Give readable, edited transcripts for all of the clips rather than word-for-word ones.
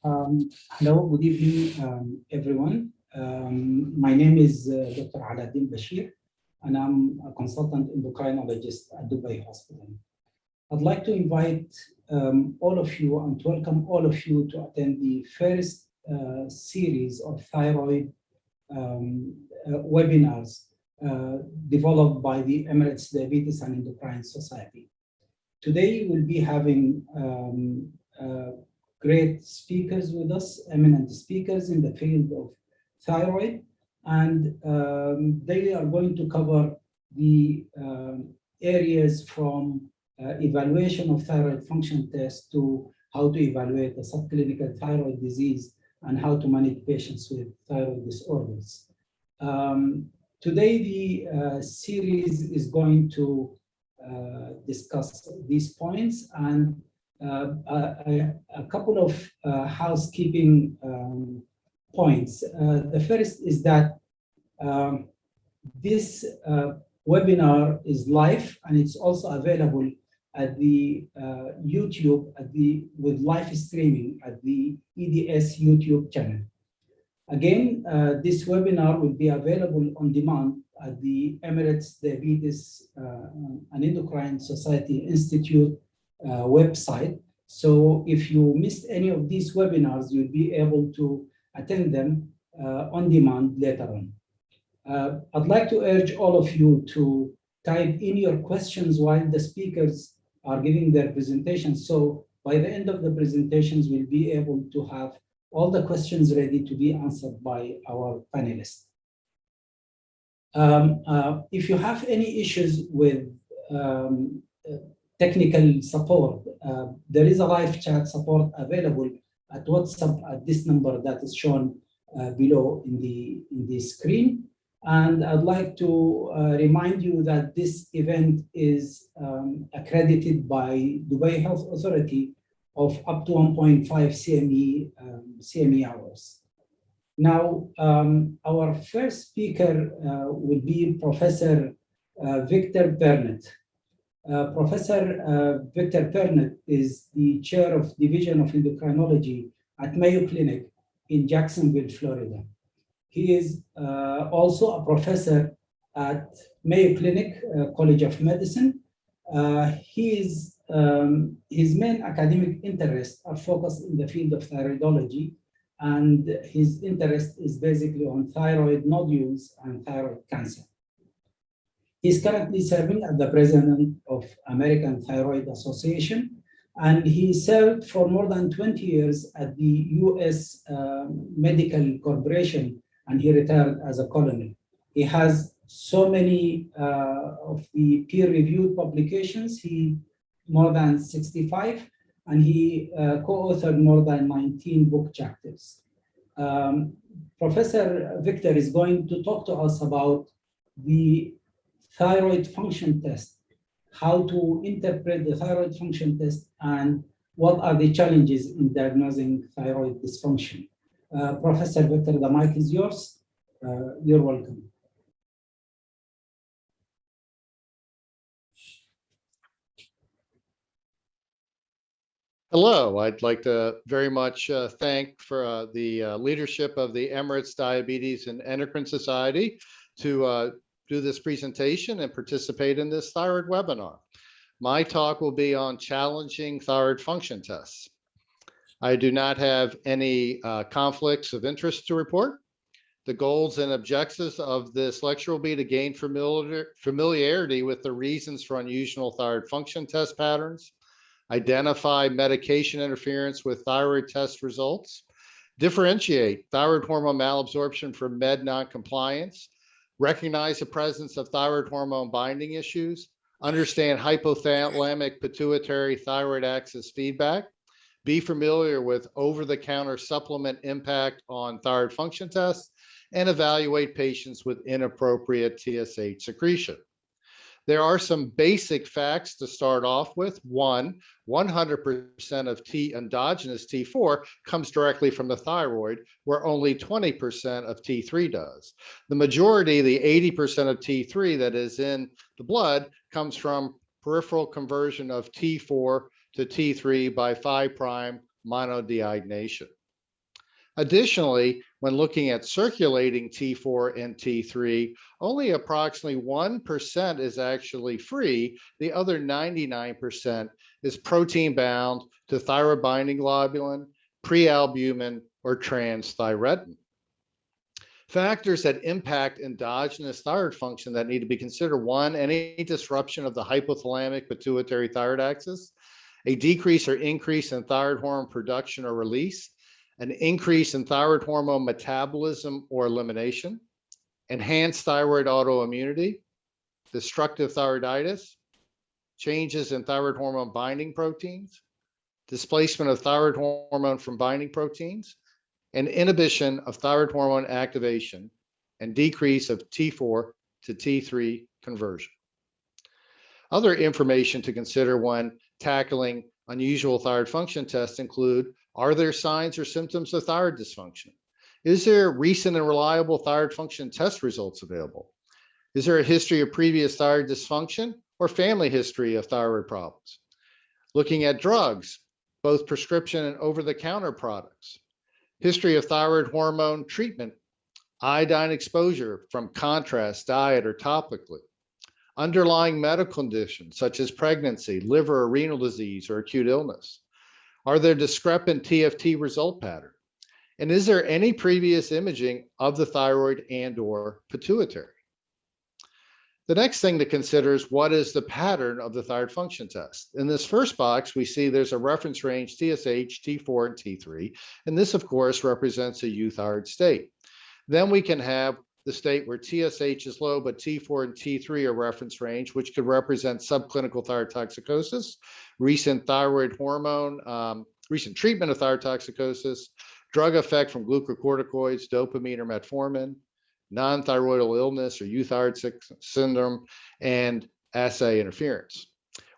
Hello, good evening, everyone. My name is Dr. Aladdin Bashir, and I'm a consultant endocrinologist at Dubai Hospital. I'd like to invite all of you and to welcome all of you to attend the first series of thyroid webinars developed by the Emirates Diabetes and Endocrine Society. Today, we'll be having great speakers with us, eminent speakers in the field of thyroid, and they are going to cover the areas from evaluation of thyroid function tests to how to evaluate a subclinical thyroid disease and how to manage patients with thyroid disorders. Today, the series is going to discuss these points and a couple of housekeeping points. The first is that this webinar is live and it's also available at the YouTube with live streaming at the EDS YouTube channel. Again, this webinar will be available on demand at the Emirates Diabetes and Endocrine Society Institute website. So if you missed any of these webinars, you'll be able to attend them on demand later on. I'd like to urge all of you to type in your questions while the speakers are giving their presentations. So by the end of the presentations, we'll be able to have all the questions ready to be answered by our panelists. If you have any issues with technical support, there is a live chat support available at WhatsApp at this number that is shown below in the screen. And I'd like to remind you that this event is accredited by Dubai Health Authority of up to 1.5 CME hours. Now, our first speaker will be Professor Victor Burnett. Professor Victor Burnett is the chair of Division of Endocrinology at Mayo Clinic in Jacksonville, Florida. He is also a professor at Mayo Clinic College of Medicine. His main academic interests are focused in the field of thyroidology, and his interest is basically on thyroid nodules and thyroid cancer. He's currently serving as the president of American Thyroid Association, and he served for more than 20 years at the US Medical Corporation, and he retired as a colonel. He has so many of the peer-reviewed publications, more than 65, and he co-authored more than 19 book chapters. Professor Victor is going to talk to us about the thyroid function test, how to interpret the thyroid function test, and what are the challenges in diagnosing thyroid dysfunction. Professor Victor, the mic is yours. You're welcome. Hello, I'd like to very much thank for the leadership of the Emirates Diabetes and Endocrine Society to do this presentation and participate in this thyroid webinar. My talk will be on challenging thyroid function tests. I do not have any conflicts of interest to report. The goals and objectives of this lecture will be to gain familiarity with the reasons for unusual thyroid function test patterns, identify medication interference with thyroid test results, differentiate thyroid hormone malabsorption from med noncompliance, recognize the presence of thyroid hormone binding issues, understand hypothalamic pituitary thyroid axis feedback, be familiar with over-the-counter supplement impact on thyroid function tests, and evaluate patients with inappropriate TSH secretion. There are some basic facts to start off with. One, 100% of endogenous T4 comes directly from the thyroid, where only 20% of T3 does. The majority, the 80% of T3 that is in the blood, comes from peripheral conversion of T4 to T3 by 5' monodeiagonation. Additionally, when looking at circulating T4 and T3, only approximately 1% is actually free. The other 99% is protein bound to thyroid binding globulin, prealbumin, or transthyretin. Factors that impact endogenous thyroid function that need to be considered: one, any disruption of the hypothalamic pituitary thyroid axis, a decrease or increase in thyroid hormone production or release, an increase in thyroid hormone metabolism or elimination, enhanced thyroid autoimmunity, destructive thyroiditis, changes in thyroid hormone binding proteins, displacement of thyroid hormone from binding proteins, and inhibition of thyroid hormone activation and decrease of T4 to T3 conversion. Other information to consider when tackling unusual thyroid function tests include: are there signs or symptoms of thyroid dysfunction? Is there recent and reliable thyroid function test results available? Is there a history of previous thyroid dysfunction or family history of thyroid problems? Looking at drugs, both prescription and over-the-counter products. History of thyroid hormone treatment, iodine exposure from contrast, diet, or topically. Underlying medical conditions such as pregnancy, liver or renal disease, or acute illness. Are there discrepant TFT result pattern? And is there any previous imaging of the thyroid and/or pituitary? The next thing to consider is: what is the pattern of the thyroid function test? In this first box, we see there's a reference range TSH, T4, and T3. And this, of course, represents a euthyroid state. Then we can have the state where TSH is low, but T4 and T3 are reference range, which could represent subclinical thyrotoxicosis, recent thyroid hormone, recent treatment of thyrotoxicosis, drug effect from glucocorticoids, dopamine or metformin, non-thyroidal illness or euthyroid syndrome, and assay interference.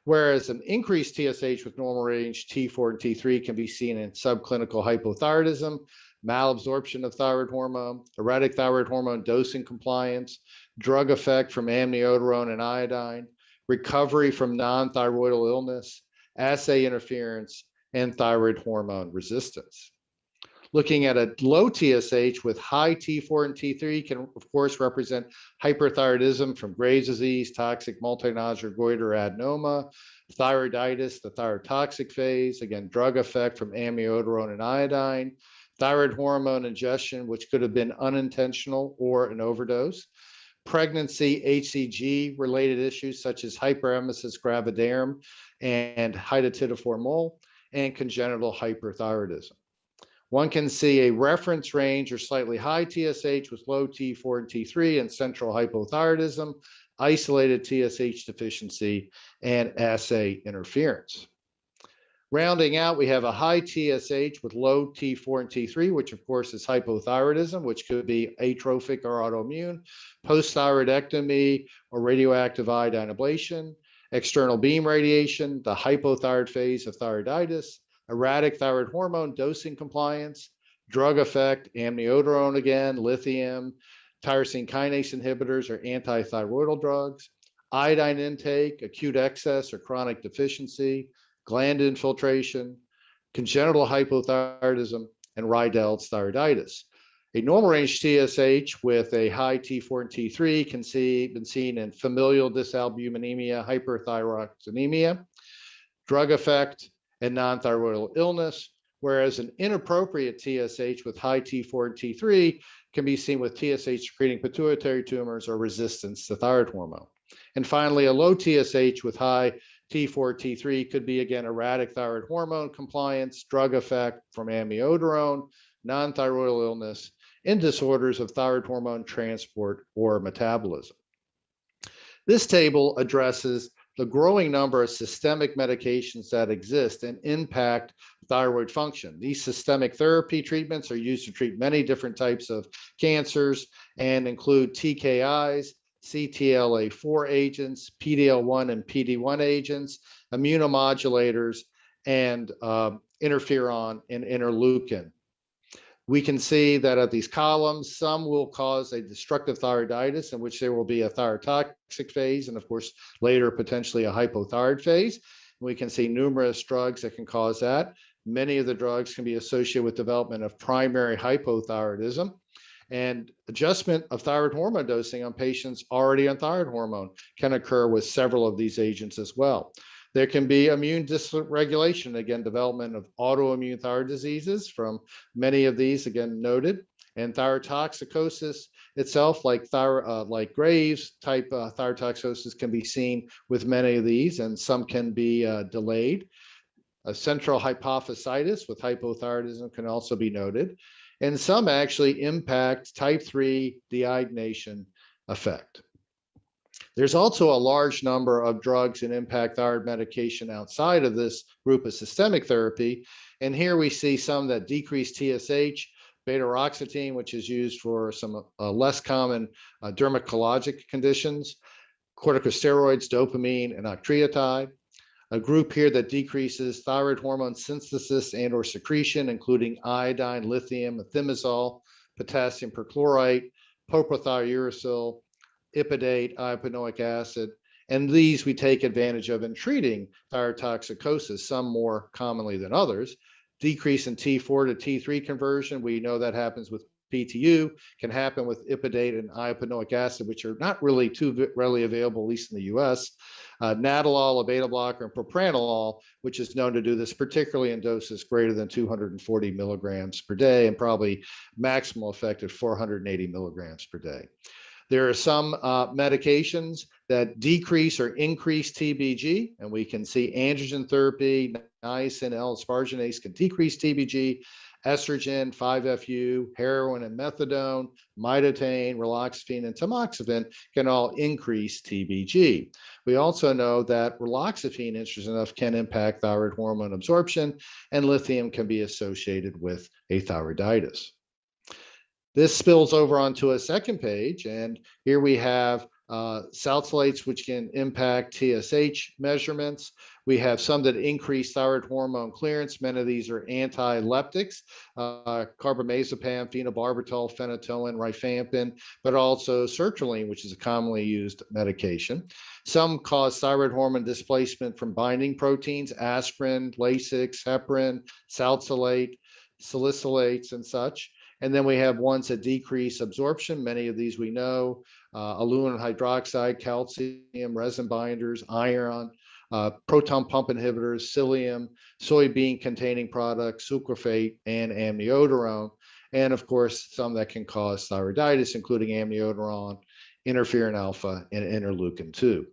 Whereas an increased TSH with normal range T4 and T3 can be seen in subclinical hypothyroidism, malabsorption of thyroid hormone, erratic thyroid hormone dosing compliance, drug effect from amiodarone and iodine, recovery from non-thyroidal illness, assay interference, and thyroid hormone resistance. Looking at a low TSH with high T4 and T3 can, of course, represent hyperthyroidism from Graves' disease, toxic multinodular goiter adenoma, thyroiditis, the thyrotoxic phase, again, drug effect from amiodarone and iodine, thyroid hormone ingestion, which could have been unintentional or an overdose, pregnancy, HCG related issues such as hyperemesis gravidarum and hydatidiform mole, and congenital hyperthyroidism. One can see a reference range or slightly high TSH with low T4 and T3 and central hypothyroidism, isolated TSH deficiency, and assay interference. Rounding out, we have a high TSH with low T4 and T3, which of course is hypothyroidism, which could be atrophic or autoimmune, post-thyroidectomy or radioactive iodine ablation, external beam radiation, the hypothyroid phase of thyroiditis, erratic thyroid hormone dosing compliance, drug effect, amiodarone again, lithium, tyrosine kinase inhibitors or antithyroidal drugs, iodine intake, acute excess or chronic deficiency, gland infiltration, congenital hypothyroidism, and Rydell's thyroiditis. A normal range TSH with a high T4 and T3 can been seen in familial dysalbuminemia, hyperthyroxanemia, drug effect, and non-thyroidal illness, whereas an inappropriate TSH with high T4 and T3 can be seen with TSH secreting pituitary tumors or resistance to thyroid hormone. And finally, a low TSH with high T4, T3 could be, again, erratic thyroid hormone compliance, drug effect from amiodarone, non-thyroidal illness, and disorders of thyroid hormone transport or metabolism. This table addresses the growing number of systemic medications that exist and impact thyroid function. These systemic therapy treatments are used to treat many different types of cancers and include TKIs, CTLA4 agents, PD-L1 and PD-1 agents, immunomodulators, and interferon and interleukin. We can see that at these columns, some will cause a destructive thyroiditis in which there will be a thyrotoxic phase and, of course, later potentially a hypothyroid phase. We can see numerous drugs that can cause that. Many of the drugs can be associated with development of primary hypothyroidism, and adjustment of thyroid hormone dosing on patients already on thyroid hormone can occur with several of these agents as well. There can be immune dysregulation, again, development of autoimmune thyroid diseases from many of these, again, noted, and thyrotoxicosis itself, like Graves type thyrotoxicosis, can be seen with many of these, and some can be delayed. A central hypophysitis with hypothyroidism can also be noted, and some actually impact type 3 deiodination effect. There's also a large number of drugs that impact thyroid medication outside of this group of systemic therapy. And here we see some that decrease TSH, beta-roxetine, which is used for some less common dermatologic conditions, corticosteroids, dopamine, and octreotide. A group here that decreases thyroid hormone synthesis and or secretion, including iodine, lithium, thimerosal, potassium perchlorate, propylthiouracil, ipodate, iopanoic acid, and these we take advantage of in treating thyrotoxicosis, some more commonly than others. Decrease in T4 to T3 conversion, we know that happens with PTU, can happen with ipodate and iopanoic acid, which are not really too readily available, at least in the US. Nadolol, a beta blocker, and propranolol, which is known to do this, particularly in doses greater than 240 milligrams per day, and probably maximal effect at 480 milligrams per day. There are some medications that decrease or increase TBG, and we can see androgen therapy, niacin L-asparginase can decrease TBG, estrogen, 5-FU, heroin and methadone, mitotane, raloxifene, and tamoxifen can all increase TBG. We also know that raloxifene, interesting enough, can impact thyroid hormone absorption, and lithium can be associated with a thyroiditis. This spills over onto a second page, and here we have salicylates, which can impact TSH measurements. We have some that increase thyroid hormone clearance. Many of these are anti-leptics, carbamazepam, phenobarbital, phenytoin, rifampin, but also sertraline, which is a commonly used medication. Some cause thyroid hormone displacement from binding proteins, aspirin, Lasix, heparin, salicylate, salicylates, and such. And then we have ones that decrease absorption. Many of these we know, aluminum hydroxide, calcium, resin binders, iron, proton pump inhibitors, psyllium, soybean containing products, sucralfate, and amiodarone. And of course, some that can cause thyroiditis, including amiodarone, interferon alpha, and interleukin 2.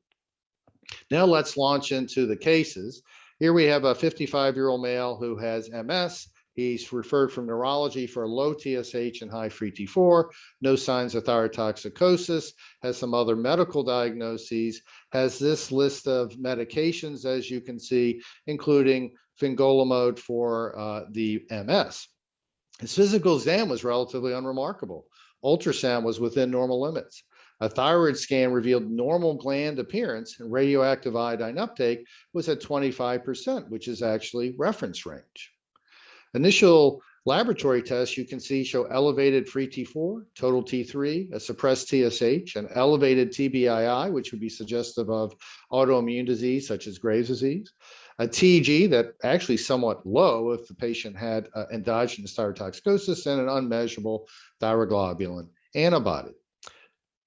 Now let's launch into the cases. Here we have a 55-year-old male who has MS. He's referred from neurology for low TSH and high free T4, no signs of thyrotoxicosis, has some other medical diagnoses, has this list of medications, as you can see, including fingolimod for the MS. His physical exam was relatively unremarkable. Ultrasound was within normal limits. A thyroid scan revealed normal gland appearance, and radioactive iodine uptake was at 25%, which is actually reference range. Initial laboratory tests you can see show elevated free T4, total T3, a suppressed TSH, an elevated TBII, which would be suggestive of autoimmune disease such as Graves' disease, a TG that actually somewhat low if the patient had endogenous thyrotoxicosis, and an unmeasurable thyroglobulin antibody.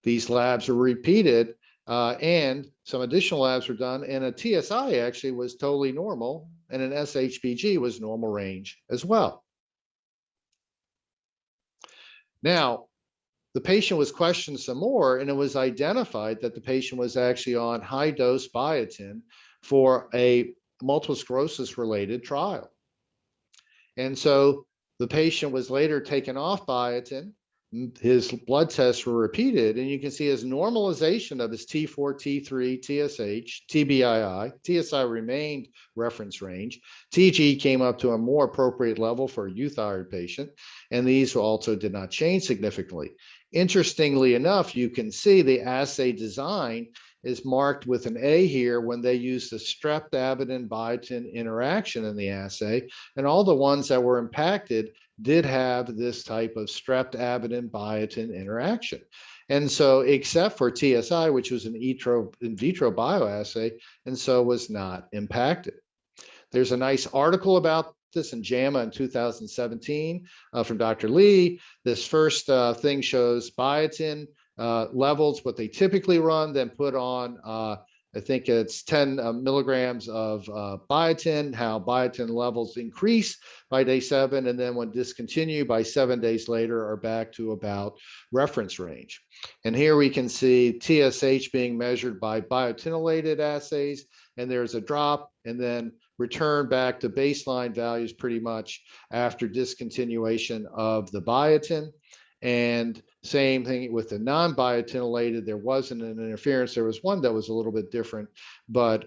These labs are repeated and some additional labs were done, and a TSI actually was totally normal, and an SHBG was normal range as well. Now, the patient was questioned some more, and it was identified that the patient was actually on high-dose biotin for a multiple sclerosis-related trial. And so the patient was later taken off biotin. His blood tests were repeated, and you can see his normalization of his T4, T3, TSH, TBII, TSI remained reference range. TG came up to a more appropriate level for a euthyroid patient, and these also did not change significantly. Interestingly enough, you can see the assay design is marked with an A here when they used the streptavidin biotin interaction in the assay, and all the ones that were impacted did have this type of streptavidin biotin interaction. And so, except for TSI, which was an in vitro bioassay, and so was not impacted. There's a nice article about this in JAMA in 2017 from Dr. Lee. This first thing shows biotin levels, what they typically run, then put on, I think it's 10 milligrams of biotin, how biotin levels increase by day 7, and then when discontinued by 7 days later are back to about reference range. And here we can see TSH being measured by biotinylated assays, and there's a drop and then return back to baseline values pretty much after discontinuation of the biotin. And same thing with the non-biotinylated, there wasn't an interference. There was one that was a little bit different, but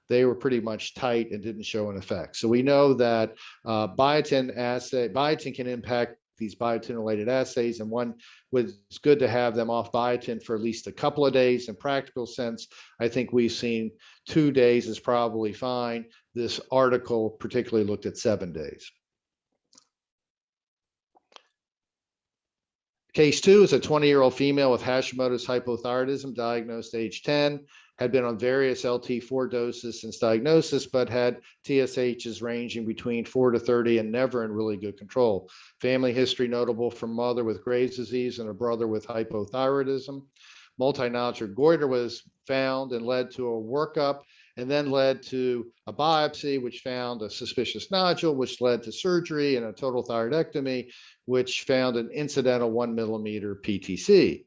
they were pretty much tight and didn't show an effect. So we know that biotin can impact these biotinylated assays, and one was good to have them off biotin for at least a couple of days. In practical sense, I think we've seen 2 days is probably fine. This article particularly looked at 7 days. Case 2 is a 20-year-old female with Hashimoto's hypothyroidism, diagnosed age 10, had been on various LT4 doses since diagnosis, but had TSHs ranging between 4 to 30 and never in really good control. Family history notable from mother with Graves' disease and a brother with hypothyroidism. Multinodular goiter was found and led to a workup, and then led to a biopsy, which found a suspicious nodule, which led to surgery and a total thyroidectomy, which found an incidental 1 millimeter PTC.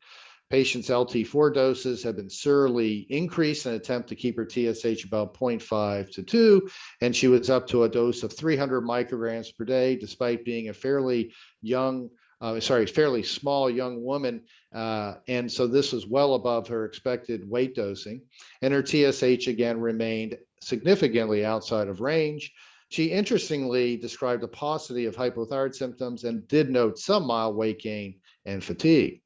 Patient's LT4 doses have been serially increased in an attempt to keep her TSH about 0.5 to 2, and she was up to a dose of 300 micrograms per day, despite being a fairly small young woman. And so this was well above her expected weight dosing. And her TSH again remained significantly outside of range. She interestingly described a paucity of hypothyroid symptoms and did note some mild weight gain and fatigue.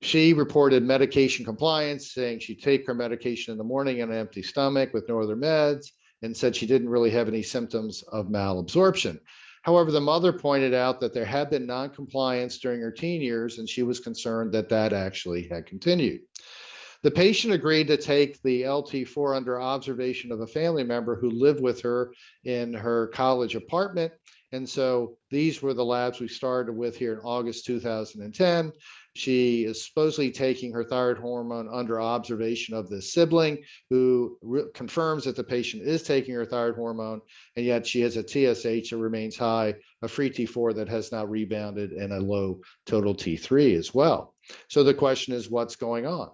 She reported medication compliance, saying she'd take her medication in the morning on an empty stomach with no other meds, and said she didn't really have any symptoms of malabsorption. However, the mother pointed out that there had been non-compliance during her teen years, and she was concerned that that actually had continued. The patient agreed to take the LT4 under observation of a family member who lived with her in her college apartment. And so these were the labs we started with here in August 2010. She is supposedly taking her thyroid hormone under observation of this sibling who confirms that the patient is taking her thyroid hormone, and yet she has a TSH that remains high, a free T4 that has not rebounded, and a low total T3 as well. So the question is, what's going on?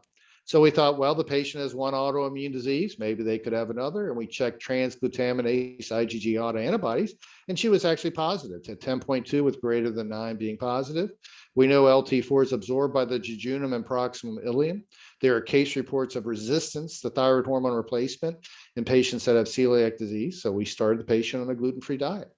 So we thought, well, the patient has one autoimmune disease, maybe they could have another. And we checked transglutaminase IgG autoantibodies, and she was actually positive to 10.2 with greater than 9 being positive. We know LT4 is absorbed by the jejunum and proximum ileum. There are case reports of resistance to thyroid hormone replacement in patients that have celiac disease. So we started the patient on a gluten-free diet.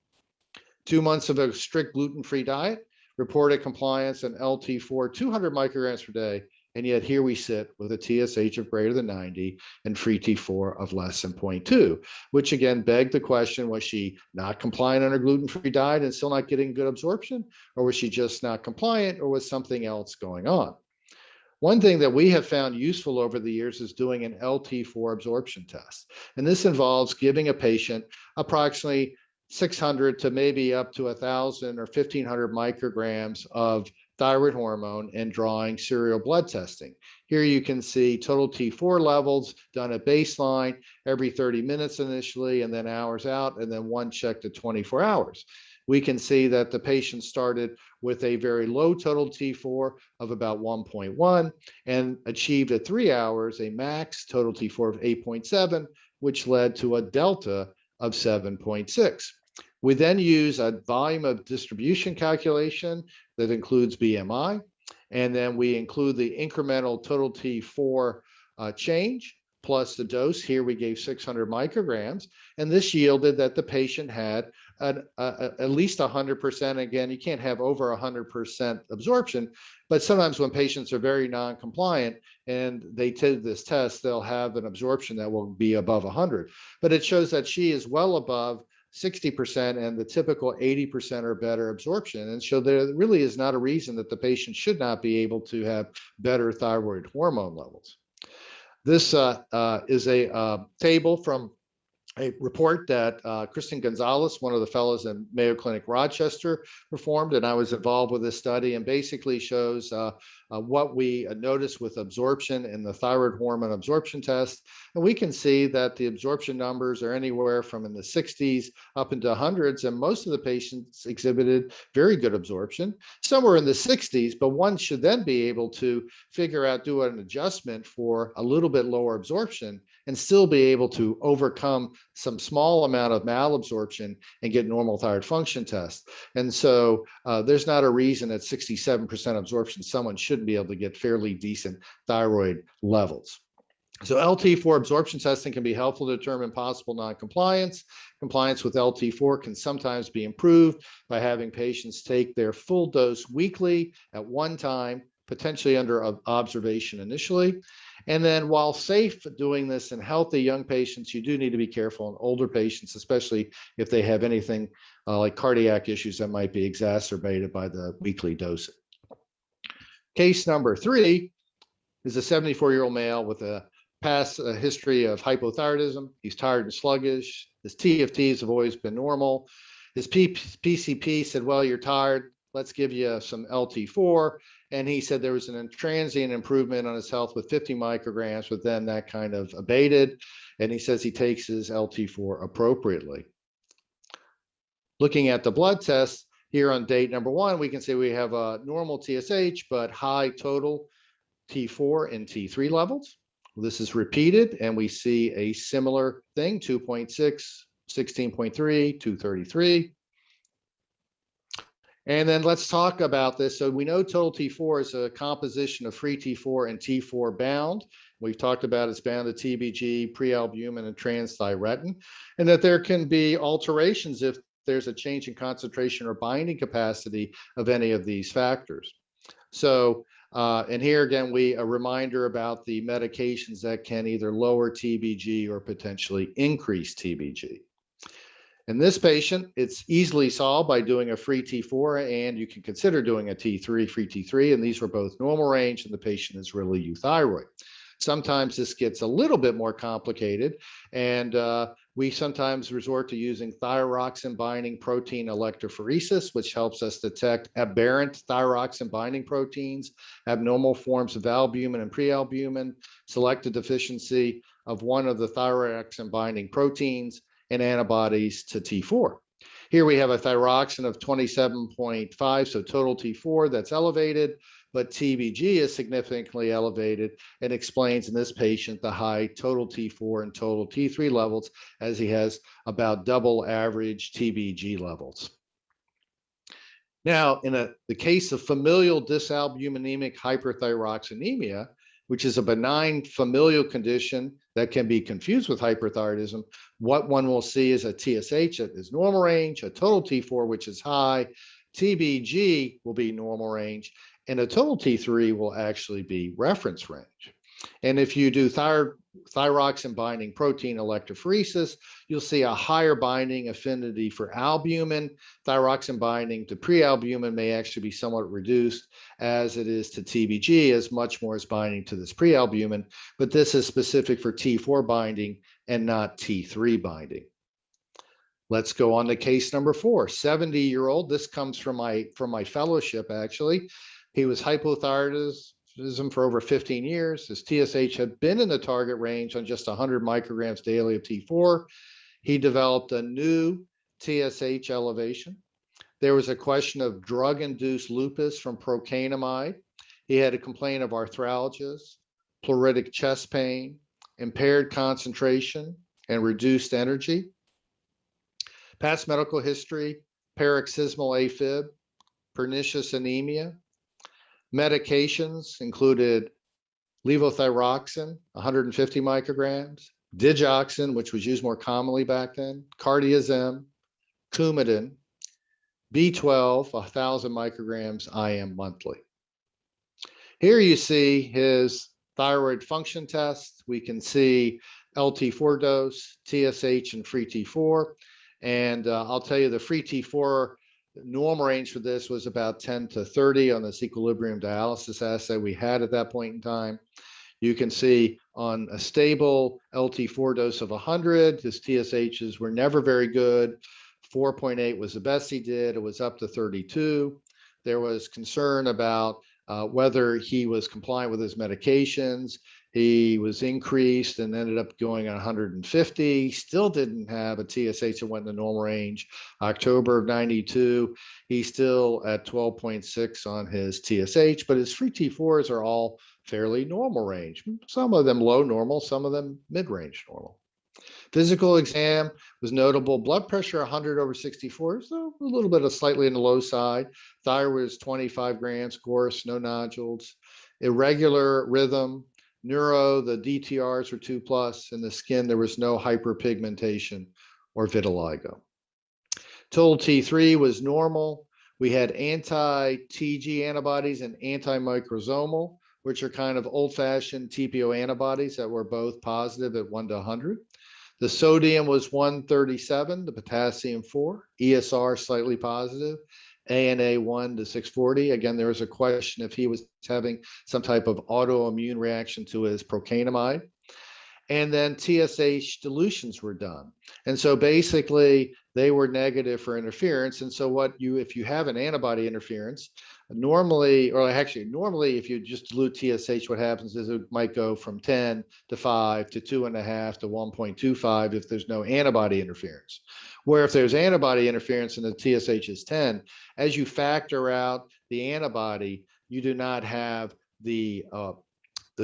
2 months of a strict gluten-free diet, reported compliance and LT4 200 micrograms per day. And yet here we sit with a TSH of greater than 90 and free T4 of less than 0.2, which again begged the question, was she not compliant on her gluten-free diet and still not getting good absorption? Or was she just not compliant, or was something else going on? One thing that we have found useful over the years is doing an LT4 absorption test. And this involves giving a patient approximately 600 to maybe up to 1,000 or 1,500 micrograms of thyroid hormone and drawing serial blood testing. Here you can see total T4 levels done at baseline every 30 minutes initially, and then hours out, and then one checked at 24 hours. We can see that the patient started with a very low total T4 of about 1.1 and achieved at 3 hours a max total T4 of 8.7, which led to a delta of 7.6. We then use a volume of distribution calculation that includes BMI, and then we include the incremental total T4 change plus the dose. Here we gave 600 micrograms, and this yielded that the patient had at least 100%. Again, you can't have over 100% absorption, but sometimes when patients are very non-compliant and they take this test, they'll have an absorption that will be above 100. But it shows that she is well above 60% and the typical 80% or better absorption. And so there really is not a reason that the patient should not be able to have better thyroid hormone levels. This is a table from a report that Kristen Gonzalez, one of the fellows in Mayo Clinic Rochester, performed, and I was involved with this study, and basically shows what we noticed with absorption in the thyroid hormone absorption test. And we can see that the absorption numbers are anywhere from in the 60s up into hundreds, and most of the patients exhibited very good absorption. Some were in the 60s, but one should then be able to figure out, do an adjustment for a little bit lower absorption and still be able to overcome some small amount of malabsorption and get normal thyroid function tests. And so there's not a reason at 67% absorption, someone shouldn't be able to get fairly decent thyroid levels. So LT4 absorption testing can be helpful to determine possible non-compliance. Compliance with LT4 can sometimes be improved by having patients take their full dose weekly at one time, potentially under observation initially. And then while safe doing this in healthy young patients, you do need to be careful in older patients, especially if they have anything like cardiac issues that might be exacerbated by the weekly dosing. Case number 3 is a 74-year-old male with a past history of hypothyroidism. He's tired and sluggish. His TFTs have always been normal. His PCP said, well, you're tired. Let's give you some LT4. And he said there was an transient improvement on his health with 50 micrograms, but then that kind of abated. And he says he takes his LT4 appropriately. Looking at the blood tests here on date number 1, we can say we have a normal TSH, but high total T4 and T3 levels. This is repeated, and we see a similar thing, 2.6, 16.3, 233. And then let's talk about this. So we know total T4 is a composition of free T4 and T4 bound. We've talked about it's bound to TBG, prealbumin, and transthyretin, and that there can be alterations if there's a change in concentration or binding capacity of any of these factors. So, and here again, a reminder about the medications that can either lower TBG or potentially increase TBG. In this patient, it's easily solved by doing a free T4, and you can consider doing a T3, free T3, and these were both normal range, and the patient is really euthyroid. Sometimes this gets a little bit more complicated, and we sometimes resort to using thyroxine binding protein electrophoresis, which helps us detect aberrant thyroxine binding proteins, abnormal forms of albumin and prealbumin, selected deficiency of one of the thyroxine binding proteins, and antibodies to T4. Here we have a thyroxine of 27.5, so total T4 that's elevated, but TBG is significantly elevated, and explains in this patient the high total T4 and total T3 levels, as he has about double average TBG levels. Now, in the case of familial dysalbuminemic hyperthyroxanemia, which is a benign familial condition that can be confused with hyperthyroidism, what one will see is a TSH that is normal range, a total T4 which is high, TBG will be normal range, and a total T3 will actually be reference range. And if you do thyroxine binding protein electrophoresis, you'll see a higher binding affinity for albumin. Thyroxine binding to prealbumin may actually be somewhat reduced as it is to TBG, as much more is binding to this prealbumin, but this is specific for T4 binding and not T3 binding. Let's go on to case number 4, 70-year-old. This comes from my fellowship, actually. He was hypothyroidism for over 15 years. His TSH had been in the target range on just 100 micrograms daily of T4. He developed a new TSH elevation. There was a question of drug-induced lupus from procainamide. He had a complaint of arthralgias, pleuritic chest pain, impaired concentration, and reduced energy. Past medical history, paroxysmal AFib, pernicious anemia. Medications included levothyroxine, 150 micrograms, digoxin, which was used more commonly back then, cardiazem, Coumadin, B12, 1,000 micrograms IM monthly. Here you see his thyroid function test. We can see LT4 dose, TSH, and free T4. And I'll tell you, the free T4 normal range for this was about 10 to 30 on this equilibrium dialysis assay we had at that point in time. You can see on a stable LT4 dose of 100, his TSHs were never very good. 4.8 was the best he did. It was up to 32. There was concern about whether he was compliant with his medications. He was increased and ended up going 150. Still didn't have a TSH that went in the normal range. October of 92, he's still at 12.6 on his TSH, but his free T4s are all fairly normal range. Some of them low normal, some of them mid-range normal. Physical exam was notable. Blood pressure 100/64, so a little bit of slightly on the low side. Thyroid was 25 grams, coarse, no nodules. Irregular rhythm. Neuro, the DTRs were 2+. In the skin, there was no hyperpigmentation or vitiligo. Total T3 was normal. We had anti-TG antibodies and antimicrosomal, which are kind of old-fashioned TPO antibodies that were both positive at 1 to 100. The sodium was 137, the potassium 4, ESR slightly positive, ANA 1 to 640. Again, there was a question if he was having some type of autoimmune reaction to his procainamide. And then TSH dilutions were done. And so basically they were negative for interference. And so if you have an antibody interference, normally if you just dilute TSH, what happens is it might go from 10 to 5 to 2.5 to 1.25 if there's no antibody interference. Where if there's antibody interference and the TSH is 10, as you factor out the antibody, you do not have the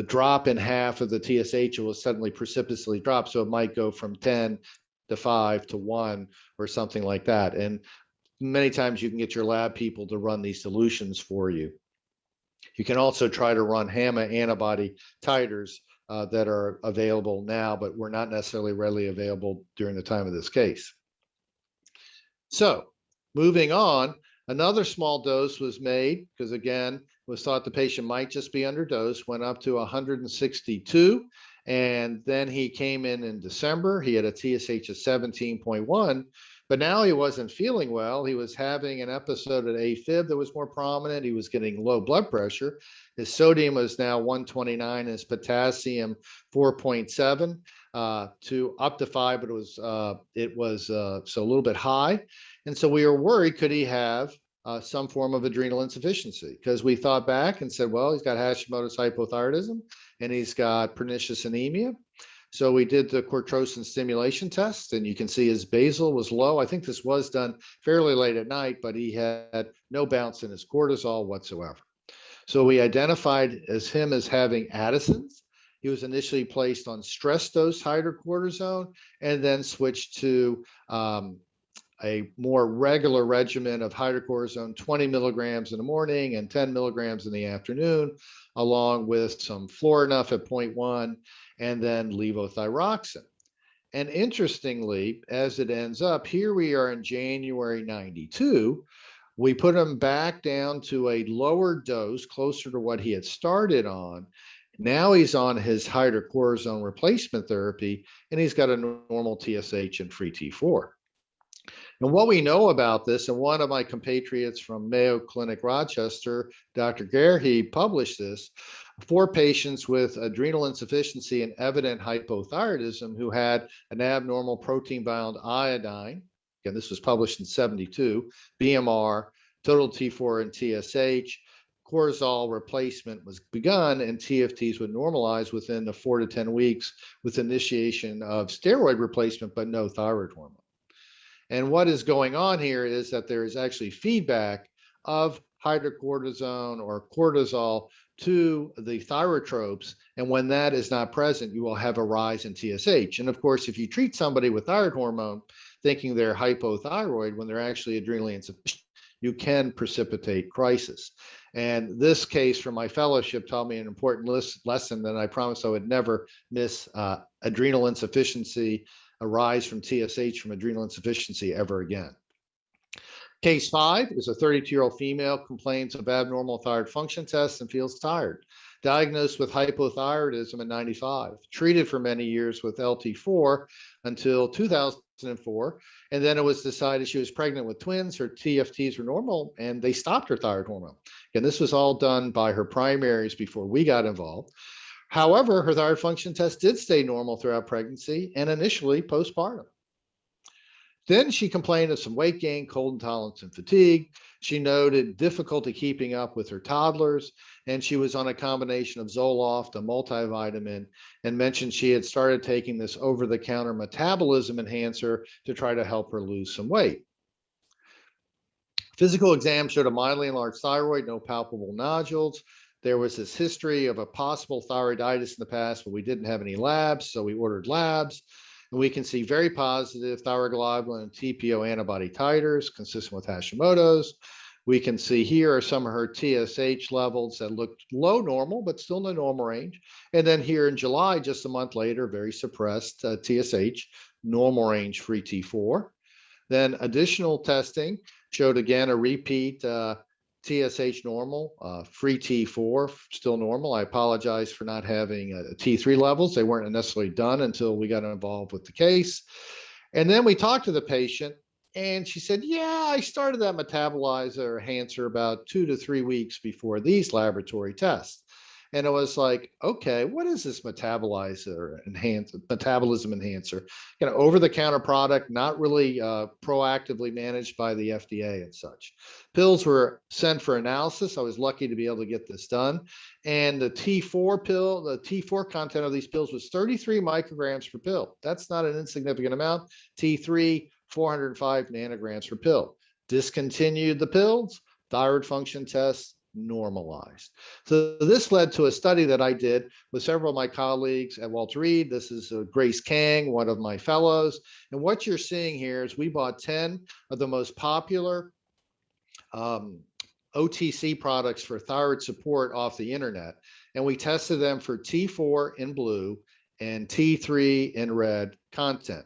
drop in half of the TSH will suddenly precipitously drop. So it might go from 10 to 5 to 1 or something like that. And many times you can get your lab people to run these solutions for you. You can also try to run HAMA antibody titers that are available now, but were not necessarily readily available during the time of this case. So moving on, another small dose was made because again, it was thought the patient might just be underdosed, went up to 162. And then he came in December, he had a TSH of 17.1, but now he wasn't feeling well. He was having an episode of AFib that was more prominent. He was getting low blood pressure. His sodium was now 129, his potassium 4.7 to up to 5, but it was so a little bit high. And so we were worried, could he have some form of adrenal insufficiency? Because we thought back and said, well, he's got Hashimoto's hypothyroidism and he's got pernicious anemia. So we did the cortrosine stimulation test, and you can see his basal was low. I think this was done fairly late at night, but he had no bounce in his cortisol whatsoever. So we identified him as having Addison's. He was initially placed on stress dose hydrocortisone and then switched to a more regular regimen of hydrocortisone, 20 milligrams in the morning and 10 milligrams in the afternoon, along with some Florinuf at 0.1 and then levothyroxine. And interestingly, as it ends up, here we are in January 92, we put him back down to a lower dose, closer to what he had started on. Now he's on his hydrocortisone replacement therapy, and he's got a normal TSH and free T4. And what we know about this, and one of my compatriots from Mayo Clinic Rochester, Dr. Gerhe, published this, 4 patients with adrenal insufficiency and evident hypothyroidism who had an abnormal protein-bound iodine. Again, this was published in 72, BMR, total T4 and TSH, cortisol replacement was begun, and TFTs would normalize within the 4 to 10 weeks with initiation of steroid replacement, but no thyroid hormone. And what is going on here is that there is actually feedback of hydrocortisone or cortisol to the thyrotropes. And when that is not present, you will have a rise in TSH. And of course, if you treat somebody with thyroid hormone thinking they're hypothyroid when they're actually adrenally insufficient, you can precipitate crisis. And this case from my fellowship taught me an important lesson that I promised I would never miss: adrenal insufficiency arise from TSH from adrenal insufficiency ever again. Case 5 is a 32-year-old female, complains of abnormal thyroid function tests and feels tired. Diagnosed with hypothyroidism in 95, treated for many years with LT4 until 2004. And then it was decided she was pregnant with twins, her TFTs were normal, and they stopped her thyroid hormone. And this was all done by her primaries before we got involved. However, her thyroid function test did stay normal throughout pregnancy and initially postpartum. Then she complained of some weight gain, cold intolerance, and fatigue. She noted difficulty keeping up with her toddlers, and she was on a combination of Zoloft, a multivitamin, and mentioned she had started taking this over-the-counter metabolism enhancer to try to help her lose some weight. Physical exam showed a mildly enlarged thyroid, no palpable nodules. There was this history of a possible thyroiditis in the past, but we didn't have any labs, so we ordered labs. And we can see very positive thyroglobulin and TPO antibody titers consistent with Hashimoto's. We can see here are some of her TSH levels that looked low normal, but still in the normal range. And then here in July, just a month later, very suppressed TSH, normal range free T4. Then additional testing showed again a repeat TSH normal, free T4 still normal. I apologize for not having T3 levels. They weren't necessarily done until we got involved with the case. And then we talked to the patient and she said, yeah, I started that metabolizer enhancer about 2 to 3 weeks before these laboratory tests. And it was like, okay, what is this metabolism enhancer? You know, over-the-counter product, not really proactively managed by the FDA and such. Pills were sent for analysis. I was lucky to be able to get this done. And the T4 pill, the T4 content of these pills was 33 micrograms per pill. That's not an insignificant amount. T3, 405 nanograms per pill. Discontinued the pills, thyroid function tests normalized. So this led to a study that I did with several of my colleagues at Walter Reed. This is Grace Kang, one of my fellows. And what you're seeing here is we bought 10 of the most popular OTC products for thyroid support off the internet. And we tested them for T4 in blue and T3 in red content.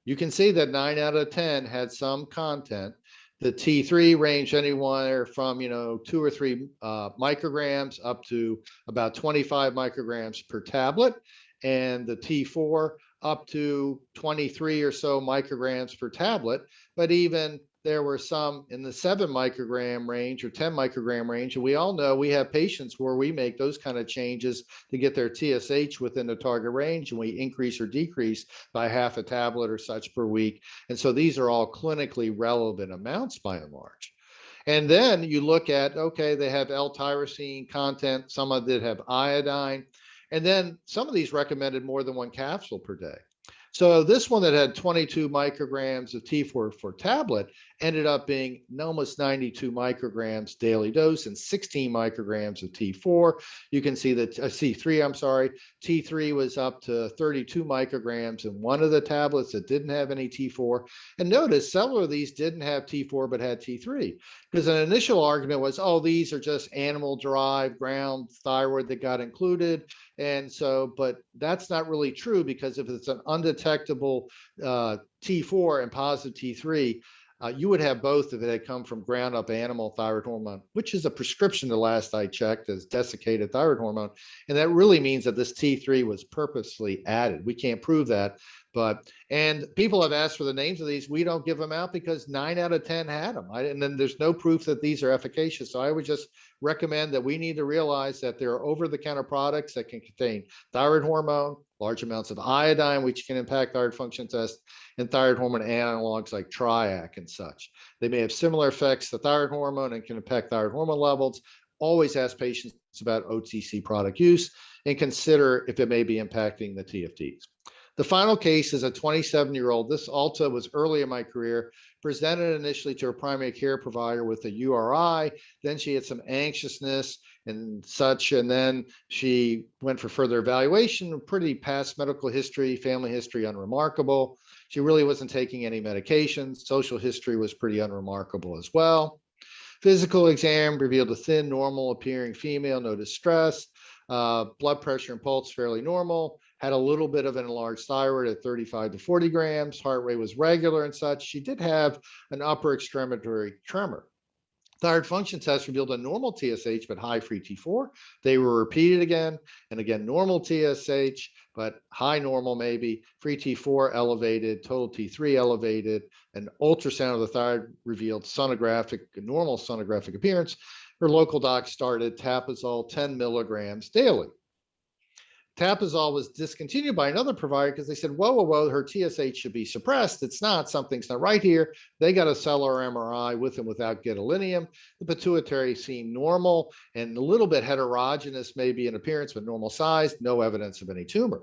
You can see that 9 out of 10 had some content. The T3 range anywhere from 2 or 3 micrograms up to about 25 micrograms per tablet, and the T4 up to 23 or so micrograms per tablet. But even there were some in the 7 microgram range or 10 microgram range. And we all know we have patients where we make those kind of changes to get their TSH within the target range, and we increase or decrease by half a tablet or such per week. And so these are all clinically relevant amounts by and large. And then you look at, okay, they have L-tyrosine content, some of it have iodine, and then some of these recommended more than 1 capsule per day. So this one that had 22 micrograms of T4 for tablet ended up being almost 92 micrograms daily dose and 16 micrograms of T4. You can see that C3, I'm sorry, T3 was up to 32 micrograms in one of the tablets that didn't have any T4. And notice several of these didn't have T4 but had T3, because an initial argument was, oh, these are just animal-derived ground thyroid that got included. And so, but that's not really true, because if it's an undetectable T4 and positive T3, you would have both if it had come from ground up animal thyroid hormone, which is a prescription the last I checked as desiccated thyroid hormone. And that really means that this T3 was purposely added. We can't prove that, and people have asked for the names of these. We don't give them out because 9 out of 10 had them. And then there's no proof that these are efficacious. So I would just recommend that we need to realize that there are over-the-counter products that can contain thyroid hormone, large amounts of iodine, which can impact thyroid function tests, and thyroid hormone analogs like Triac and such. They may have similar effects to thyroid hormone and can impact thyroid hormone levels. Always ask patients about OTC product use and consider if it may be impacting the TFDs. The final case is a 27-year-old. This also was early in my career, presented initially to her primary care provider with a URI. Then she had some anxiousness and such, and then she went for further evaluation. Pretty past medical history, family history, unremarkable. She really wasn't taking any medications. Social history was pretty unremarkable as well. Physical exam revealed a thin, normal appearing female, no distress. Blood pressure and pulse fairly normal. Had a little bit of an enlarged thyroid at 35 to 40 grams. Heart rate was regular and such. She did have an upper extremity tremor. Thyroid function test revealed a normal TSH, but high free T4. They were repeated again and again, normal TSH, but high normal maybe, free T4 elevated, total T3 elevated. An ultrasound of the thyroid revealed normal sonographic appearance. Her local doc started Tapazole 10 milligrams daily. Tapazole was discontinued by another provider because they said, whoa, whoa, whoa, her TSH should be suppressed. It's not, something's not right here. They got a cellular MRI with and without gadolinium. The pituitary seemed normal and a little bit heterogeneous, maybe in appearance, but normal size, no evidence of any tumor.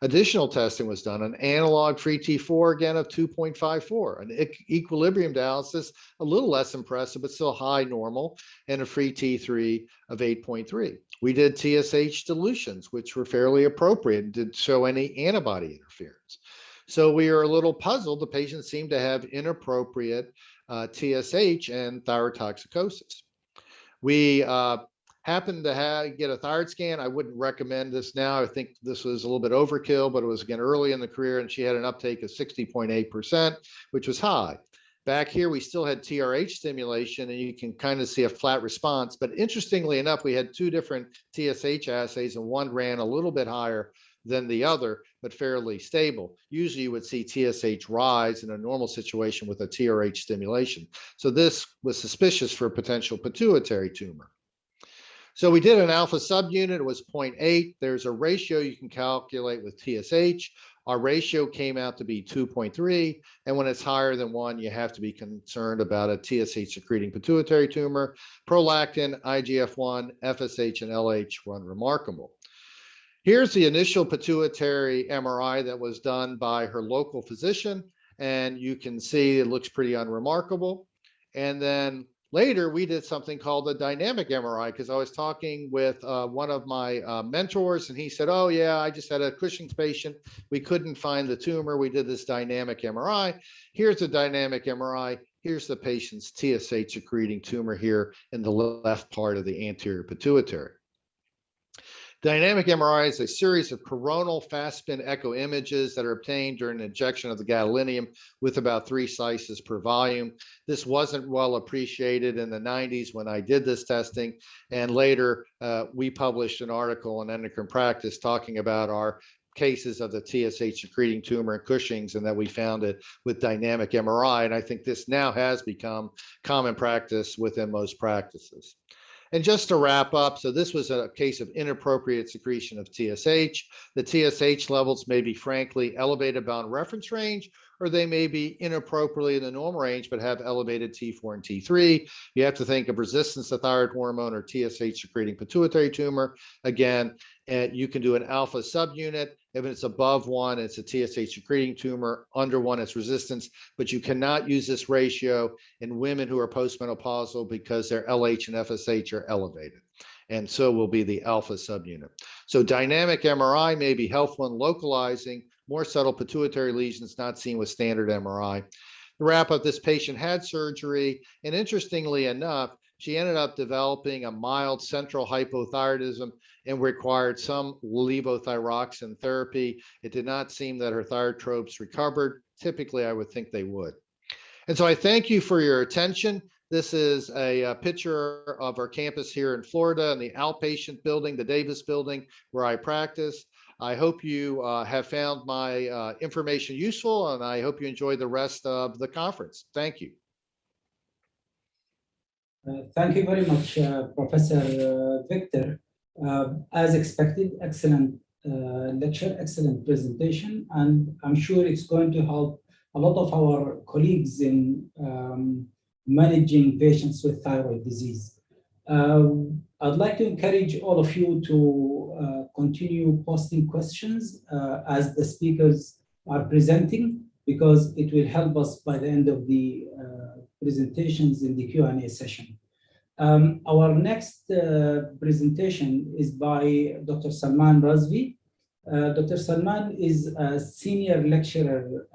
Additional testing was done, an analog free T4 again of 2.54, an equilibrium dialysis, a little less impressive, but still high normal, and a free T3 of 8.3. We did TSH dilutions, which were fairly appropriate and didn't show any antibody interference. So we are a little puzzled. The patient seemed to have inappropriate TSH and thyrotoxicosis. We happened to get a thyroid scan. I wouldn't recommend this now. I think this was a little bit overkill, but it was again early in the career, and she had an uptake of 60.8%, which was high. Back here, we still had TRH stimulation, and you can kind of see a flat response. But interestingly enough, we had two different TSH assays, and one ran a little bit higher than the other, but fairly stable. Usually you would see TSH rise in a normal situation with a TRH stimulation. So this was suspicious for a potential pituitary tumor. So we did an alpha subunit, it was 0.8. There's a ratio you can calculate with TSH. Our ratio came out to be 2.3. And when it's higher than 1, you have to be concerned about a TSH secreting pituitary tumor. Prolactin, IGF-1, FSH, and LH run remarkable. Here's the initial pituitary MRI that was done by her local physician. And you can see it looks pretty unremarkable. And then later, we did something called a dynamic MRI because I was talking with one of my mentors, and he said, oh, yeah, I just had a Cushing's patient. We couldn't find the tumor. We did this dynamic MRI. Here's a dynamic MRI. Here's the patient's TSH secreting tumor here in the left part of the anterior pituitary. Dynamic MRI is a series of coronal fast spin echo images that are obtained during injection of the gadolinium with about 3 slices per volume. This wasn't well appreciated in the 90s when I did this testing. And later, we published an article in Endocrine Practice talking about our cases of the TSH secreting tumor in Cushing's, and that we found it with dynamic MRI. And I think this now has become common practice within most practices. And just to wrap up, so this was a case of inappropriate secretion of TSH. The TSH levels may be frankly elevated beyond reference range, or they may be inappropriately in the normal range, but have elevated T4 and T3. You have to think of resistance to thyroid hormone or TSH secreting pituitary tumor. Again, you can do an alpha subunit. If it's above 1, it's a TSH secreting tumor. Under 1, it's resistance. But you cannot use this ratio in women who are postmenopausal because their LH and FSH are elevated. And so will be the alpha subunit. So dynamic MRI may be helpful in localizing more subtle pituitary lesions not seen with standard MRI. To wrap up, this patient had surgery, and interestingly enough, she ended up developing a mild central hypothyroidism and required some levothyroxine therapy. It did not seem that her thyroid tropes recovered. Typically, I would think they would. And so I thank you for your attention. This is a picture of our campus here in Florida in the outpatient building, the Davis building, where I practice. I hope you have found my information useful, and I hope you enjoy the rest of the conference. Thank you. Thank you very much, Professor Victor. As expected, excellent lecture, excellent presentation, and I'm sure it's going to help a lot of our colleagues in managing patients with thyroid disease. I'd like to encourage all of you to continue posting questions as the speakers are presenting, because it will help us by the end of the presentations in the Q&A session. Our next presentation is by Dr. Salman Razvi. Dr. Salman is a senior lecturer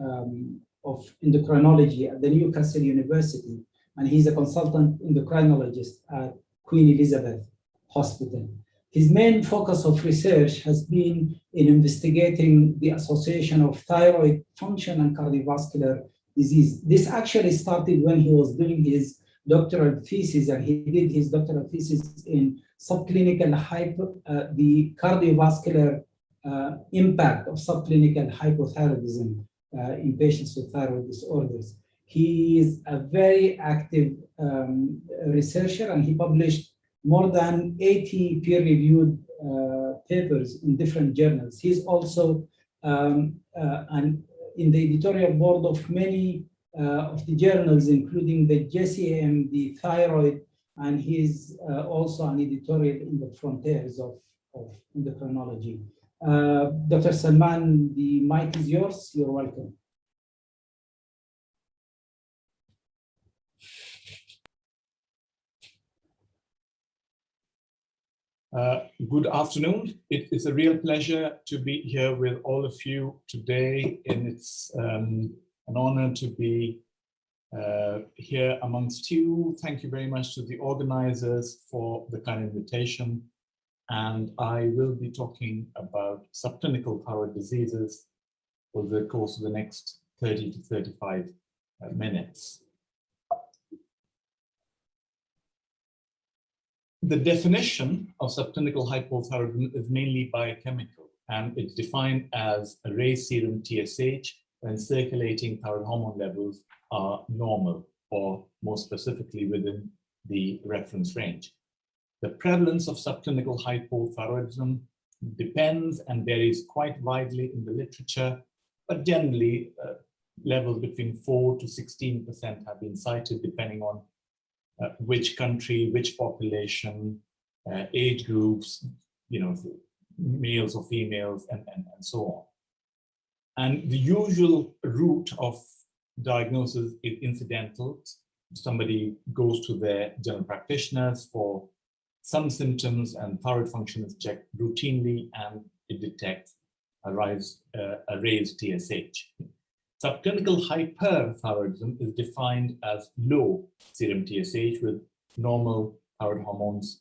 of endocrinology at the Newcastle University, and he's a consultant endocrinologist at Queen Elizabeth Hospital. His main focus of research has been in investigating the association of thyroid function and cardiovascular disease. This actually started when he was doing his doctoral thesis, and he did his doctoral thesis in subclinical the cardiovascular impact of subclinical hypothyroidism in patients with thyroid disorders. He is a very active researcher, and he published more than 80 peer-reviewed papers in different journals. He's also in the editorial board of many of the journals, including the JCM, the Thyroid, and he's also an editorial in the frontiers of endocrinology. Dr. Salman, the mic is yours. You're welcome. Good afternoon. It is a real pleasure to be here with all of you today, and it's an honor to be here amongst you. Thank you very much to the organizers for the kind invitation. And I will be talking about subclinical thyroid diseases over the course of the next 30 to 35 minutes. The definition of subclinical hypothyroidism is mainly biochemical, and it's defined as a raised serum TSH when circulating thyroid hormone levels are normal, or more specifically within the reference range. The prevalence of subclinical hypothyroidism depends and varies quite widely in the literature, but generally levels between 4 to 16% have been cited depending on which country, which population, age groups, males or females, and so on. And the usual route of diagnosis is incidental. Somebody goes to their general practitioners for some symptoms, and thyroid function is checked routinely, and it detects a raised TSH. Subclinical hyperthyroidism is defined as low serum TSH with normal thyroid hormones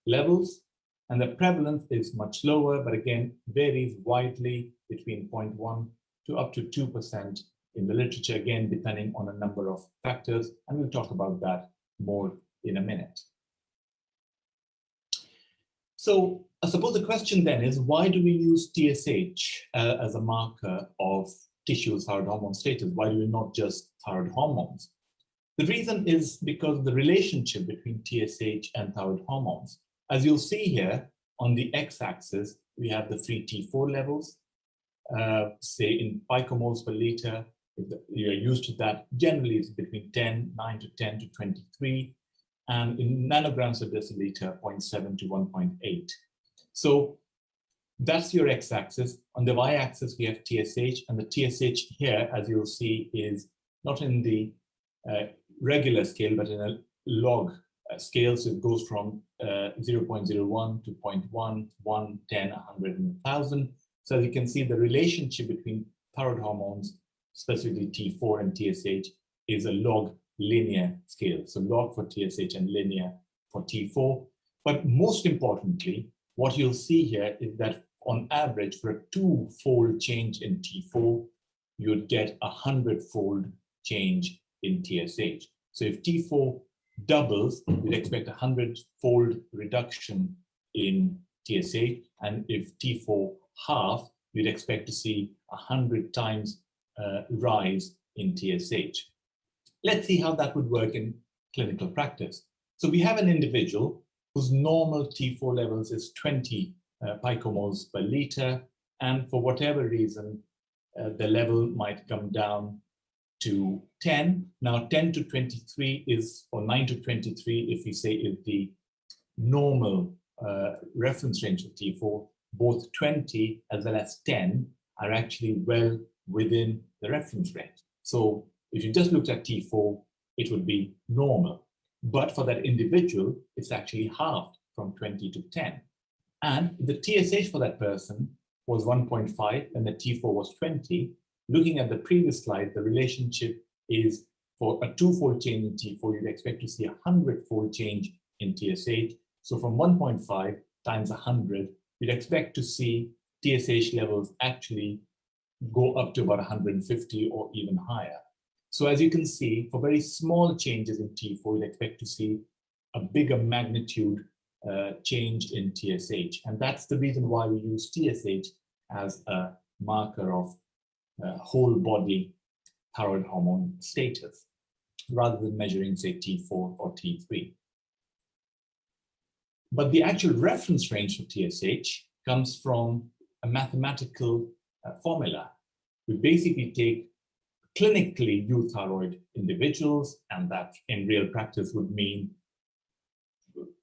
levels, and the prevalence is much lower, but again varies widely between 0.1 to up to 2% in the literature, again depending on a number of factors, and we'll talk about that more in a minute. So I suppose the question then is, why do we use TSH as a marker of tissue thyroid hormone status? Why do we not just thyroid hormones? The reason is because of the relationship between TSH and thyroid hormones. As you'll see here on the x-axis, we have the free T4 levels, say in picomoles per liter. If you're used to that, generally it's between 9 to 10 to 23, and in nanograms per deciliter, 0.7 to 1.8. So that's your x-axis. On the y-axis, we have TSH, and the TSH here, as you'll see, is not in the regular scale, but in a log scale. So it goes from 0.01 to 0.1, 1, 10, 100, and 1,000. So as you can see, the relationship between thyroid hormones, specifically T4 and TSH, is a log linear scale. So log for TSH and linear for T4. But most importantly, what you'll see here is that on average, for a 2-fold change in T4, you'd get a 100-fold change in TSH. So if T4 doubles, you'd expect a 100-fold reduction in TSH. And if T4 half, you'd expect to see 100 times rise in TSH. Let's see how that would work in clinical practice. So we have an individual whose normal T4 levels is 20 picomoles per liter, and for whatever reason, the level might come down to 10. Now 10 to 23 is, or 9 to 23, if we say is the normal reference range of T4, both 20 as well as 10 are actually well within the reference range. So if you just looked at T4, it would be normal. But for that individual, it's actually halved from 20 to 10. And the TSH for that person was 1.5 and the T4 was 20. Looking at the previous slide, the relationship is for a 2-fold change in T4, you'd expect to see a 100-fold change in TSH. So from 1.5 times 100, you'd expect to see TSH levels actually go up to about 150 or even higher. So as you can see, for very small changes in T4, you'd expect to see a bigger magnitude change in TSH. And that's the reason why we use TSH as a marker of whole body thyroid hormone status, rather than measuring, say, T4 or T3. But the actual reference range for TSH comes from a mathematical formula. We basically take clinically euthyroid individuals, and that in real practice would mean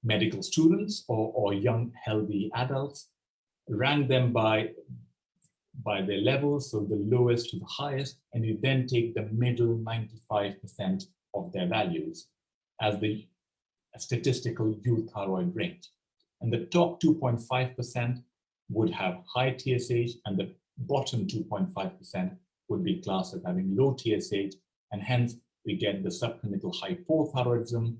medical students or young healthy adults, rank them by their levels, so the lowest to the highest, and you then take the middle 95% of their values as the statistical euthyroid range. And the top 2.5% would have high TSH, and the bottom 2.5% would be classed as having low TSH, and hence we get the subclinical hypothyroidism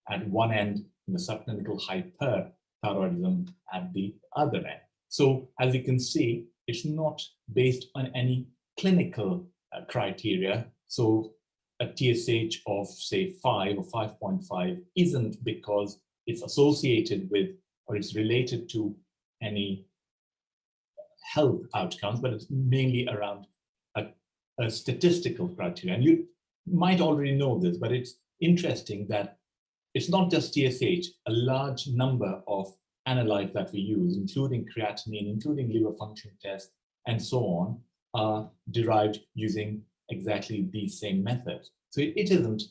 at one end and the subclinical hyperthyroidism at the other end. So as you can see, it's not based on any clinical criteria. So a TSH of say 5 or 5.5 isn't because it's associated with or it's related to any health outcomes, but it's mainly around a statistical criteria. And you might already know this, but it's interesting that it's not just TSH. A large number of analytes that we use, including creatinine, including liver function tests, and so on, are derived using exactly these same methods. So it isn't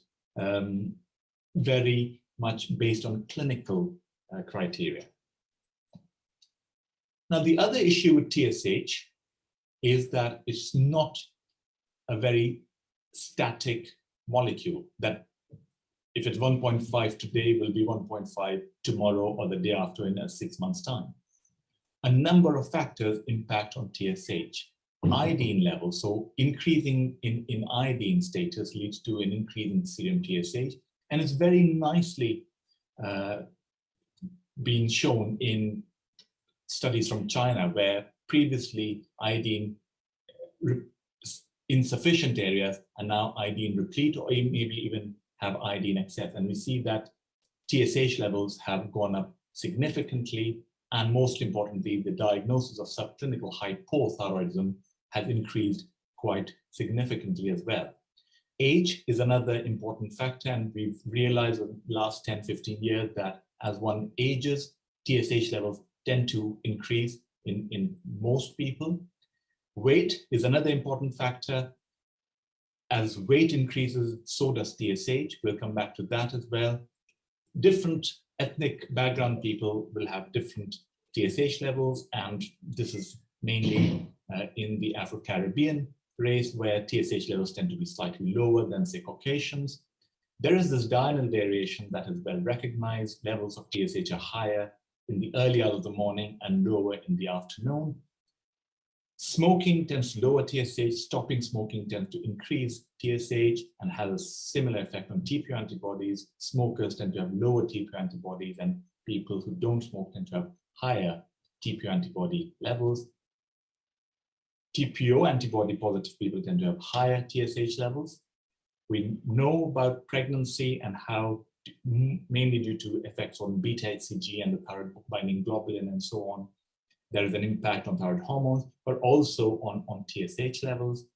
very much based on clinical criteria. Now, the other issue with TSH is that it's not a very static molecule, that if it's 1.5 today, will be 1.5 tomorrow or the day after in 6 months' time. A number of factors impact on TSH. Iodine levels, so increasing in iodine status leads to an increase in serum TSH, and it's very nicely been shown in studies from China, where previously iodine insufficient areas are now iodine replete, or maybe even have iodine excess. And we see that TSH levels have gone up significantly, and most importantly, the diagnosis of subclinical hypothyroidism has increased quite significantly as well. Age is another important factor, and we've realized in the last 10, 15 years that as one ages, TSH levels tend to increase in most people. Weight is another important factor. As weight increases, so does TSH. We'll come back to that as well. Different ethnic background people will have different TSH levels, and this is mainly in the Afro-Caribbean race, where TSH levels tend to be slightly lower than, say, Caucasians. There is this diurnal variation that is well recognized. Levels of TSH are higher in the early hours of the morning and lower in the afternoon. Smoking tends to lower TSH. Stopping smoking tends to increase TSH and has a similar effect on TPO antibodies. Smokers tend to have lower TPO antibodies, and people who don't smoke tend to have higher TPO antibody levels. TPO antibody positive people tend to have higher TSH levels. We know about pregnancy and how, mainly due to effects on beta HCG and the thyroid binding globulin and so on, there is an impact on thyroid hormones, but also on TSH levels.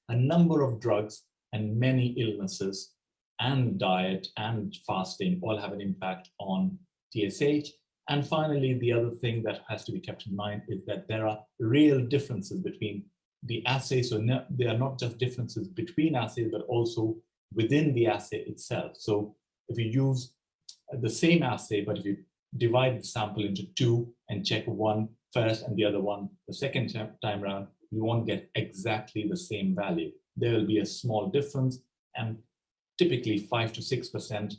A number of drugs and many illnesses and diet and fasting all have an impact on TSH. And finally, the other thing that has to be kept in mind is that there are real differences between the assays. So there are not just differences between assays, but also within the assay itself. So if you use the same assay, but if you divide the sample into two and check one first and the other one the second time around, you won't get exactly the same value. There will be a small difference, and typically 5 to 6%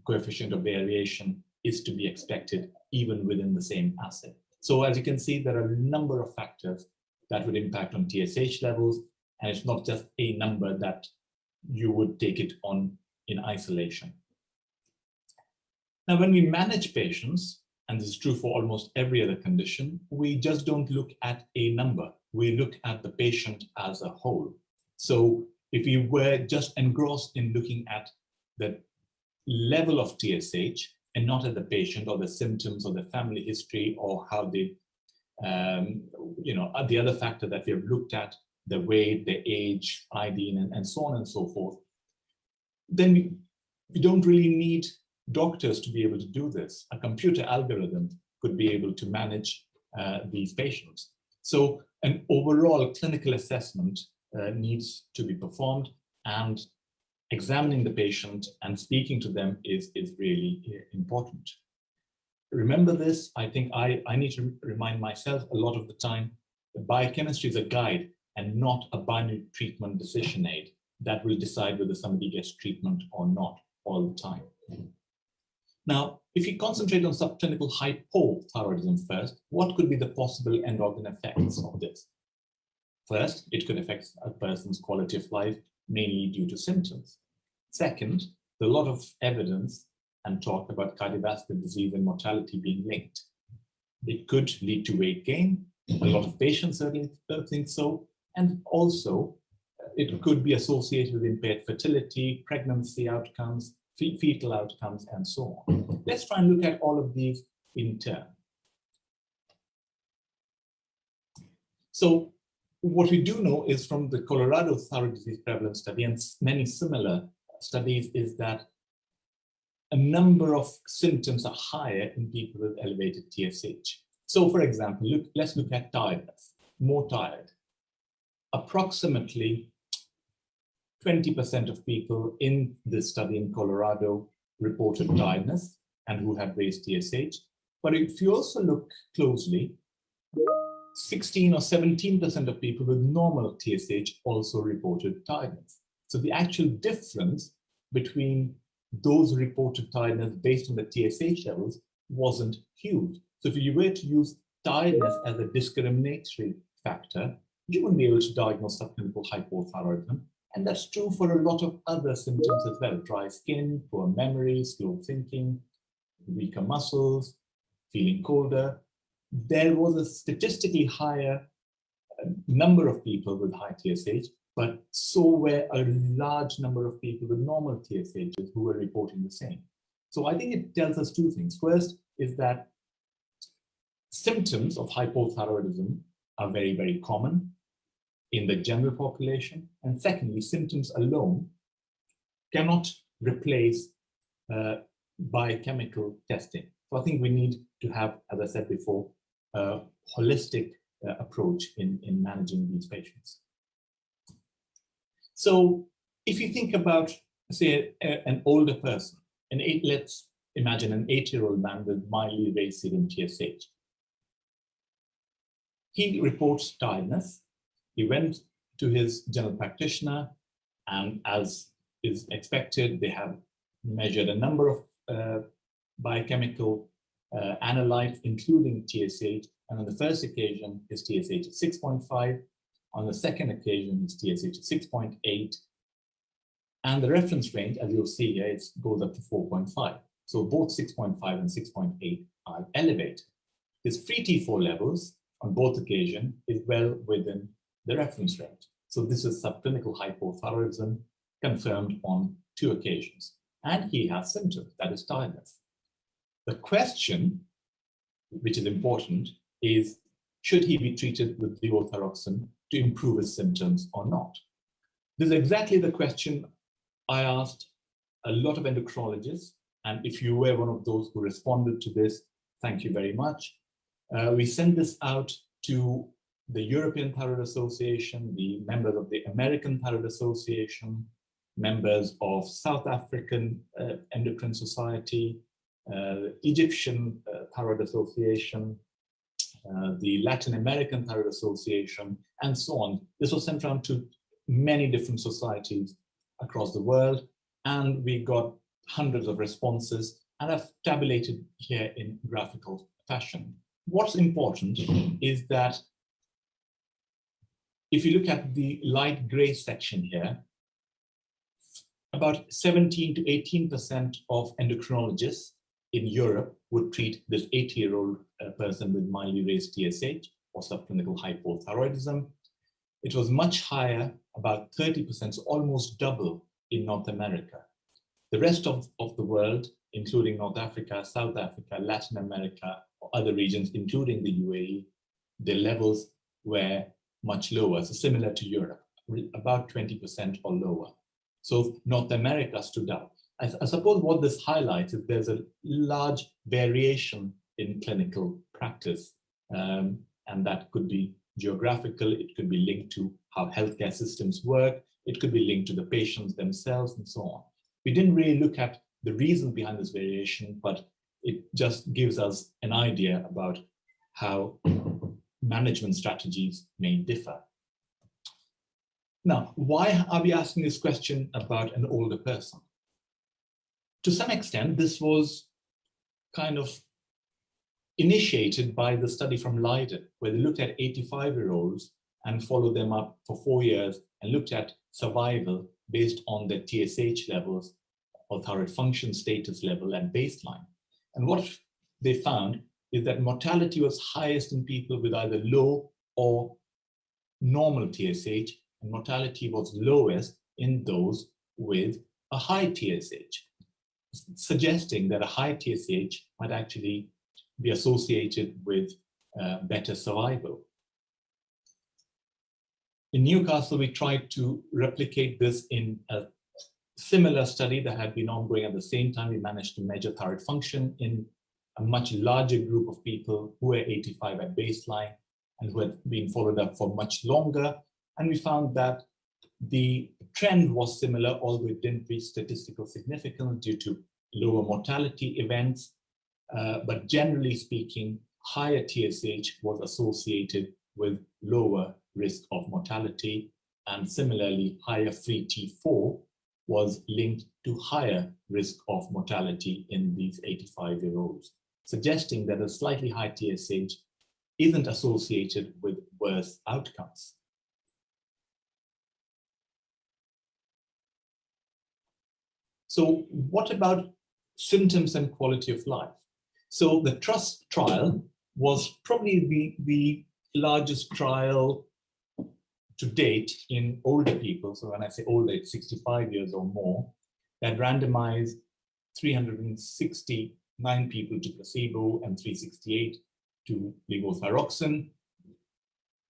coefficient of variation is to be expected even within the same assay. So as you can see, there are a number of factors that would impact on TSH levels, and it's not just a number that you would take it on in isolation. Now, when we manage patients, and this is true for almost every other condition, we just don't look at a number. We look at the patient as a whole. So if we were just engrossed in looking at the level of TSH and not at the patient or the symptoms or the family history or how they, the other factor that we have looked at, the weight, the age, iodine, and so on and so forth, then we don't really need doctors to be able to do this, a computer algorithm could be able to manage these patients. So an overall clinical assessment needs to be performed, and examining the patient and speaking to them is really important. Remember this, I think I need to remind myself a lot of the time that biochemistry is a guide and not a binary treatment decision aid that will decide whether somebody gets treatment or not all the time. Now, if you concentrate on subclinical hypothyroidism first, what could be the possible end organ effects of this? First, it could affect a person's quality of life, mainly due to symptoms. Second, there's a lot of evidence and talk about cardiovascular disease and mortality being linked. It could lead to weight gain. A lot of patients certainly think so. And also, it could be associated with impaired fertility, pregnancy outcomes, fetal outcomes, and so on. Let's try and look at all of these in turn. So what we do know is from the Colorado thyroid disease prevalence study and many similar studies is that a number of symptoms are higher in people with elevated TSH. So for example, let's look at tiredness, more tired. Approximately 20% of people in this study in Colorado reported tiredness and who had raised TSH. But if you also look closely, 16 or 17% of people with normal TSH also reported tiredness. So the actual difference between those reported tiredness based on the TSH levels wasn't huge. So if you were to use tiredness as a discriminatory factor, you wouldn't be able to diagnose subclinical hypothyroidism. And that's true for a lot of other symptoms as well: dry skin, poor memory, slow thinking, weaker muscles, feeling colder. There was a statistically higher number of people with high TSH, but so were a large number of people with normal TSHs who were reporting the same. So I think it tells us two things. First is that symptoms of hypothyroidism are very, very common in the general population. And secondly, symptoms alone cannot replace biochemical testing. So I think we need to have, as I said before, a holistic approach in managing these patients. So if you think about, say, an older person, let's imagine an 8-year-old man with mildly raised serum TSH. He reports tiredness. He went to his general practitioner, and as is expected, they have measured a number of biochemical analytes, including TSH. And on the first occasion, his TSH is 6.5. On the second occasion, his TSH is 6.8. And the reference range, as you'll see here, it goes up to 4.5. So both 6.5 and 6.8 are elevated. His free T4 levels on both occasions is well within the reference range. So this is subclinical hypothyroidism confirmed on 2 occasions. And he has symptoms, that is tiredness. The question, which is important, is should he be treated with levothyroxine to improve his symptoms or not? This is exactly the question I asked a lot of endocrinologists. And if you were one of those who responded to this, thank you very much. We sent this out to the European Thyroid Association, the members of the American Thyroid Association, members of South African Endocrine Society, Egyptian Thyroid Association, the Latin American Thyroid Association, and so on. This was sent around to many different societies across the world, and we got hundreds of responses, and I've tabulated here in graphical fashion. What's important is that if you look at the light gray section here, about 17 to 18% of endocrinologists in Europe would treat this 80-year-old person with mildly raised TSH or subclinical hypothyroidism. It was much higher, about 30%, so almost double in North America. The rest of the world, including North Africa, South Africa, Latin America, or other regions, including the UAE, the levels were much lower, so similar to Europe, about 20% or lower. So North America stood out. I suppose what this highlights is there's a large variation in clinical practice, and that could be geographical, it could be linked to how healthcare systems work, it could be linked to the patients themselves, and so on. We didn't really look at the reason behind this variation, but it just gives us an idea about how management strategies may differ. Now, why are we asking this question about an older person? To some extent, this was kind of initiated by the study from Leiden, where they looked at 85-year-olds and followed them up for 4 years and looked at survival based on their TSH levels or thyroid function status level at baseline. And what they found is that mortality was highest in people with either low or normal TSH, and mortality was lowest in those with a high TSH, suggesting that a high TSH might actually be associated with better survival. In Newcastle, we tried to replicate this in a similar study that had been ongoing at the same time. We managed to measure thyroid function in a much larger group of people who were 85 at baseline and who had been followed up for much longer. And we found that the trend was similar, although it didn't reach statistical significance due to lower mortality events. But generally speaking, higher TSH was associated with lower risk of mortality, and similarly, higher free T4 was linked to higher risk of mortality in these 85-year-olds, suggesting that a slightly high TSH isn't associated with worse outcomes. So what about symptoms and quality of life? So the TRUST trial was probably the largest trial to date in older people. So when I say older, it's 65 years or more, that randomized 369 people to placebo and 368 to levothyroxine.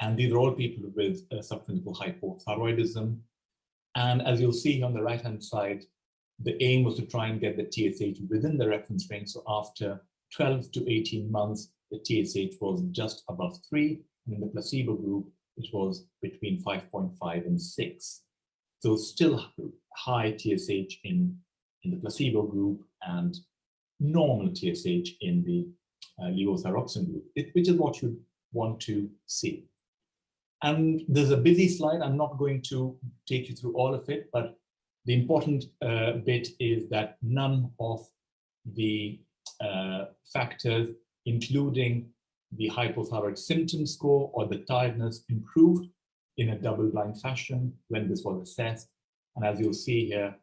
And these are all people with subclinical hypothyroidism. And as you'll see on the right-hand side, the aim was to try and get the TSH within the reference range. So after 12 to 18 months, the TSH was just above 3. And in the placebo group, it was between 5.5 and 6. So still high TSH in the placebo group and normal TSH in the levothyroxine group, which is what you want to see. And there's a busy slide. I'm not going to take you through all of it, but the important bit is that none of the factors, including the hypothyroid symptom score or the tiredness, improved in a double-blind fashion when this was assessed. And as you'll see here,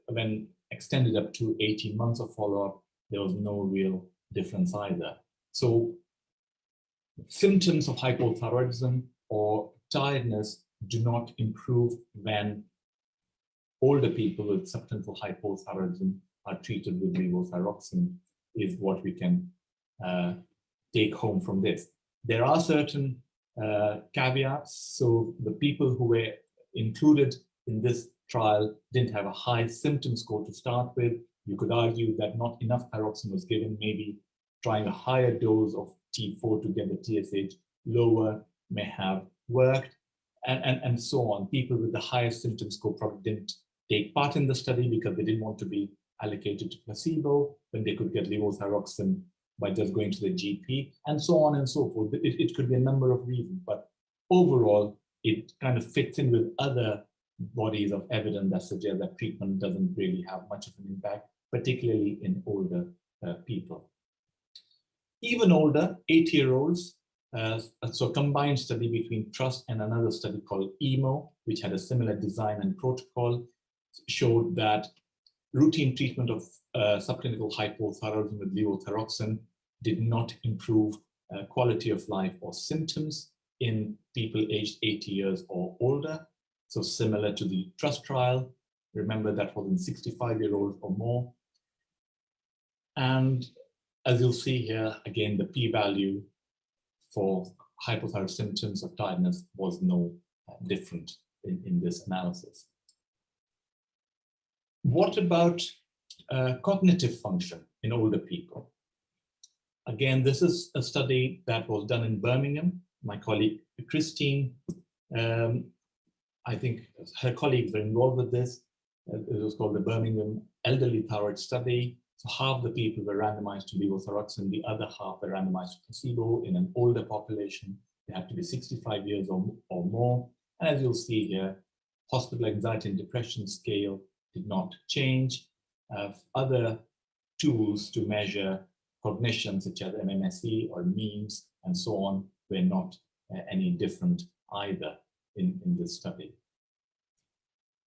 when extended up to 18 months of follow-up, there was no real difference either. So symptoms of hypothyroidism or tiredness do not improve when older people with subclinical hypothyroidism are treated with levothyroxine, is what we can take home from this. There are certain caveats. So the people who were included in this trial didn't have a high symptom score to start with. You could argue that not enough thyroxine was given. Maybe trying a higher dose of T4 to get the TSH lower may have worked, and so on. People with the highest symptom score probably didn't take part in the study because they didn't want to be allocated to placebo when they could get levothyroxine by just going to the GP, and so on and so forth. It could be a number of reasons, but overall, it kind of fits in with other bodies of evidence that suggest that treatment doesn't really have much of an impact, particularly in older people. Even older, 80-year-olds, so a combined study between TRUST and another study called EMO, which had a similar design and protocol, showed that routine treatment of subclinical hypothyroidism with levothyroxine did not improve quality of life or symptoms in people aged 80 years or older. So similar to the TRUST trial, remember that was in 65-year-olds or more. And as you'll see here, again, the p-value for hypothyroid symptoms of tiredness was no different in this analysis. What about cognitive function in older people? Again, this is a study that was done in Birmingham. My colleague Christine, I think her colleagues were involved with this. It was called the Birmingham Elderly Thyroid Study. So half the people were randomized to levothyroxine, the other half were randomized to placebo in an older population. They had to be 65 years or more. And as you'll see here, hospital anxiety and depression scale did not change. Other tools to measure cognition, such as MMSE or means and so on, were not any different either in this study.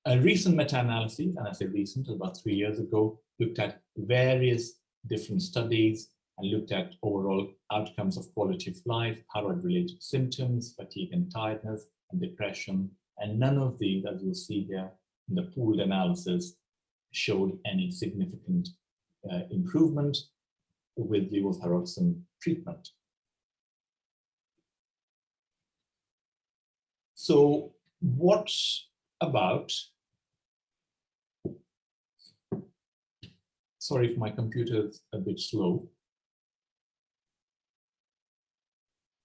A recent meta-analysis, and I say recent, about 3 years ago, looked at various different studies and looked at overall outcomes of quality of life, thyroid-related symptoms, fatigue and tiredness, and depression. And none of these, as you'll see here in the pooled analysis, showed any significant improvement with levothyroxine treatment. So what about, sorry if my computer is a bit slow.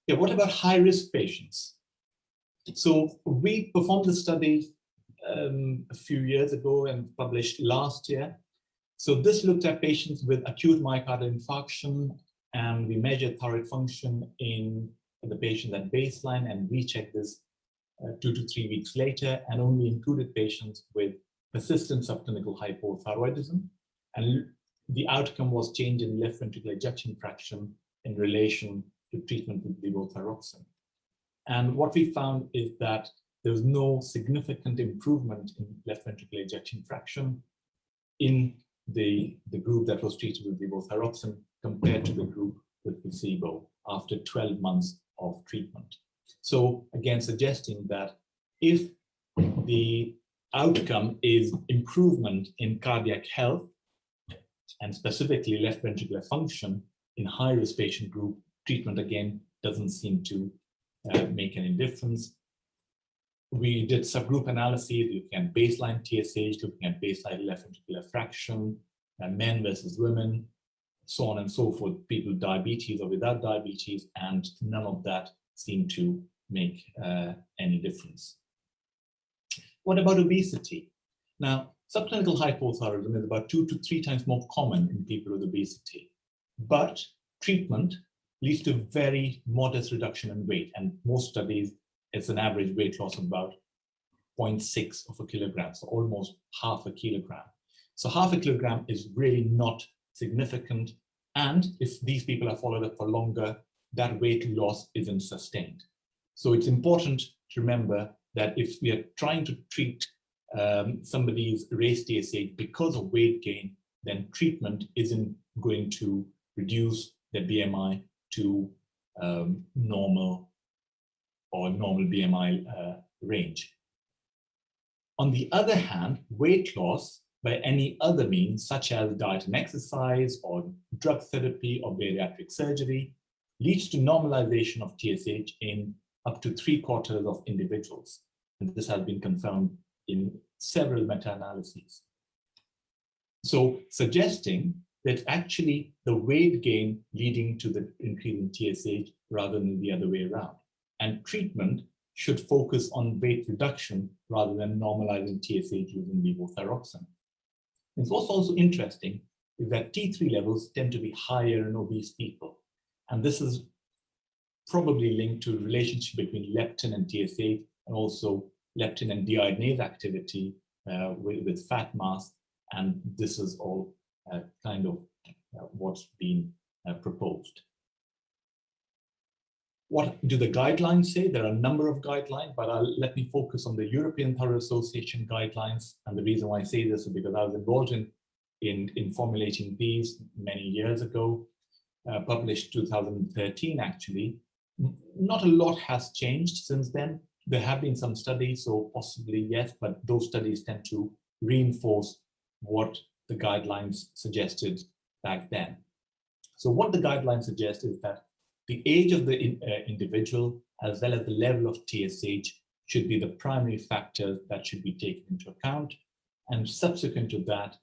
Yeah, what about high-risk patients? So we performed the study a few years ago and published last year. So this looked at patients with acute myocardial infarction, and we measured thyroid function in the patient at baseline and rechecked this 2 to 3 weeks later, and only included patients with persistent subclinical hypothyroidism. And the outcome was change in left ventricular ejection fraction in relation to treatment with levothyroxine. And what we found is that there was no significant improvement in left ventricular ejection fraction in the group that was treated with levothyroxine compared to the group with placebo after 12 months of treatment. So again, suggesting that if the outcome is improvement in cardiac health and specifically left ventricular function in high-risk patient group, treatment again doesn't seem to make any difference. We did subgroup analyses looking at baseline TSH, looking at baseline left ventricular fraction, men versus women, so on and so forth, people with diabetes or without diabetes, and none of that seemed to make any difference. What about obesity? Now, subclinical hypothyroidism is about 2 to 3 times more common in people with obesity, but treatment leads to very modest reduction in weight, and most studies, it's an average weight loss of about 0.6 of a kilogram, so almost half a kilogram. So half a kilogram is really not significant, and if these people are followed up for longer, that weight loss isn't sustained. So it's important to remember that if we are trying to treat somebody's raised TSH because of weight gain, then treatment isn't going to reduce their BMI to normal or normal BMI range. On the other hand, weight loss by any other means, such as diet and exercise or drug therapy or bariatric surgery, leads to normalization of TSH in up to 3/4 of individuals. And this has been confirmed in several meta-analyses. So suggesting that actually the weight gain leading to the increase in TSH rather than the other way around. And treatment should focus on weight reduction rather than normalizing TSH using levothyroxine. It's also interesting is that T3 levels tend to be higher in obese people. And this is probably linked to a relationship between leptin and TSH, and also leptin and deiodinase activity with fat mass. And this is all kind of what's been proposed. What do the guidelines say? There are a number of guidelines, but let me focus on the European Thyroid Association guidelines. And the reason why I say this is because I was involved in formulating these many years ago, published 2013 actually. Not a lot has changed since then. There have been some studies, so possibly yes, but those studies tend to reinforce what the guidelines suggested back then. So what the guidelines suggest is that the age of the individual, as well as the level of TSH, should be the primary factors that should be taken into account. And subsequent to that,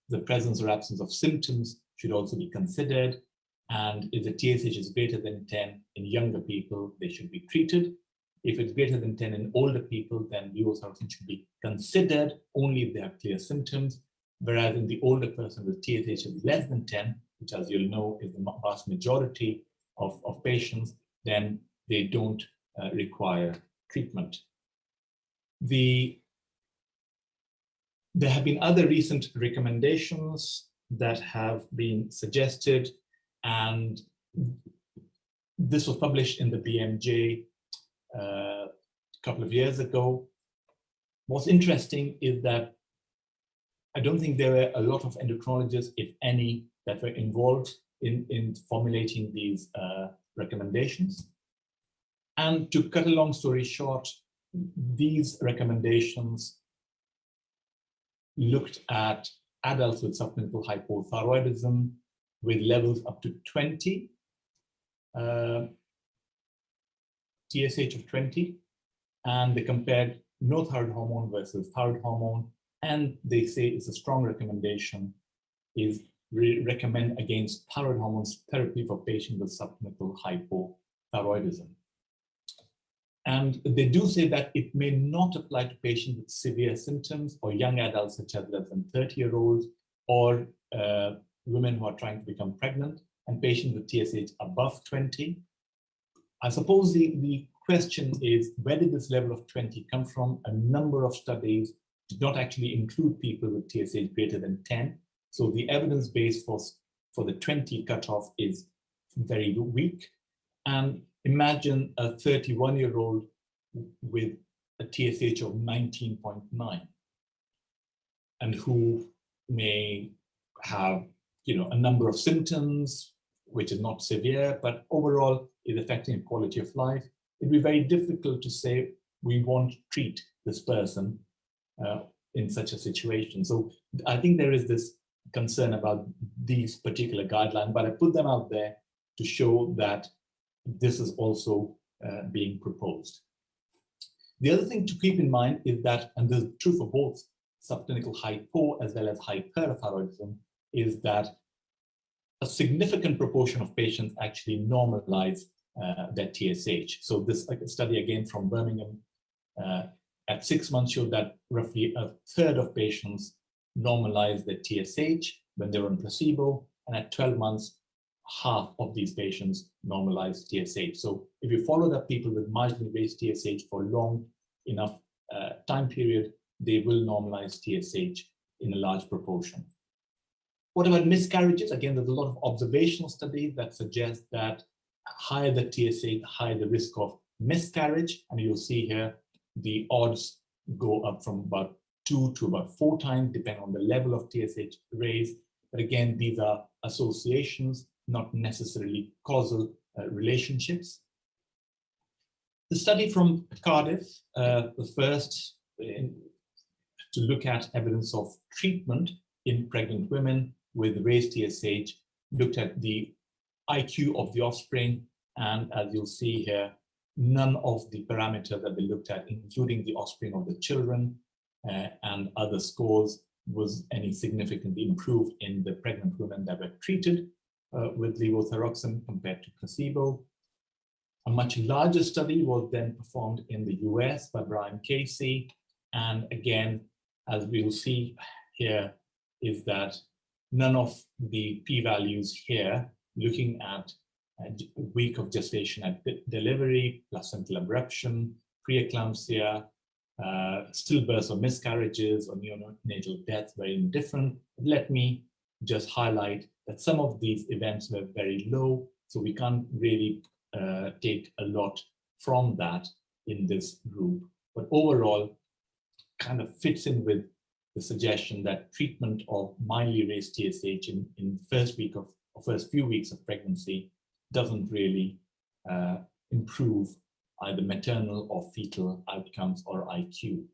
the presence or absence of symptoms should also be considered. And if the TSH is greater than 10 in younger people, they should be treated. If it's greater than 10 in older people, then levothyroxine should be considered only if they have clear symptoms. Whereas in the older person with TSH is less than 10, which as you'll know is the vast majority of patients, then they don't require treatment. There have been other recent recommendations that have been suggested, and this was published in the BMJ a couple of years ago. What's interesting is that I don't think there were a lot of endocrinologists, if any, that were involved in formulating these recommendations. And to cut a long story short, these recommendations looked at adults with subclinical hypothyroidism with levels up to 20, TSH of 20, and they compared no thyroid hormone versus thyroid hormone, and they say it's a strong recommendation is recommend against thyroid hormones therapy for patients with subclinical hypothyroidism. And they do say that it may not apply to patients with severe symptoms or young adults such as less than 30-year-olds or women who are trying to become pregnant and patients with TSH above 20. I suppose the question is, where did this level of 20 come from? A number of studies did not actually include people with TSH greater than 10. So the evidence base for the 20 cutoff is very weak. And imagine a 31-year-old with a TSH of 19.9 and who may have, a number of symptoms, which is not severe, but overall is affecting quality of life. It'd be very difficult to say we won't treat this person in such a situation. So I think there is this concern about these particular guidelines, but I put them out there to show that this is also being proposed. The other thing to keep in mind is that, and this is true for both subclinical hypo as well as hyperthyroidism, is that a significant proportion of patients actually normalize their TSH. So this study again from Birmingham at 6 months showed that roughly a third of patients normalize their TSH when they're on placebo, and at 12 months, half of these patients normalize TSH. So if you follow the people with marginally raised TSH for long enough time period, they will normalize TSH in a large proportion. What about miscarriages? Again, there's a lot of observational studies that suggest that higher the TSH, higher the risk of miscarriage. And you'll see here, the odds go up from about 2 to about 4 times, depending on the level of TSH raised. But again, these are associations, not necessarily causal relationships. The study from Cardiff, the first to look at evidence of treatment in pregnant women with raised TSH, looked at the IQ of the offspring, and as you'll see here, none of the parameters that they looked at, including the offspring of the children and other scores, was any significantly improved in the pregnant women that were treated with levothyroxine compared to placebo. A much larger study was then performed in the US by Brian Casey. And again, as we will see here, is that none of the p-values here, looking at a week of gestation at delivery, placental abruption, preeclampsia, stillbirths or miscarriages or neonatal deaths were indifferent. Let me just highlight that some of these events were very low, so we can't really take a lot from that in this group. But overall, kind of fits in with the suggestion that treatment of mildly raised TSH in the first few weeks of pregnancy doesn't really improve either maternal or fetal outcomes or IQ.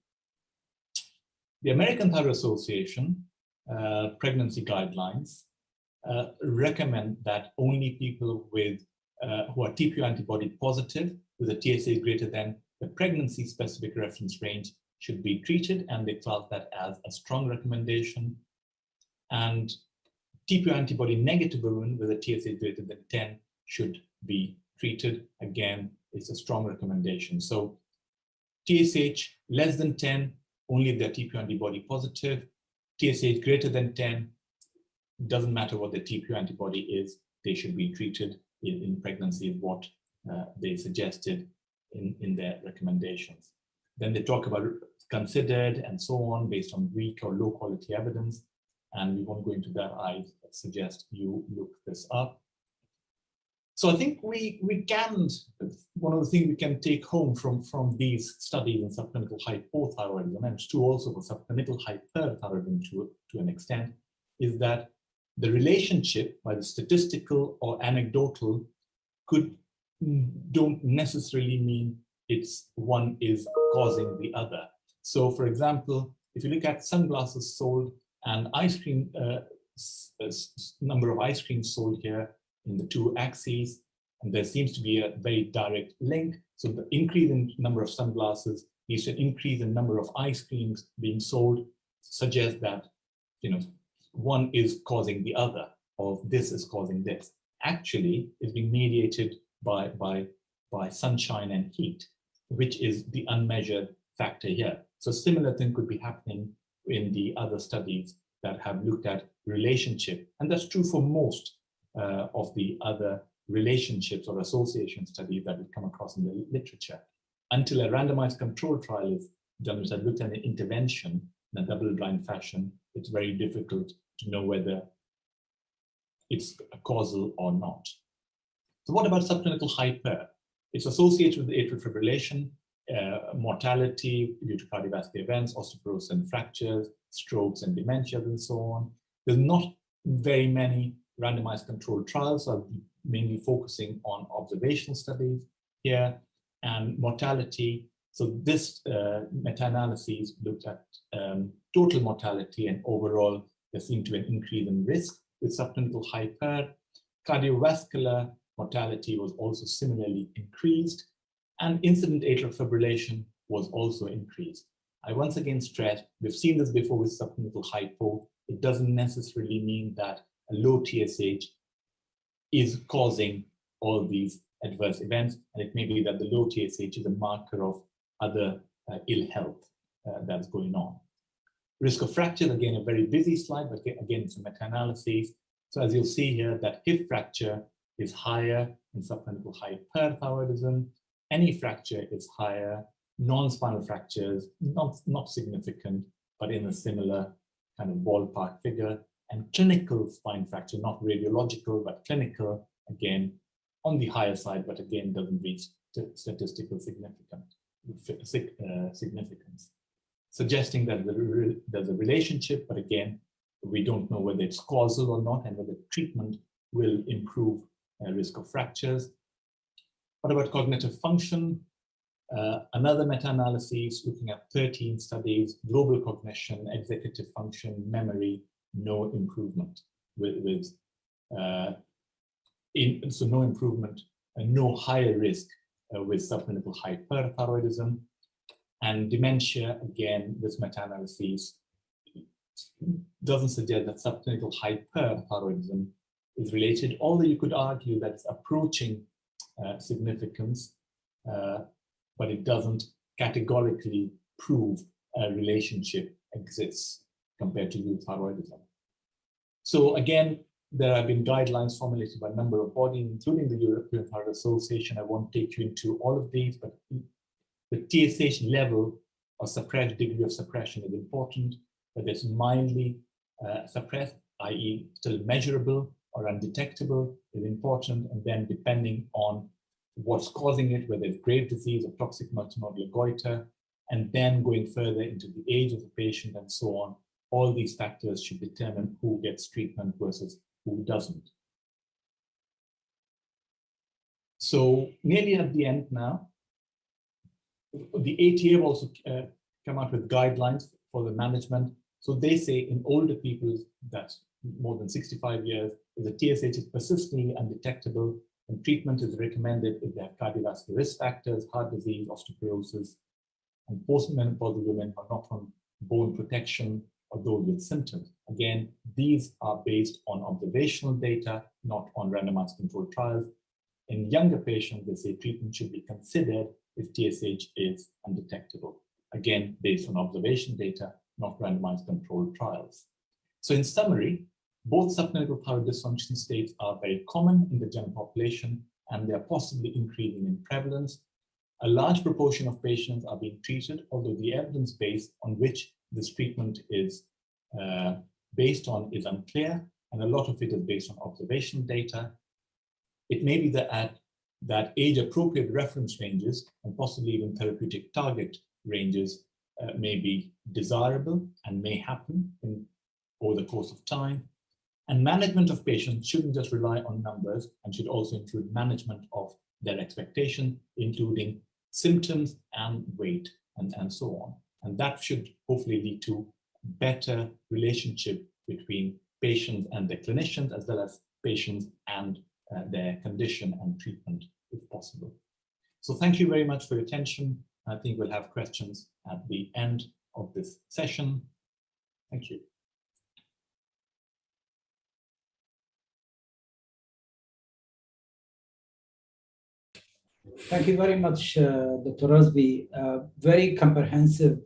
The American Thyroid Association pregnancy guidelines recommend that only people with who are TPO antibody positive with a TSH greater than the pregnancy specific reference range should be treated, and they class that as a strong recommendation. And TPO antibody negative women with a TSH greater than 10 should be treated. Again, it's a strong recommendation. So TSH less than 10, only if they're TPO antibody positive. TSH greater than 10, doesn't matter what the TPO antibody is, they should be treated in pregnancy, what they suggested in their recommendations. Then they talk about considered and so on based on weak or low quality evidence. And we won't go into that. I suggest you look this up. So I think we can, one of the things we can take home from these studies in subclinical hypothyroidism, and it's true also for subclinical hyperthyroidism to an extent, is that the relationship, whether statistical or anecdotal, don't necessarily mean it's one is causing the other. So for example, if you look at sunglasses sold and ice cream, number of ice creams sold here in the two axes, and there seems to be a very direct link. So the increase in number of sunglasses leads to an increase in number of ice creams being sold, suggests that, you know, one is causing the other, or this is causing this. Actually, it's being mediated by sunshine and heat, which is the unmeasured factor here. So similar thing could be happening in the other studies that have looked at relationship, and that's true for most of the other relationships or association studies that we come across in the literature. Until a randomized control trial is done, which has looked at an intervention in a double-blind fashion, it's very difficult to know whether it's causal or not. So what about subclinical hyper? It's associated with atrial fibrillation, mortality due to cardiovascular events, osteoporosis and fractures, strokes and dementias and so on. There's not very many randomized controlled trials, so I'll be mainly focusing on observational studies here, and mortality. So this meta-analysis looked at total mortality, and overall there seemed to be an increase in risk with subclinical hyper. Cardiovascular mortality was also similarly increased, and incident atrial fibrillation was also increased. I once again stress, we've seen this before with subclinical hypo. It doesn't necessarily mean that a low TSH is causing all these adverse events, and it may be that the low TSH is a marker of other ill health that's going on. Risk of fracture, again, a very busy slide, but again, it's a meta-analysis. So as you'll see here, that hip fracture is higher in subclinical hyperthyroidism. Any fracture is higher. Non-spinal fractures, not significant, but in a similar kind of ballpark figure. And clinical spine fracture, not radiological, but clinical, again, on the higher side, but again, doesn't reach statistical significance, suggesting that there's a relationship, but again, we don't know whether it's causal or not, and whether treatment will improve risk of fractures. What about cognitive function? Another meta-analysis looking at 13 studies, global cognition, executive function, memory, no improvement so no improvement and no higher risk with subclinical hyperthyroidism. And dementia, again, this meta-analysis doesn't suggest that subclinical hyperthyroidism is related, although you could argue that it's approaching significance, but it doesn't categorically prove a relationship exists compared to euthyroidism. So again, there have been guidelines formulated by a number of bodies, including the European Thyroid Association. I won't take you into all of these, but the TSH level or suppressed degree of suppression is important, whether it's mildly suppressed, i.e. still measurable, or undetectable is important, and then depending on what's causing it, whether it's grave disease or toxic multinodular goiter, and then going further into the age of the patient and so on, all these factors should determine who gets treatment versus who doesn't. So nearly at the end now, the ATA have also come out with guidelines for the management. So they say in older people, that's more than 65 years, if the TSH is persistently undetectable, and treatment is recommended if they have cardiovascular risk factors, heart disease, osteoporosis, and postmenopausal women are not on bone protection or those with symptoms. Again, these are based on observational data, not on randomized controlled trials. In younger patients, they say treatment should be considered if TSH is undetectable. Again, based on observation data, not randomized controlled trials. So in summary, both subclinical thyroid dysfunction states are very common in the general population, and they are possibly increasing in prevalence. A large proportion of patients are being treated, although the evidence base on which this treatment is based on is unclear, and a lot of it is based on observation data. It may be that age-appropriate reference ranges and possibly even therapeutic target ranges may be desirable and may happen over the course of time. And management of patients shouldn't just rely on numbers and should also include management of their expectation, including symptoms and weight and so on. And that should hopefully lead to better relationship between patients and their clinicians, as well as patients and their condition and treatment, if possible. So thank you very much for your attention. I think we'll have questions at the end of this session. Thank you. Thank you very much, Dr. Rosby. Very comprehensive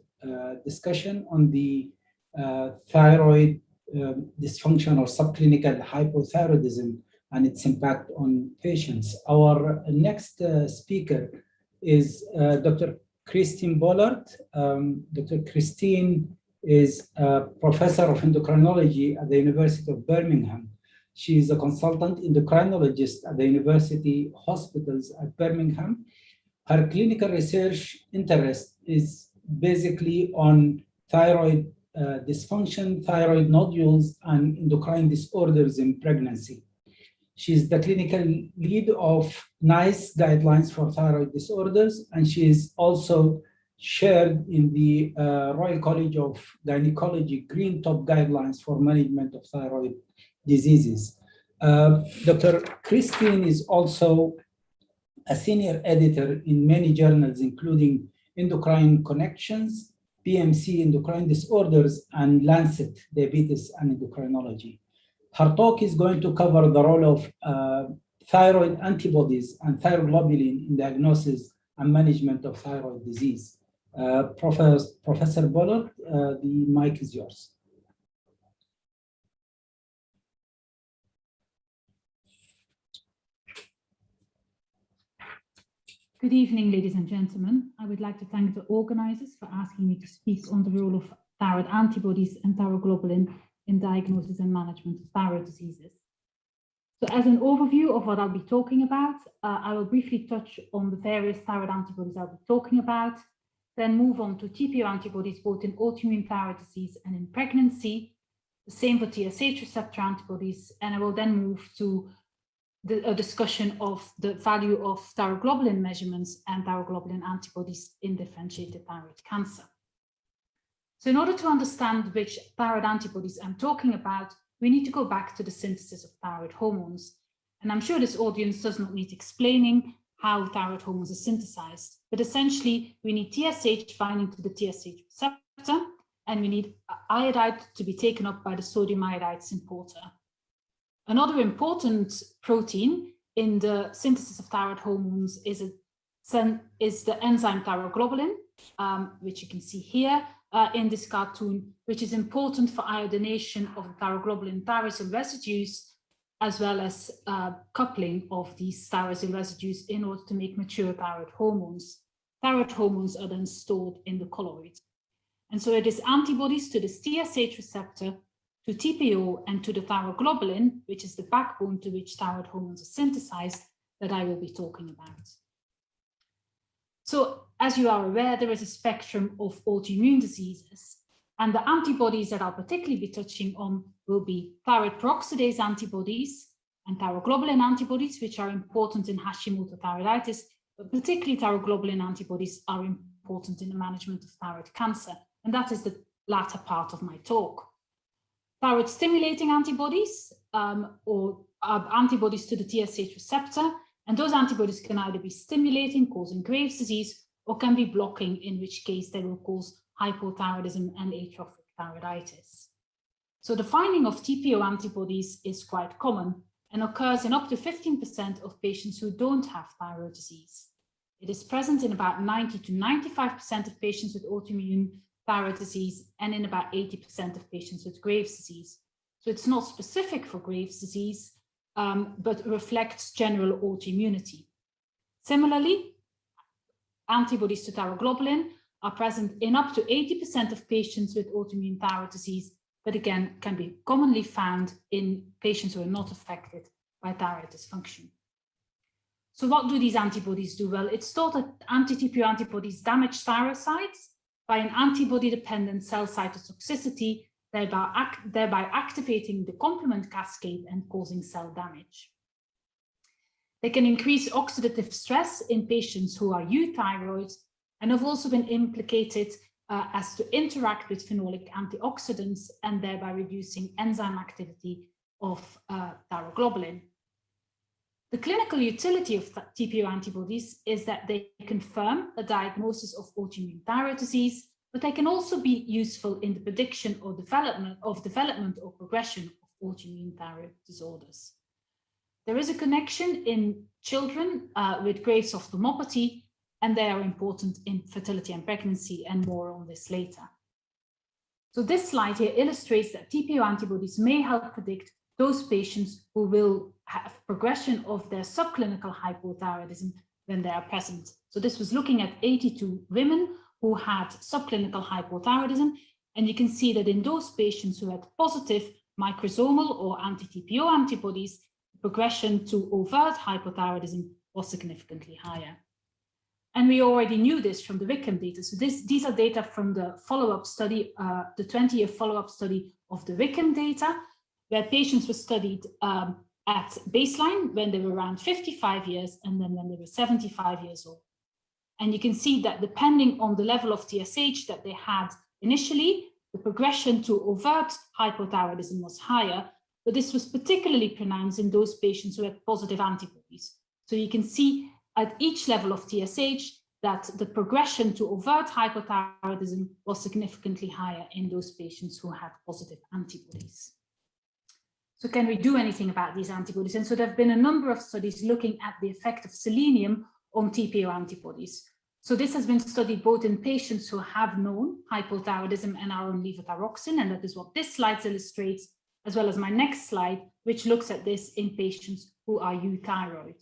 discussion on the thyroid dysfunction or subclinical hypothyroidism and its impact on patients. Our next speaker is Dr. Christine Bollard. Dr. Christine is a professor of endocrinology at the University of Birmingham. She is a consultant endocrinologist at the University Hospitals at Birmingham. Her clinical research interest is basically on thyroid dysfunction, thyroid nodules, and endocrine disorders in pregnancy. She is the clinical lead of NICE guidelines for thyroid disorders, and she is also shared in the Royal College of Gynecology Green Top guidelines for management of thyroid diseases. Dr. Christine is also a senior editor in many journals, including Endocrine Connections, PMC Endocrine Disorders, and Lancet Diabetes and Endocrinology. Her talk is going to cover the role of thyroid antibodies and thyroglobulin in diagnosis and management of thyroid disease. Professor Bollard, the mic is yours. Good evening, ladies and gentlemen. I would like to thank the organizers for asking me to speak on the role of thyroid antibodies and thyroglobulin in diagnosis and management of thyroid diseases. So as an overview of what I'll be talking about, I will briefly touch on the various thyroid antibodies I'll be talking about, then move on to TPO antibodies both in autoimmune thyroid disease and in pregnancy, the same for TSH receptor antibodies, and I will then move to a discussion of the value of thyroglobulin measurements and thyroglobulin antibodies in differentiated thyroid cancer. So in order to understand which thyroid antibodies I'm talking about, we need to go back to the synthesis of thyroid hormones. And I'm sure this audience does not need explaining how thyroid hormones are synthesized, but essentially we need TSH binding to the TSH receptor, and we need iodide to be taken up by the sodium iodide syn-porter. Another important protein in the synthesis of thyroid hormones is the enzyme thyroglobulin, which you can see here in this cartoon, which is important for iodination of the thyroglobulin thyrosyl residues, as well as coupling of these thyrosyl residues in order to make mature thyroid hormones. Thyroid hormones are then stored in the colloid. And so it is antibodies to this TSH receptor, to TPO, and to the thyroglobulin, which is the backbone to which thyroid hormones are synthesized, that I will be talking about. So as you are aware, there is a spectrum of autoimmune diseases, and the antibodies that I'll particularly be touching on will be thyroid peroxidase antibodies and thyroglobulin antibodies, which are important in Hashimoto thyroiditis, but particularly thyroglobulin antibodies are important in the management of thyroid cancer, and that is the latter part of my talk. Thyroid stimulating antibodies or antibodies to the TSH receptor, and those antibodies can either be stimulating, causing Graves' disease, or can be blocking, in which case they will cause hypothyroidism and atrophic thyroiditis. So the finding of TPO antibodies is quite common and occurs in up to 15% of patients who don't have thyroid disease. It is present in about 90 to 95% of patients with autoimmune thyroid disease and in about 80% of patients with Graves' disease. So it's not specific for Graves' disease, but reflects general autoimmunity. Similarly, antibodies to thyroglobulin are present in up to 80% of patients with autoimmune thyroid disease, but again, can be commonly found in patients who are not affected by thyroid dysfunction. So what do these antibodies do? Well, it's thought that anti-TPO antibodies damage thyrocytes by an antibody-dependent cell cytotoxicity, thereby activating the complement cascade and causing cell damage. They can increase oxidative stress in patients who are euthyroid and have also been implicated as to interact with phenolic antioxidants and thereby reducing enzyme activity of thyroglobulin. The clinical utility of TPO antibodies is that they confirm a diagnosis of autoimmune thyroid disease, but they can also be useful in the prediction or development or progression of autoimmune thyroid disorders. There is a connection in children with Graves' ophthalmopathy, and they are important in fertility and pregnancy, and more on this later. So this slide here illustrates that TPO antibodies may help predict those patients who will have progression of their subclinical hypothyroidism when they are present. So this was looking at 82 women who had subclinical hypothyroidism, and you can see that in those patients who had positive microsomal or anti-TPO antibodies, progression to overt hypothyroidism was significantly higher. And we already knew this from the Wickham data. So these are data from the follow-up study, the 20-year follow-up study of the Wickham data, where patients were studied at baseline when they were around 55 years and then when they were 75 years old. And you can see that depending on the level of TSH that they had initially, the progression to overt hypothyroidism was higher, but this was particularly pronounced in those patients who had positive antibodies. So you can see at each level of TSH that the progression to overt hypothyroidism was significantly higher in those patients who had positive antibodies. So can we do anything about these antibodies? And so there have been a number of studies looking at the effect of selenium on TPO antibodies. So this has been studied both in patients who have known hypothyroidism and are on levothyroxine, and that is what this slide illustrates, as well as my next slide, which looks at this in patients who are euthyroid.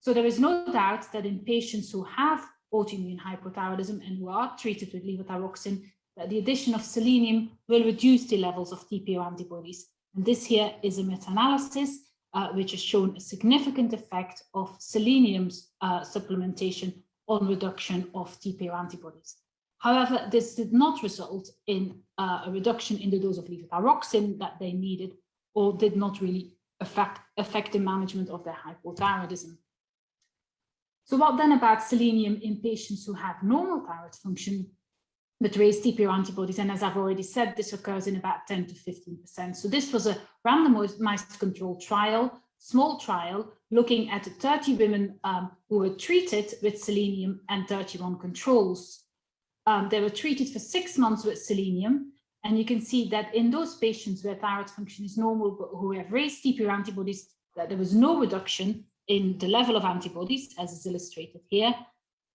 So there is no doubt that in patients who have autoimmune hypothyroidism and who are treated with levothyroxine, that the addition of selenium will reduce the levels of TPO antibodies. And this here is a meta-analysis which has shown a significant effect of selenium's supplementation on reduction of TPO antibodies. However, this did not result in a reduction in the dose of levothyroxine that they needed, or did not really affect the management of their hypothyroidism. So what then about selenium in patients who have normal thyroid function but raised TPO antibodies? And as I've already said, this occurs in about 10 to 15%. So this was a randomized controlled trial, small trial, looking at 30 women who were treated with selenium and 31 controls. They were treated for 6 months with selenium. And you can see that in those patients where thyroid function is normal, but who have raised TPO antibodies, that there was no reduction in the level of antibodies, as is illustrated here.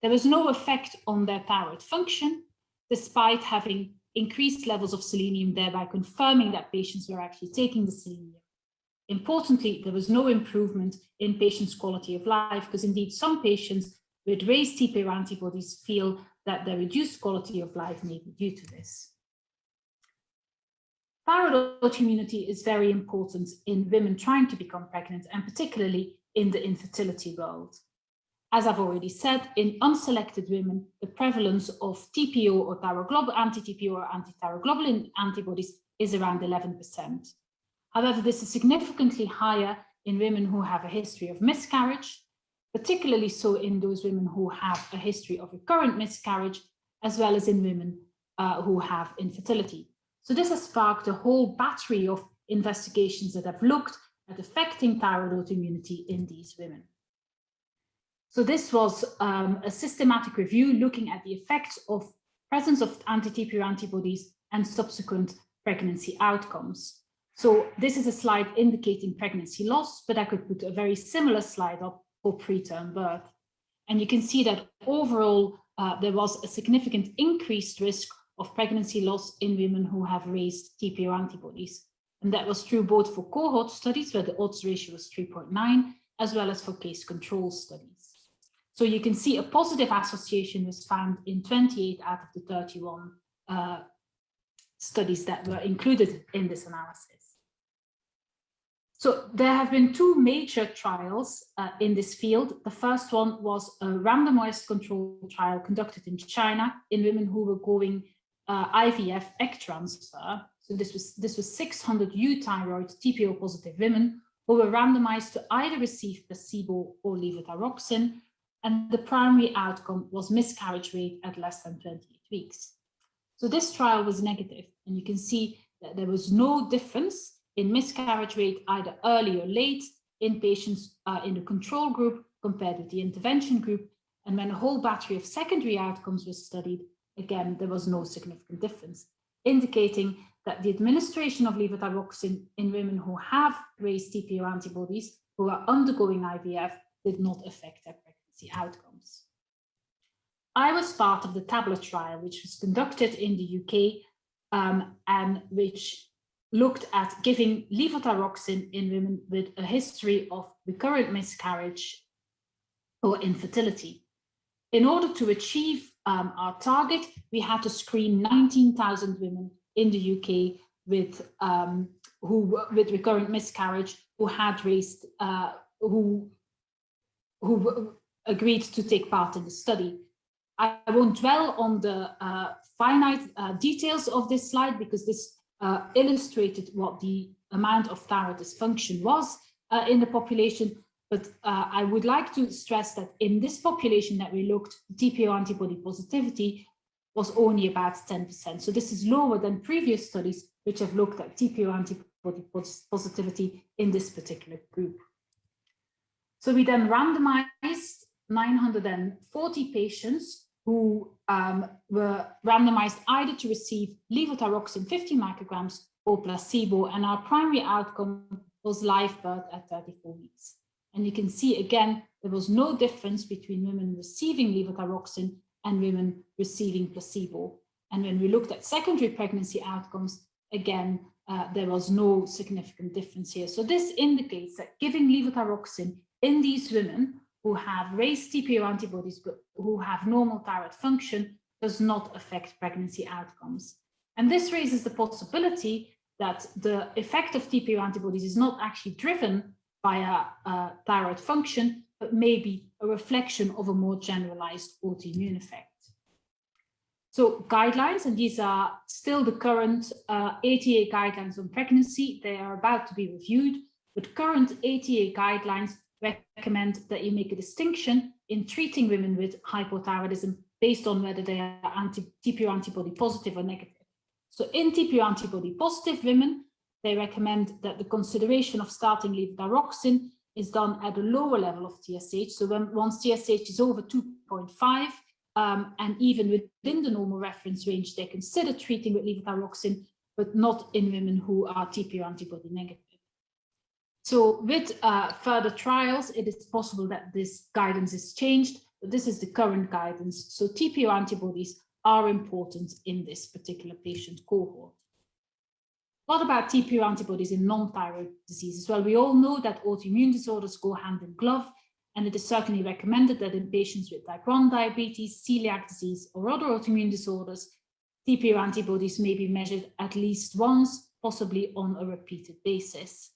There was no effect on their thyroid function, despite having increased levels of selenium, thereby confirming that patients were actually taking the selenium. Importantly, there was no improvement in patients' quality of life, because indeed some patients with raised TPO antibodies feel that their reduced quality of life may be due to this. Thyroid autoimmunity is very important in women trying to become pregnant, and particularly in the infertility world. As I've already said, in unselected women, the prevalence of TPO or anti-TPO or anti-thyroglobulin antibodies is around 11%. However, this is significantly higher in women who have a history of miscarriage, particularly so in those women who have a history of recurrent miscarriage, as well as in women who have infertility. So this has sparked a whole battery of investigations that have looked at affecting thyroid autoimmunity in these women. So this was a systematic review looking at the effects of presence of anti-TPO antibodies and subsequent pregnancy outcomes. So this is a slide indicating pregnancy loss, but I could put a very similar slide up for preterm birth. And you can see that overall, there was a significant increased risk of pregnancy loss in women who have raised TPO antibodies. And that was true both for cohort studies, where the odds ratio was 3.9, as well as for case control studies. So you can see a positive association was found in 28 out of the 31 studies that were included in this analysis. So there have been two major trials in this field. The first one was a randomized controlled trial conducted in China in women who were going IVF egg transfer. So this was 600 euthyroid TPO positive women who were randomized to either receive placebo or levothyroxine, and the primary outcome was miscarriage rate at less than 28 weeks. So this trial was negative, and you can see that there was no difference in miscarriage rate either early or late in patients in the control group compared with the intervention group. And when a whole battery of secondary outcomes was studied, again, there was no significant difference, indicating that the administration of levothyroxine in women who have raised TPO antibodies who are undergoing IVF did not affect their pregnancy outcomes. I was part of the tablet trial, which was conducted in the UK and which looked at giving levothyroxine in women with a history of recurrent miscarriage or infertility. In order to achieve our target, we had to screen 19,000 women in the UK with recurrent miscarriage who had raised, who agreed to take part in the study. I won't dwell on the finite details of this slide because this illustrated what the amount of thyroid dysfunction was in the population. But I would like to stress that in this population that we looked, TPO antibody positivity was only about 10%. So this is lower than previous studies which have looked at TPO antibody positivity in this particular group. So we then randomized 940 patients who were randomized either to receive levothyroxine 50 micrograms or placebo, and our primary outcome was live birth at 34 weeks. And you can see again, there was no difference between women receiving levothyroxine and women receiving placebo. And when we looked at secondary pregnancy outcomes, again, there was no significant difference here. So this indicates that giving levothyroxine in these women who have raised TPO antibodies but who have normal thyroid function does not affect pregnancy outcomes. And this raises the possibility that the effect of TPO antibodies is not actually driven by a thyroid function, but maybe a reflection of a more generalized autoimmune effect. So guidelines, and these are still the current ATA guidelines on pregnancy. They are about to be reviewed, but current ATA guidelines recommend that you make a distinction in treating women with hypothyroidism based on whether they are TPO antibody positive or negative. So in TPO antibody positive women, they recommend that the consideration of starting levothyroxine is done at a lower level of TSH. So once TSH is over 2.5, and even within the normal reference range, they consider treating with levothyroxine, but not in women who are TPO antibody negative. So with further trials, it is possible that this guidance is changed, but this is the current guidance. So TPO antibodies are important in this particular patient cohort. What about TPO antibodies in non-thyroid diseases? Well, we all know that autoimmune disorders go hand in glove, and it is certainly recommended that in patients with type 1 diabetes, celiac disease, or other autoimmune disorders, TPO antibodies may be measured at least once, possibly on a repeated basis.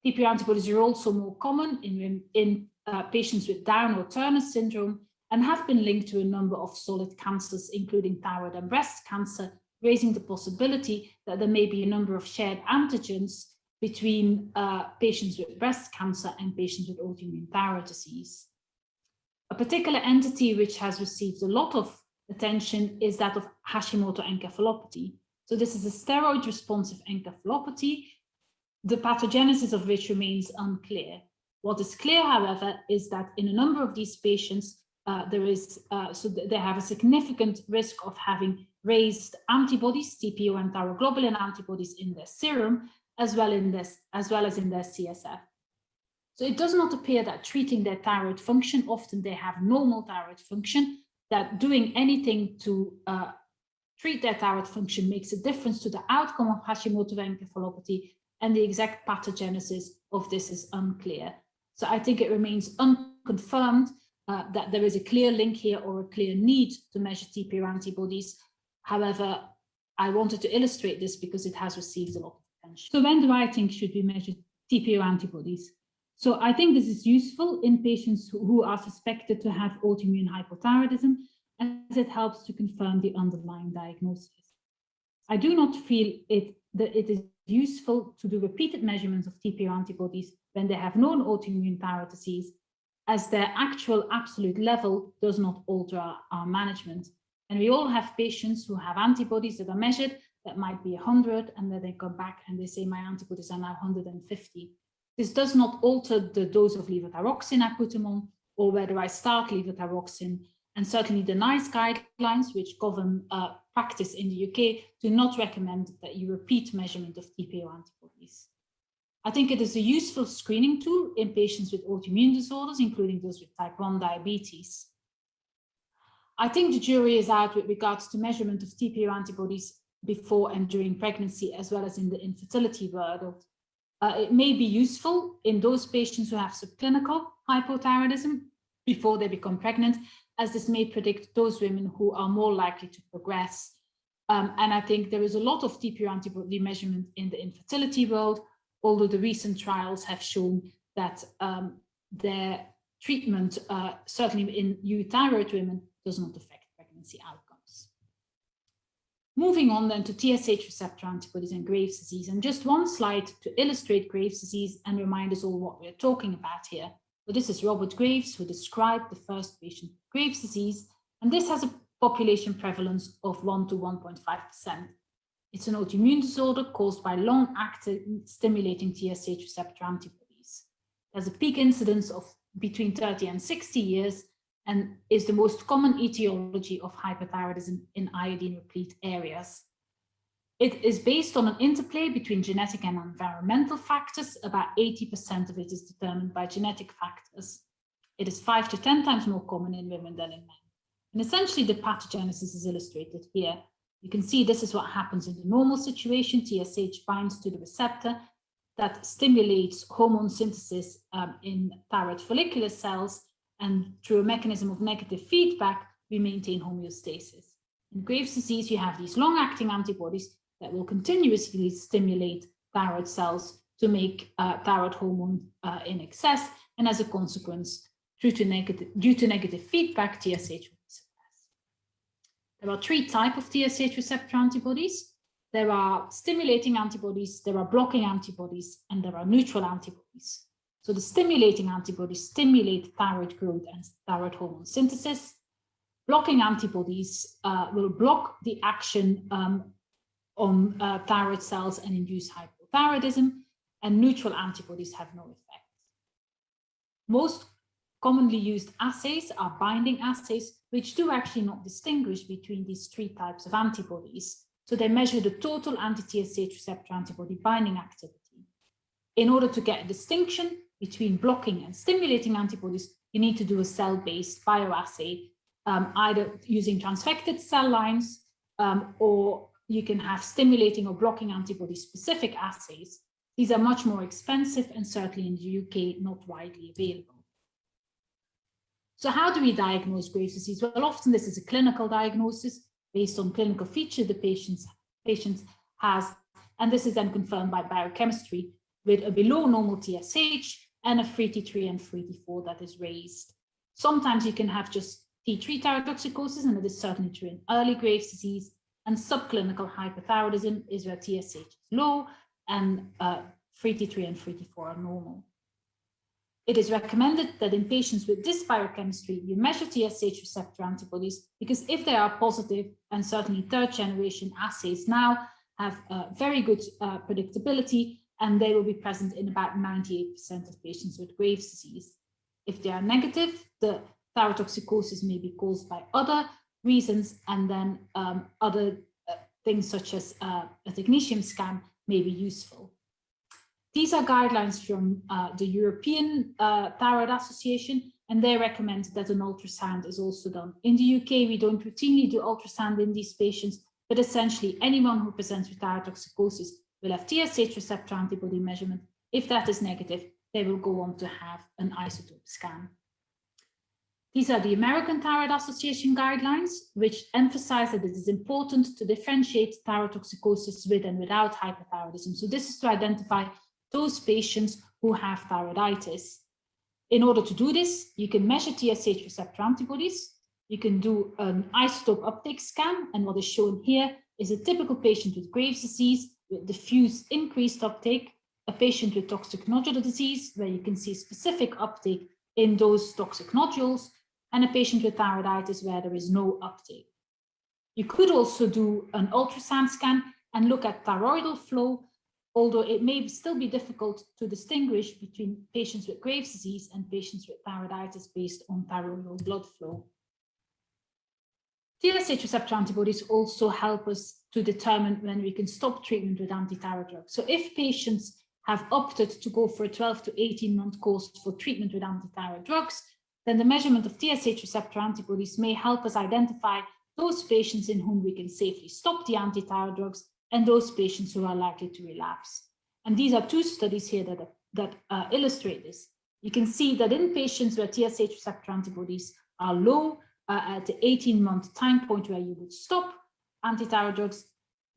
TPO antibodies are also more common in patients with Down or Turner syndrome and have been linked to a number of solid cancers, including thyroid and breast cancer, raising the possibility that there may be a number of shared antigens between patients with breast cancer and patients with autoimmune thyroid disease. A particular entity which has received a lot of attention is that of Hashimoto encephalopathy. So this is a steroid-responsive encephalopathy, the pathogenesis of which remains unclear. What is clear, however, is that in a number of these patients, they have a significant risk of having raised antibodies, TPO and thyroglobulin antibodies in their serum, as well as in their CSF. So it does not appear that treating their thyroid function, often they have normal thyroid function, that doing anything to treat their thyroid function makes a difference to the outcome of Hashimoto encephalopathy, and the exact pathogenesis of this is unclear. So I think it remains unconfirmed that there is a clear link here or a clear need to measure TPO antibodies. However, I wanted to illustrate this because it has received a lot of attention. So when do I think should we measure TPO antibodies? So I think this is useful in patients who are suspected to have autoimmune hypothyroidism, as it helps to confirm the underlying diagnosis. I do not feel that it is useful to do repeated measurements of TPO antibodies when they have known autoimmune thyroid disease, as their actual absolute level does not alter our management. And we all have patients who have antibodies that are measured that might be 100, and then they come back and they say my antibodies are now 150. This does not alter the dose of levothyroxine I put them on, or whether I start levothyroxine. And certainly the NICE guidelines, which govern practice in the UK, do not recommend that you repeat measurement of TPO antibodies. I think it is a useful screening tool in patients with autoimmune disorders, including those with type 1 diabetes. I think the jury is out with regards to measurement of TPO antibodies before and during pregnancy, as well as in the infertility world. It may be useful in those patients who have subclinical hypothyroidism before they become pregnant, as this may predict those women who are more likely to progress. And I think there is a lot of TPO antibody measurement in the infertility world, although the recent trials have shown that their treatment, certainly in euthyroid women, does not affect pregnancy outcomes. Moving on then to TSH receptor antibodies and Graves' disease, and just one slide to illustrate Graves' disease and remind us all what we're talking about here. So this is Robert Graves, who described the first patient with Graves' disease, and this has a population prevalence of 1 to 1.5%. It's an autoimmune disorder caused by long-acting stimulating TSH receptor antibodies. There's a peak incidence of between 30 and 60 years, and is the most common etiology of hyperthyroidism in iodine-replete areas. It is based on an interplay between genetic and environmental factors. About 80% of it is determined by genetic factors. It is 5 to 10 times more common in women than in men. And essentially the pathogenesis is illustrated here. You can see this is what happens in the normal situation. TSH binds to the receptor that stimulates hormone synthesis in thyroid follicular cells, and through a mechanism of negative feedback, we maintain homeostasis. In Graves' disease, you have these long-acting antibodies that will continuously stimulate thyroid cells to make thyroid hormone in excess, and as a consequence, due to negative feedback, TSH will be suppressed. There are 3 types of TSH receptor antibodies. There are stimulating antibodies, there are blocking antibodies, and there are neutral antibodies. So the stimulating antibodies stimulate thyroid growth and thyroid hormone synthesis. Blocking antibodies will block the action on thyroid cells and induce hypothyroidism, and neutral antibodies have no effect. Most commonly used assays are binding assays, which do actually not distinguish between these 3 types of antibodies. So they measure the total anti-TSH receptor antibody binding activity. In order to get a distinction between blocking and stimulating antibodies, you need to do a cell-based bioassay, either using transfected cell lines, or you can have stimulating or blocking antibody-specific assays. These are much more expensive and certainly in the UK not widely available. So how do we diagnose Graves' disease? Well, often this is a clinical diagnosis based on clinical feature the patient has, and this is then confirmed by biochemistry with a below normal TSH and a free T3 and free T4 that is raised. Sometimes you can have just T3 thyrotoxicosis, and it is certainly true in early Graves' disease, and subclinical hyperthyroidism is where TSH is low and free T3 and free T4 are normal. It is recommended that in patients with this biochemistry, you measure TSH receptor antibodies, because if they are positive, and certainly 3rd generation assays now have very good predictability, and they will be present in about 98% of patients with Graves' disease. If they are negative, the thyrotoxicosis may be caused by other reasons, and then other things such as a technetium scan may be useful. These are guidelines from the European Thyroid Association, and they recommend that an ultrasound is also done. In the UK, we don't routinely do ultrasound in these patients, but essentially anyone who presents with thyrotoxicosis will have TSH receptor antibody measurement. If that is negative, they will go on to have an isotope scan. These are the American Thyroid Association guidelines, which emphasize that it is important to differentiate thyrotoxicosis with and without hyperthyroidism. So this is to identify those patients who have thyroiditis. In order to do this, you can measure TSH receptor antibodies. You can do an isotope uptake scan, and what is shown here is a typical patient with Graves' disease with diffuse increased uptake, a patient with toxic nodular disease, where you can see specific uptake in those toxic nodules, and a patient with thyroiditis where there is no uptake. You could also do an ultrasound scan and look at thyroidal flow, although it may still be difficult to distinguish between patients with Graves' disease and patients with thyroiditis based on thyroidal blood flow. TSH receptor antibodies also help us to determine when we can stop treatment with antithyroid drugs. So if patients have opted to go for a 12 to 18-month course for treatment with antithyroid drugs, then the measurement of TSH receptor antibodies may help us identify those patients in whom we can safely stop the antithyroid drugs and those patients who are likely to relapse. And these are two studies here that illustrate this. You can see that in patients where TSH receptor antibodies are low at the 18-month time point where you would stop antithyroid drugs,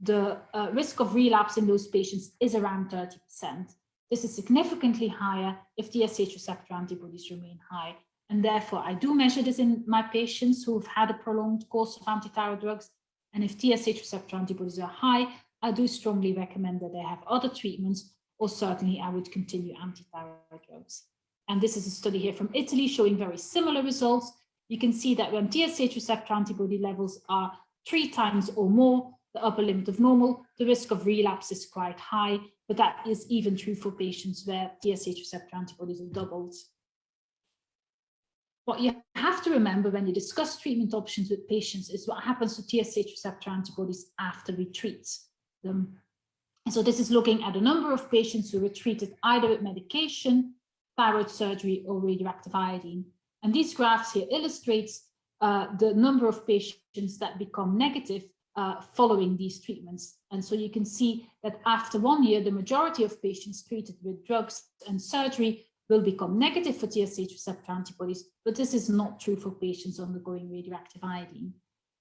the risk of relapse in those patients is around 30%. This is significantly higher if TSH receptor antibodies remain high. And therefore, I do measure this in my patients who've had a prolonged course of antithyroid drugs. And if TSH receptor antibodies are high, I do strongly recommend that they have other treatments, or certainly I would continue antithyroid drugs. And this is a study here from Italy showing very similar results. You can see that when TSH receptor antibody levels are 3 times or more the upper limit of normal, the risk of relapse is quite high, but that is even true for patients where TSH receptor antibodies are doubled. What you have to remember when you discuss treatment options with patients is what happens to TSH receptor antibodies after we treat them. And so this is looking at a number of patients who were treated either with medication, thyroid surgery, or radioactive iodine. And these graphs here illustrates the number of patients that become negative following these treatments. And so you can see that after 1 year, the majority of patients treated with drugs and surgery will become negative for TSH receptor antibodies, but this is not true for patients undergoing radioactive iodine.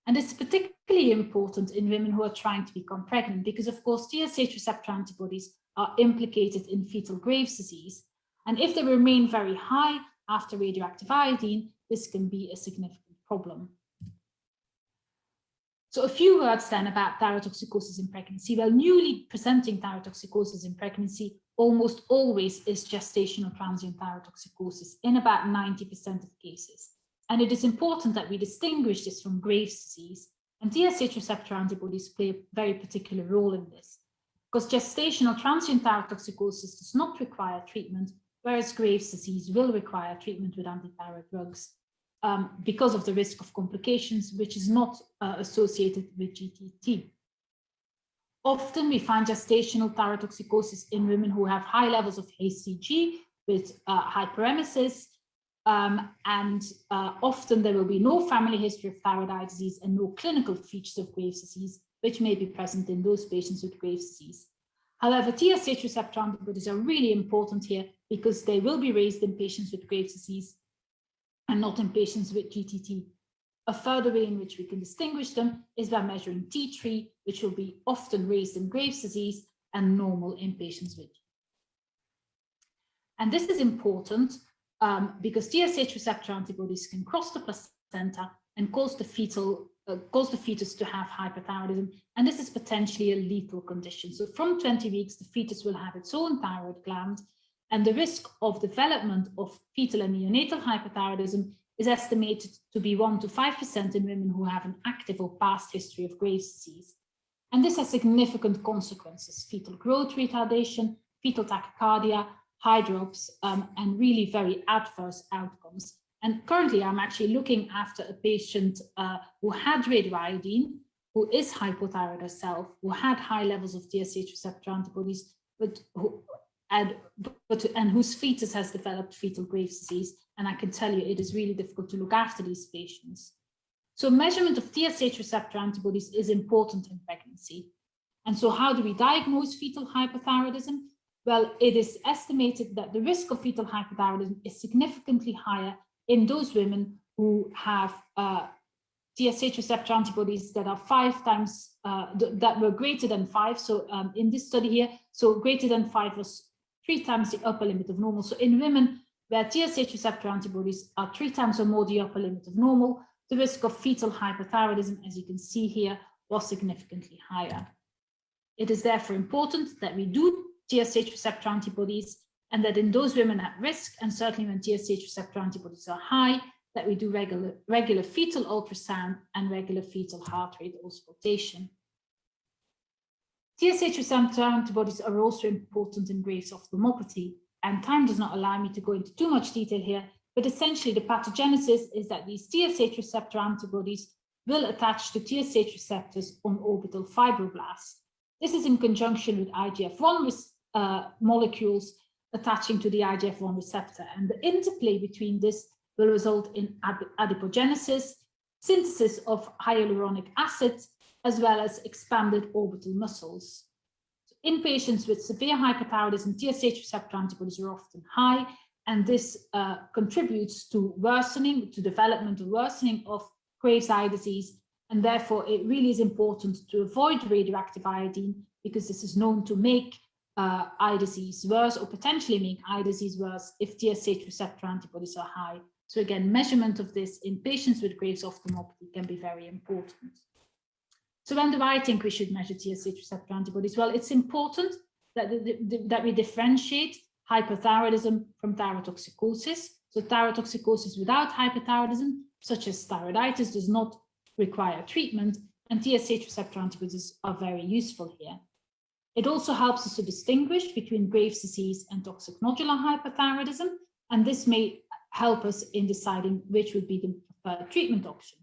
And it's particularly important in women who are trying to become pregnant because, of course, TSH receptor antibodies are implicated in fetal Graves' disease. And if they remain very high after radioactive iodine, this can be a significant problem. So a few words then about thyrotoxicosis in pregnancy. Well, newly presenting thyrotoxicosis in pregnancy almost always is gestational transient thyrotoxicosis in about 90% of cases. And it is important that we distinguish this from Graves' disease. And TSH receptor antibodies play a very particular role in this, because gestational transient thyrotoxicosis does not require treatment, whereas Graves' disease will require treatment with antithyroid drugs because of the risk of complications, which is not associated with GTT. Often we find gestational thyrotoxicosis in women who have high levels of HCG with hyperemesis, and often there will be no family history of thyroid eye disease and no clinical features of Graves' disease, which may be present in those patients with Graves' disease. However, TSH receptor antibodies are really important here because they will be raised in patients with Graves' disease and not in patients with GTT. A further way in which we can distinguish them is by measuring T3, which will be often raised in Graves' disease and normal in patients with. And this is important because TSH receptor antibodies can cross the placenta and cause the fetus to have hyperthyroidism. And this is potentially a lethal condition. So from 20 weeks, the fetus will have its own thyroid gland, and the risk of development of fetal and neonatal hyperthyroidism is estimated to be 1 to 5% in women who have an active or past history of Graves' disease. And this has significant consequences: fetal growth retardation, fetal tachycardia, hydrops, and really very adverse outcomes. And currently, I'm actually looking after a patient who had radioiodine, who is hypothyroid herself, who had high levels of TSH receptor antibodies, but whose fetus has developed fetal Graves' disease. And I can tell you, it is really difficult to look after these patients. So measurement of TSH receptor antibodies is important in pregnancy. And so how do we diagnose fetal hypothyroidism? Well, it is estimated that the risk of fetal hypothyroidism is significantly higher in those women who have TSH receptor antibodies that are 5 times, that were greater than 5. So in this study here, so greater than 5 was 3 times the upper limit of normal. So in women where TSH receptor antibodies are 3 times or more the upper limit of normal, the risk of fetal hypothyroidism, as you can see here, was significantly higher. It is therefore important that we do TSH receptor antibodies, and that in those women at risk, and certainly when TSH receptor antibodies are high, that we do regular fetal ultrasound and regular fetal heart rate auscultation. TSH receptor antibodies are also important in Graves' ophthalmopathy, and time does not allow me to go into too much detail here, but essentially the pathogenesis is that these TSH receptor antibodies will attach to TSH receptors on orbital fibroblasts. This is in conjunction with IGF-1 molecules attaching to the IGF-1 receptor, and the interplay between this will result in adipogenesis, synthesis of hyaluronic acid, as well as expanded orbital muscles. In patients with severe hyperthyroidism, TSH receptor antibodies are often high, and this contributes to worsening, to development or worsening of Graves' eye disease, and therefore it really is important to avoid radioactive iodine, because this is known to make eye disease worse, or potentially make eye disease worse if TSH receptor antibodies are high. So again, measurement of this in patients with Graves' ophthalmopathy can be very important. So when do I think we should measure TSH receptor antibodies? Well, it's important that we differentiate hyperthyroidism from thyrotoxicosis. So thyrotoxicosis without hyperthyroidism, such as thyroiditis, does not require treatment, and TSH receptor antibodies are very useful here. It also helps us to distinguish between Graves' disease and toxic nodular hyperthyroidism, and this may help us in deciding which would be the preferred treatment option.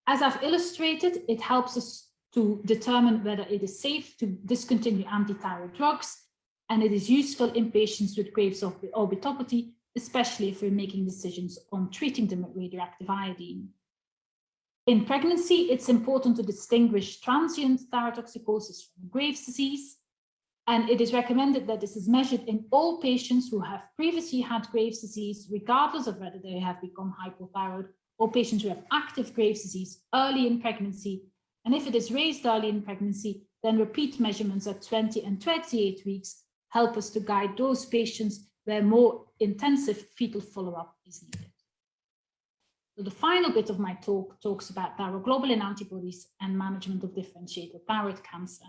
As I've illustrated, it helps us to determine whether it is safe to discontinue anti-thyroid drugs, and it is useful in patients with Graves' orbitopathy, especially if we're making decisions on treating them with radioactive iodine. In pregnancy, it's important to distinguish transient thyrotoxicosis from Graves' disease, and it is recommended that this is measured in all patients who have previously had Graves' disease, regardless of whether they have become hypothyroid, or patients who have active Graves' disease early in pregnancy. And if it is raised early in pregnancy, then repeat measurements at 20 and 28 weeks help us to guide those patients where more intensive fetal follow-up is needed. So the final bit of my talk talks about thyroglobulin antibodies and management of differentiated thyroid cancer.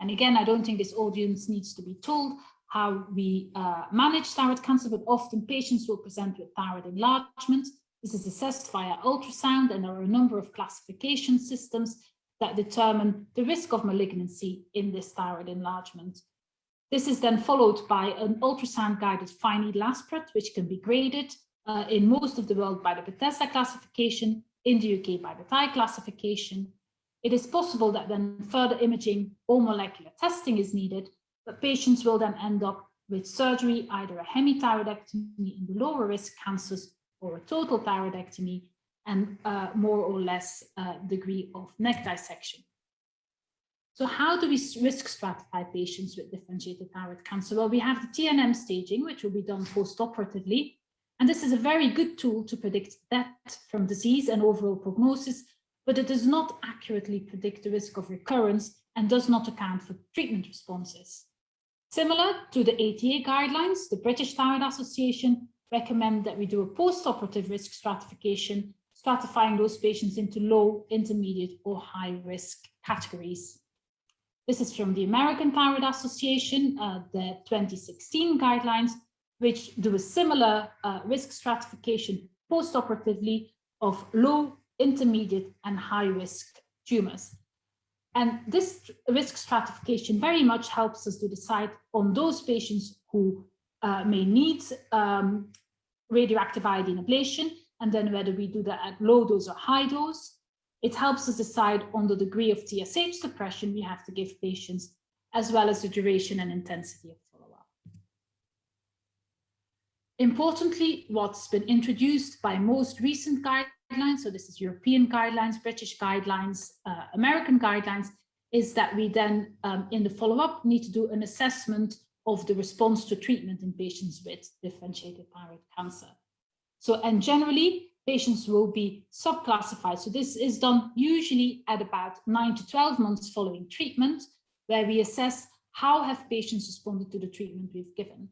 And again, I don't think this audience needs to be told how we manage thyroid cancer, but often patients will present with thyroid enlargement. This is assessed via ultrasound, and there are a number of classification systems that determine the risk of malignancy in this thyroid enlargement. This is then followed by an ultrasound-guided fine needle aspirate, which can be graded in most of the world by the Bethesda classification, in the UK by the Thai classification. It is possible that then further imaging or molecular testing is needed, but patients will then end up with surgery, either a hemithyroidectomy in the lower risk cancers or a total thyroidectomy, and more or less degree of neck dissection. So how do we risk stratify patients with differentiated thyroid cancer? Well, we have the TNM staging, which will be done post-operatively. And this is a very good tool to predict death from disease and overall prognosis, but it does not accurately predict the risk of recurrence and does not account for treatment responses. Similar to the ATA guidelines, the British Thyroid Association recommend that we do a post-operative risk stratification, stratifying those patients into low, intermediate, or high risk categories. This is from the American Thyroid Association, the 2016 guidelines, which do a similar risk stratification post-operatively of low, intermediate, and high risk tumors. And this risk stratification very much helps us to decide on those patients who may need radioactive iodine ablation, and then whether we do that at low dose or high dose. It helps us decide on the degree of TSH suppression we have to give patients, as well as the duration and intensity of follow-up. Importantly, what's been introduced by most recent guidelines, so this is European guidelines, British guidelines, American guidelines, is that we then in the follow-up need to do an assessment of the response to treatment in patients with differentiated thyroid cancer. So, and generally, patients will be subclassified. So this is done usually at about 9 to 12 months following treatment, where we assess how have patients responded to the treatment we've given.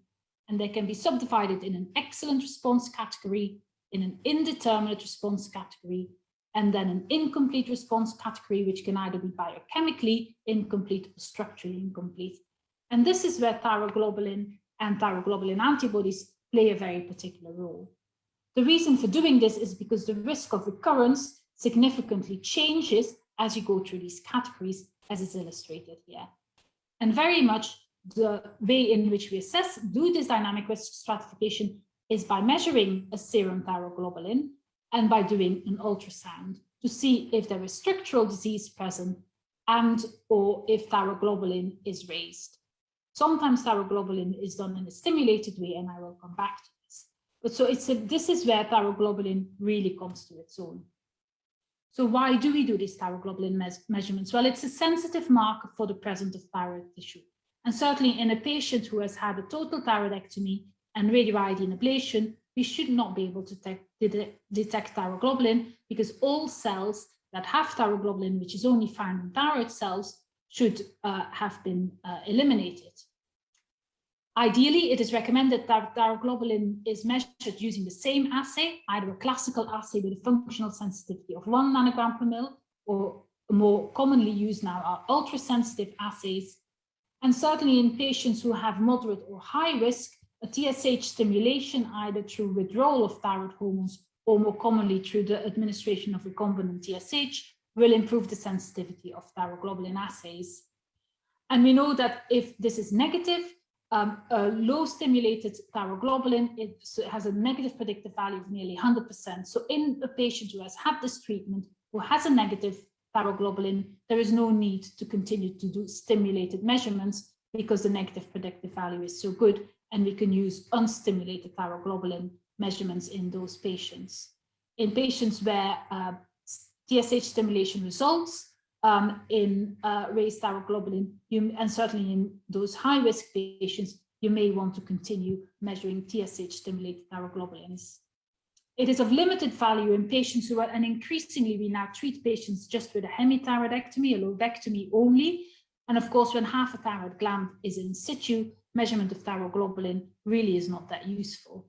And they can be subdivided in an excellent response category, in an indeterminate response category, and then an incomplete response category, which can either be biochemically incomplete or structurally incomplete. And this is where thyroglobulin and thyroglobulin antibodies play a very particular role. The reason for doing this is because the risk of recurrence significantly changes as you go through these categories, as is illustrated here. And very much the way in which we do this dynamic risk stratification is by measuring a serum thyroglobulin and by doing an ultrasound to see if there is structural disease present and or if thyroglobulin is raised. Sometimes thyroglobulin is done in a stimulated way, and I will come back to this. But so this is where thyroglobulin really comes to its own. So why do we do these thyroglobulin measurements? Well, it's a sensitive marker for the presence of thyroid tissue. And certainly in a patient who has had a total thyroidectomy and radioiodine ablation, we should not be able to detect thyroglobulin, because all cells that have thyroglobulin, which is only found in thyroid cells, should have been eliminated. Ideally, it is recommended that thyroglobulin is measured using the same assay, either a classical assay with a functional sensitivity of 1 nanogram per mil, or more commonly used now are ultrasensitive assays. And certainly in patients who have moderate or high risk, a TSH stimulation, either through withdrawal of thyroid hormones or more commonly through the administration of recombinant TSH, will improve the sensitivity of thyroglobulin assays. And we know that if this is negative, a low stimulated thyroglobulin, it has a negative predictive value of nearly 100%. So in a patient who has had this treatment, who has a negative thyroglobulin, there is no need to continue to do stimulated measurements because the negative predictive value is so good, and we can use unstimulated thyroglobulin measurements in those patients. In patients where TSH stimulation results in raised thyroglobulin, and certainly in those high-risk patients, you may want to continue measuring TSH-stimulated thyroglobulins. It is of limited value in patients who are, and increasingly we now treat patients just with a hemithyroidectomy, a lobectomy only. And of course, when half a thyroid gland is in situ, measurement of thyroglobulin really is not that useful.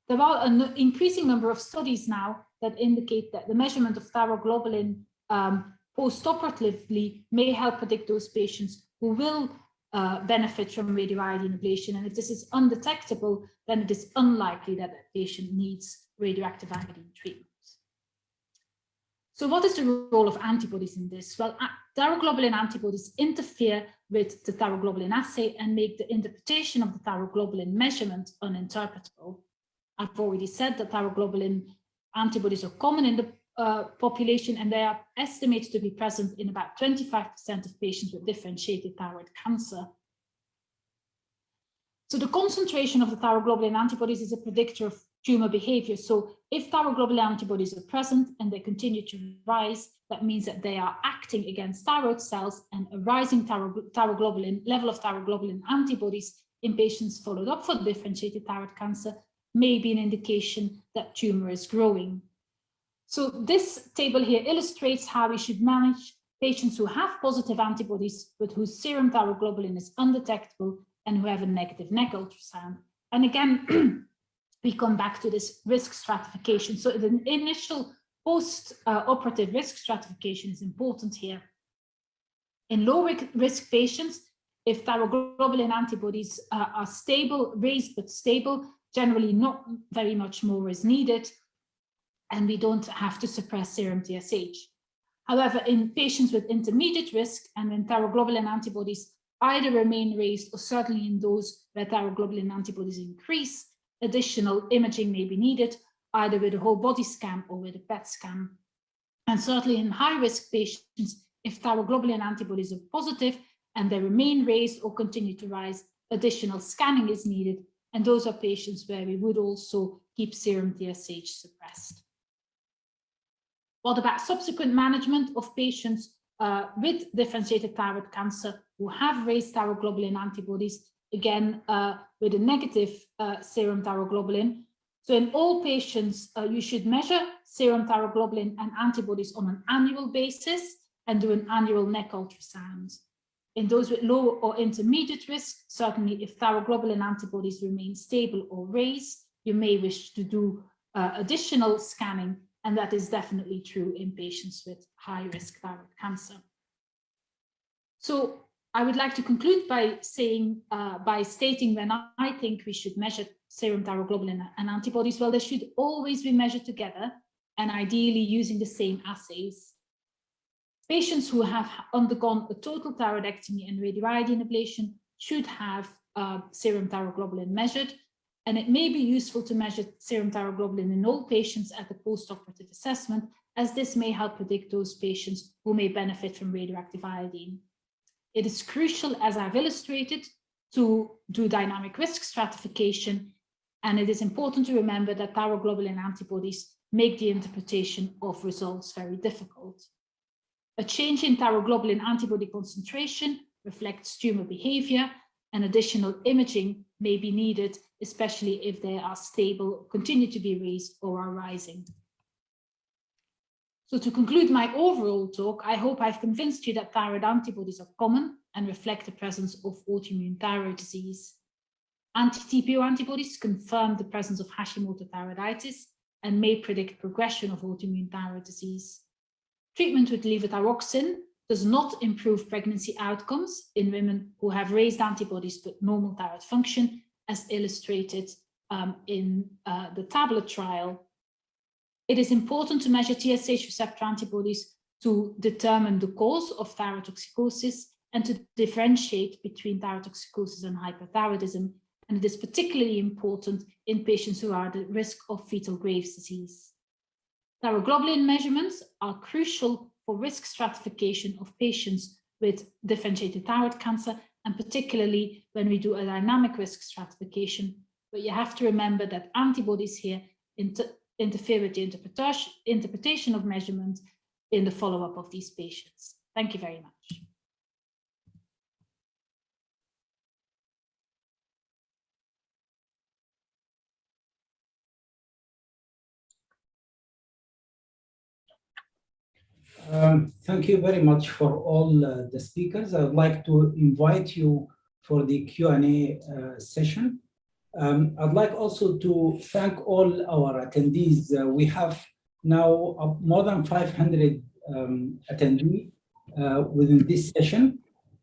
There are an increasing number of studies now that indicate that the measurement of thyroglobulin post-operatively may help predict those patients who will benefit from radioiodine ablation. And if this is undetectable, then it is unlikely that a patient needs radioactive iodine treatment. So what is the role of antibodies in this? Well, thyroglobulin antibodies interfere with the thyroglobulin assay and make the interpretation of the thyroglobulin measurement uninterpretable. I've already said that thyroglobulin antibodies are common in the population, and they are estimated to be present in about 25% of patients with differentiated thyroid cancer. So the concentration of the thyroglobulin antibodies is a predictor of tumor behavior. So if thyroglobulin antibodies are present and they continue to rise, that means that they are acting against thyroid cells, and a rising level of thyroglobulin antibodies in patients followed up for differentiated thyroid cancer may be an indication that tumor is growing. So this table here illustrates how we should manage patients who have positive antibodies but whose serum thyroglobulin is undetectable and who have a negative neck ultrasound. And again, we come back to this risk stratification. So the initial post-operative risk stratification is important here. In low-risk patients, if thyroglobulin antibodies are stable, raised but stable, generally not very much more is needed, and we don't have to suppress serum TSH. However, in patients with intermediate risk and when thyroglobulin antibodies either remain raised or certainly in those where thyroglobulin antibodies increase, additional imaging may be needed, either with a whole body scan or with a PET scan. And certainly in high-risk patients, if thyroglobulin antibodies are positive and they remain raised or continue to rise, additional scanning is needed. And those are patients where we would also keep serum TSH suppressed. What about subsequent management of patients with differentiated thyroid cancer who have raised thyroglobulin antibodies, again, with a negative serum thyroglobulin? So in all patients, you should measure serum thyroglobulin and antibodies on an annual basis and do an annual neck ultrasound. In those with low or intermediate risk, certainly if thyroglobulin antibodies remain stable or raised, you may wish to do additional scanning, and that is definitely true in patients with high-risk thyroid cancer. So I would like to conclude by saying, by stating when I think we should measure serum thyroglobulin and antibodies. Well, they should always be measured together and ideally using the same assays. Patients who have undergone a total thyroidectomy and radioiodine ablation should have serum thyroglobulin measured, and it may be useful to measure serum thyroglobulin in all patients at the post-operative assessment, as this may help predict those patients who may benefit from radioactive iodine. It is crucial, as I've illustrated, to do dynamic risk stratification, and it is important to remember that thyroglobulin antibodies make the interpretation of results very difficult. A change in thyroglobulin antibody concentration reflects tumor behavior, and additional imaging may be needed, especially if they are stable, continue to be raised, or are rising. So to conclude my overall talk, I hope I've convinced you that thyroid antibodies are common and reflect the presence of autoimmune thyroid disease. Anti-TPO antibodies confirm the presence of Hashimoto thyroiditis and may predict progression of autoimmune thyroid disease. Treatment with levothyroxine does not improve pregnancy outcomes in women who have raised antibodies but normal thyroid function, as illustrated in the tablet trial. It is important to measure TSH receptor antibodies to determine the cause of thyrotoxicosis and to differentiate between thyrotoxicosis and hyperthyroidism. And it is particularly important in patients who are at risk of fetal Graves' disease. Thyroglobulin measurements are crucial for risk stratification of patients with differentiated thyroid cancer, and particularly when we do a dynamic risk stratification. But you have to remember that antibodies here interfere with the interpretation of measurement in the follow-up of these patients. Thank you very much. Thank you very much for all the speakers. I would like to invite you for the Q&A session. I'd like also to thank all our attendees. We have now more than 500 attendees within this session.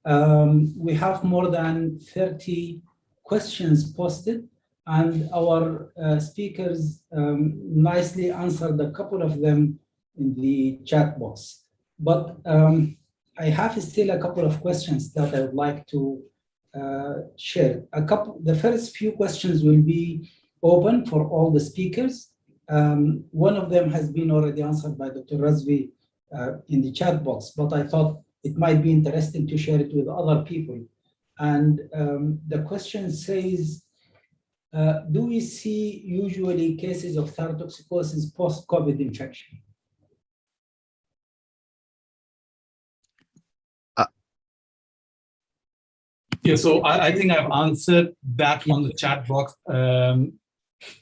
We have more than 30 questions posted, and our speakers nicely answered a couple of them in the chat box. But I have still a couple of questions that I would like to share. The first few questions will be open for all the speakers. One of them has been already answered by Dr. Razvi in the chat box, but I thought it might be interesting to share it with other people. And the question says, do we see usually cases of thyrotoxicosis post-COVID infection? Yeah, so I think I've answered that on the chat box,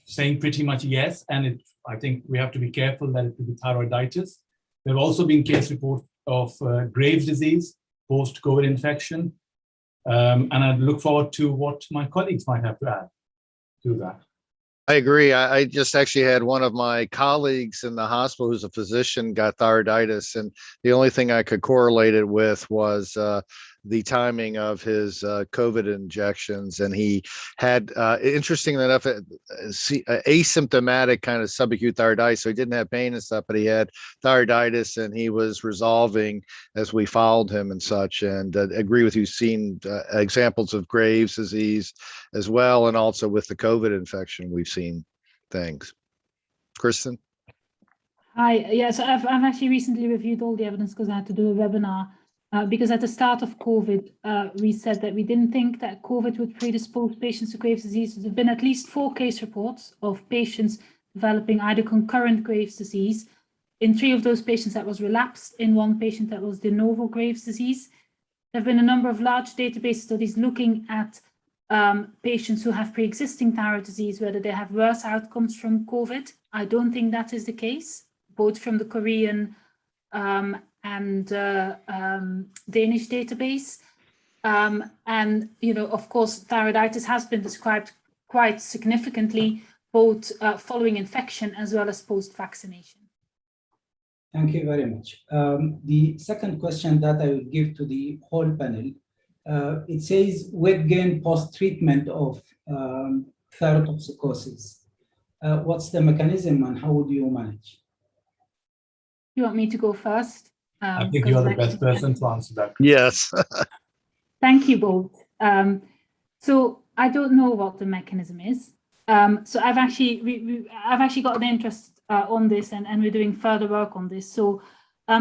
saying pretty much yes. And I think we have to be careful that it could be thyroiditis. There have also been case reports of Graves' disease, post-COVID infection. And I look forward to what my colleagues might have to add to that. I agree. I just actually had one of my colleagues in the hospital who's a physician got thyroiditis, and the only thing I could correlate it with was the timing of his COVID injections, and he had, interestingly enough, asymptomatic kind of subacute thyroiditis. So he didn't have pain and stuff, but he had thyroiditis, and he was resolving as we followed him and such. And agree with you, seen examples of Graves' disease as well, and also with the COVID infection, we've seen things. Kristen? Hi, yeah, so I've actually recently reviewed all the evidence because I had to do a webinar. Because at the start of COVID, we said that we didn't think that COVID would predispose patients to Graves' disease. There have been at least 4 case reports of patients developing either concurrent Graves' disease. In 3 of those patients, that was relapsed. In 1 patient, that was de novo Graves' disease. There have been a number of large database studies looking at patients who have pre-existing thyroid disease, whether they have worse outcomes from COVID. I don't think that is the case, both from the Korean and Danish database. And, you know, of course, thyroiditis has been described quite significantly, both following infection as well as post-vaccination. Thank you very much. The second question that I will give to the whole panel, it says weight gain post-treatment of thyrotoxicosis. What's the mechanism and how would you manage? You want me to go first? I think you're the best person to answer that. Yes. Thank you both. So I don't know what the mechanism is. So I've actually got an interest on this, and we're doing further work on this. So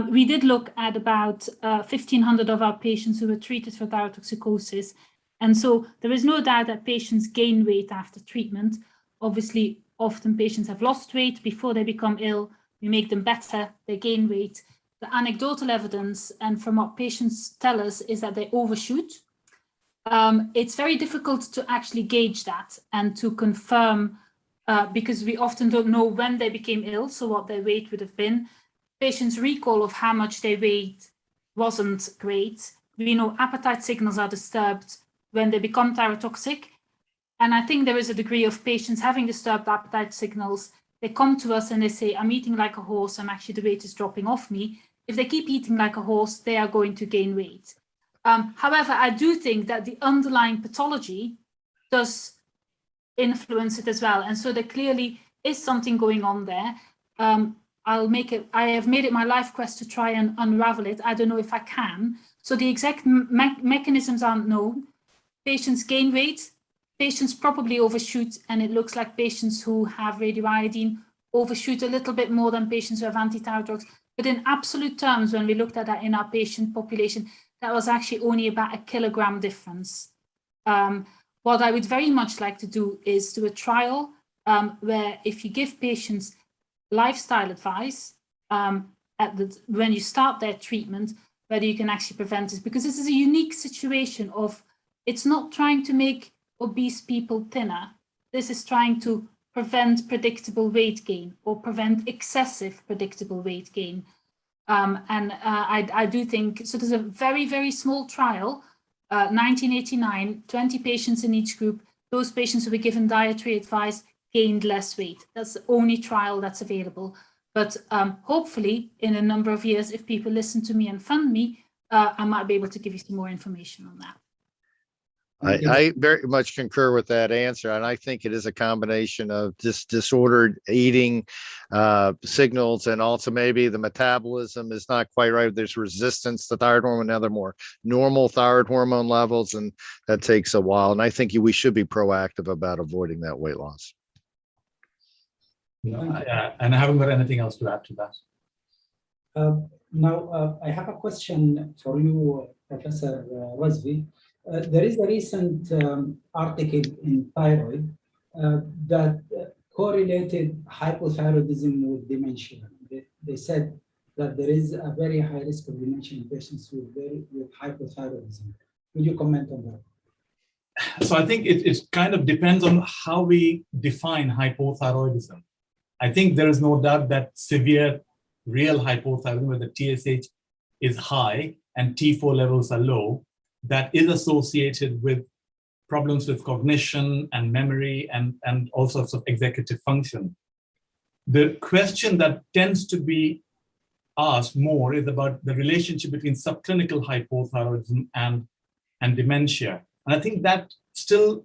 we did look at about 1,500 of our patients who were treated for thyrotoxicosis. And so there is no doubt that patients gain weight after treatment. Obviously, often patients have lost weight before they become ill. We make them better, they gain weight. The anecdotal evidence, and from what patients tell us, is that they overshoot. It's very difficult to actually gauge that and to confirm, because we often don't know when they became ill, so what their weight would have been. Patients' recall of how much they weighed wasn't great. We know appetite signals are disturbed when they become thyrotoxic. And I think there is a degree of patients having disturbed appetite signals. They come to us and they say, I'm eating like a horse, and actually the weight is dropping off me. If they keep eating like a horse, they are going to gain weight. However, I do think that the underlying pathology does influence it as well. And so there clearly is something going on there. I have made it my life quest to try and unravel it. I don't know if I can. So the exact mechanisms aren't known. Patients gain weight. Patients probably overshoot, and it looks like patients who have radioiodine overshoot a little bit more than patients who have anti-thyroid drugs. But in absolute terms, when we looked at that in our patient population, that was actually only about a kilogram difference. What I would very much like to do is do a trial where if you give patients lifestyle advice when you start their treatment, whether you can actually prevent this, because this is a unique situation of, it's not trying to make obese people thinner. This is trying to prevent predictable weight gain or prevent excessive predictable weight gain. I do think, so there's a very, very small trial, 1989, 20 patients in each group. Those patients who were given dietary advice gained less weight. That's the only trial that's available. But hopefully in a number of years, if people listen to me and fund me, I might be able to give you some more information on that. I very much concur with that answer. And I think it is a combination of just disordered eating signals, and also maybe the metabolism is not quite right. There's resistance to thyroid hormone. Now they're more normal thyroid hormone levels, and that takes a while. And I think we should be proactive about avoiding that weight loss. Yeah, and I haven't got anything else to add to that. Now, I have a question for you, Professor Razvi. There is a recent article in Thyroid that correlated hypothyroidism with dementia. They said that there is a very high risk of dementia in patients with hypothyroidism. Would you comment on that? So I think it kind of depends on how we define hypothyroidism. I think there is no doubt that severe real hypothyroidism, where the TSH is high and T4 levels are low, that is associated with problems with cognition and memory and all sorts of executive function. The question that tends to be asked more is about the relationship between subclinical hypothyroidism and dementia. And I think that still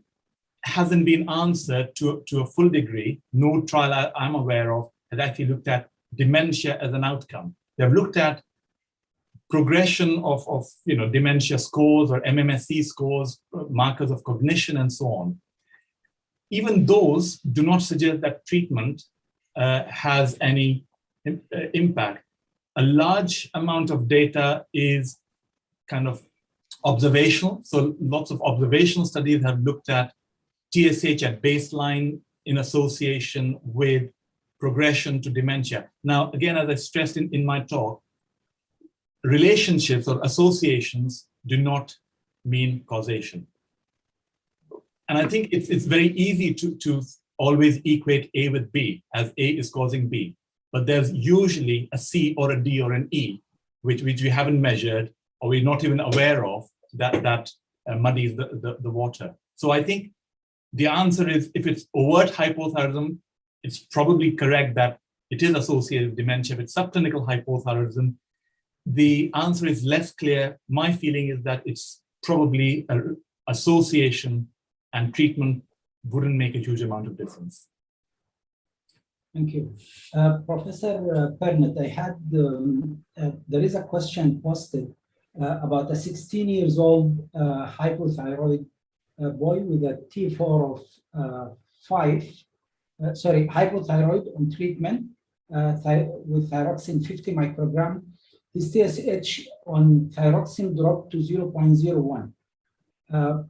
hasn't been answered to a full degree. No trial I'm aware of has actually looked at dementia as an outcome. They've looked at progression of dementia scores or MMSE scores, markers of cognition and so on. Even those do not suggest that treatment has any impact. A large amount of data is kind of observational. So lots of observational studies have looked at TSH at baseline in association with progression to dementia. Now, again, as I stressed in my talk, relationships or associations do not mean causation. And I think it's very easy to always equate A with B, as A is causing B. But there's usually a C or a D or an E, which we haven't measured or we're not even aware of, that muddies the water. So I think the answer is, if it's overt hypothyroidism, it's probably correct that it is associated with dementia. With subclinical hypothyroidism, the answer is less clear. My feeling is that it's probably an association and treatment wouldn't make a huge amount of difference. Thank you. Professor Pernot, I had, there is a question posted about a 16-year-old hypothyroid boy with a T4 of 5, hypothyroid on treatment with thyroxine 50 microgram. His TSH on thyroxine dropped to 0.01.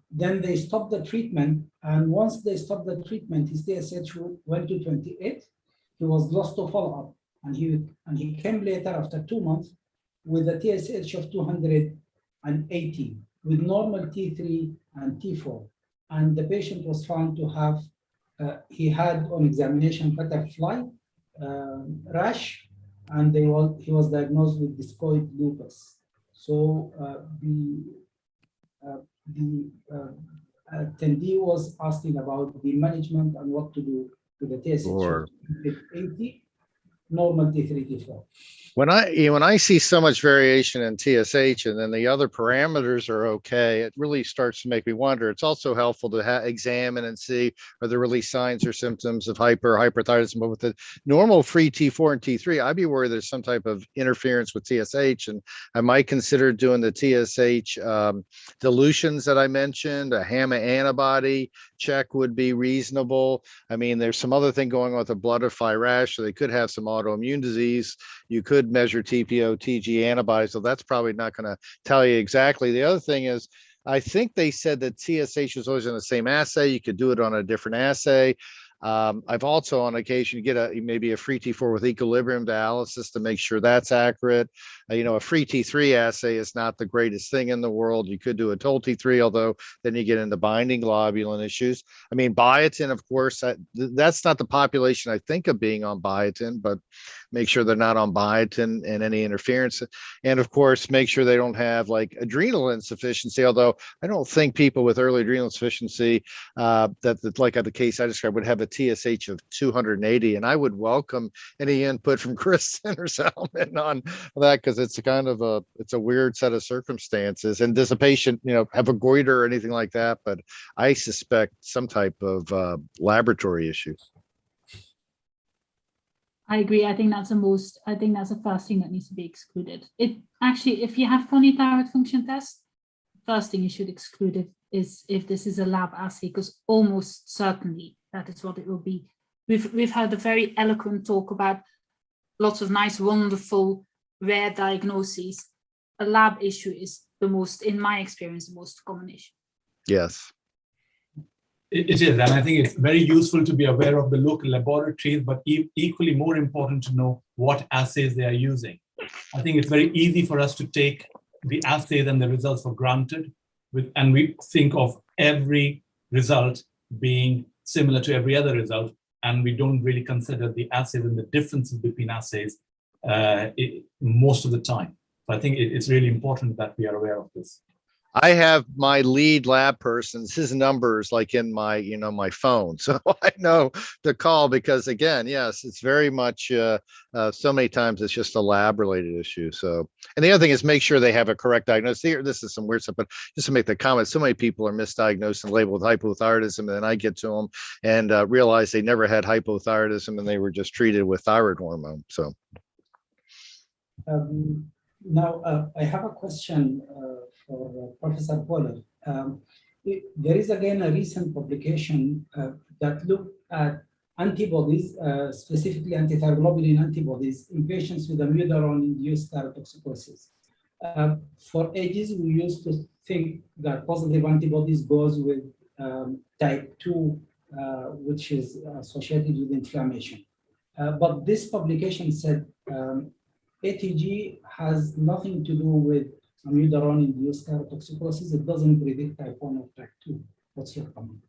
Then they stopped the treatment, and once they stopped the treatment, his TSH went to 28. He was lost to follow-up, and he came later after 2 months with a TSH of 280 with normal T3 and T4. And the patient was found to have, he had on examination butterfly rash, and he was diagnosed with discoid lupus. So the attendee was asking about the management and what to do with the TSH. Sure. 80, normal T3, T4. When I see so much variation in TSH and then the other parameters are okay, it really starts to make me wonder. It's also helpful to examine and see, are there really signs or symptoms of hyperthyroidism? But with the normal free T4 and T3, I'd be worried there's some type of interference with TSH, and I might consider doing the TSH dilutions that I mentioned. A HAMA antibody check would be reasonable. I mean, there's some other thing going on with a butterfly rash, so they could have some autoimmune disease. You could measure TPO, TG antibodies, so that's probably not going to tell you exactly. The other thing is, I think they said that TSH was always in the same assay. You could do it on a different assay. I've also on occasion get maybe a free T4 with equilibrium dialysis to make sure that's accurate. A free T3 assay is not the greatest thing in the world. You could do a total T3, although then you get into binding globulin issues. I mean, biotin, of course, that's not the population I think of being on biotin, but make sure they're not on biotin and any interference. And of course, make sure they don't have like adrenal insufficiency, although I don't think people with early adrenal insufficiency, that like the case I described, would have a TSH of 280. And I would welcome any input from Kristen or Salman on that, because it's it's a weird set of circumstances. And does a patient, have a goiter or anything like that? But I suspect some type of laboratory issue. I agree. I think that's the first thing that needs to be excluded. It actually, if you have funny thyroid function tests, first thing you should exclude it is if this is a lab assay, because almost certainly that is what it will be. We've had a very eloquent talk about lots of nice, wonderful, rare diagnoses. A lab issue is in my experience, the most common issue. Yes. It is, and I think it's very useful to be aware of the local laboratories, but equally more important to know what assays they are using. I think it's very easy for us to take the assays and the results for granted, and we think of every result being similar to every other result, and we don't really consider the assays and the differences between assays most of the time. So I think it's really important that we are aware of this. I have my lead lab person's, his numbers like in my, my phone. So I know to call because again, yes, it's very much, so many times it's just a lab related issue. So, and the other thing is make sure they have a correct diagnosis. Here, this is some weird stuff, but just to make the comment, so many people are misdiagnosed and labeled with hypothyroidism. And then I get to them and realize they never had hypothyroidism and they were just treated with thyroid hormone. So. Now, I have a question for Professor Poller. There is again a recent publication that looked at antibodies, specifically antithyroglobulin antibodies, in patients with amiodarone-induced thyrotoxicosis. For ages, we used to think that positive antibodies goes with type 2, which is associated with inflammation. But this publication said ATG has nothing to do with amiodarone-induced thyrotoxicosis. It doesn't predict type 1 or type 2. What's your comment?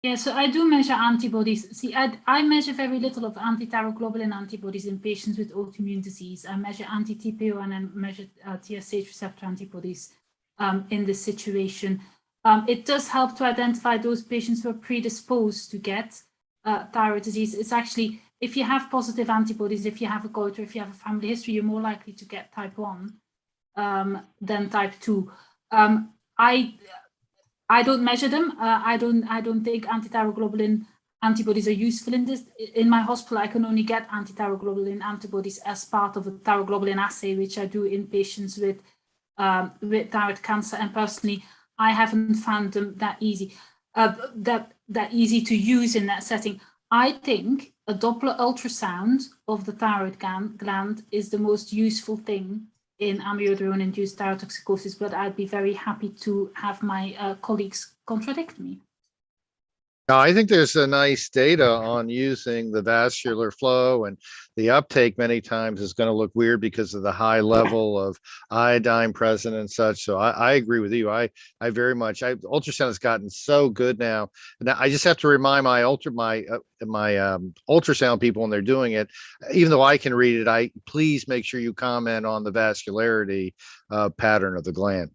Yeah, so I do measure antibodies. See, I measure very little of antithyroglobulin antibodies in patients with autoimmune disease. I measure anti-TPO and I measure TSH receptor antibodies in this situation. It does help to identify those patients who are predisposed to get thyroid disease. It's actually, if you have positive antibodies, if you have a goiter, if you have a family history, you're more likely to get type 1 than type 2. I don't measure them. I don't think antithyroglobulin antibodies are useful in this. In my hospital, I can only get antithyroglobulin antibodies as part of a thyroglobulin assay, which I do in patients with thyroid cancer. And personally, I haven't found them that easy, that easy to use in that setting. I think a Doppler ultrasound of the thyroid gland is the most useful thing in amiodarone-induced thyrotoxicosis, but I'd be very happy to have my colleagues contradict me. Now, I think there's a nice data on using the vascular flow, and the uptake many times is going to look weird because of the high level of iodine present and such. So I agree with you. I very much, ultrasound has gotten so good now. And I just have to remind my ultrasound people when they're doing it, even though I can read it, please make sure you comment on the vascularity pattern of the gland.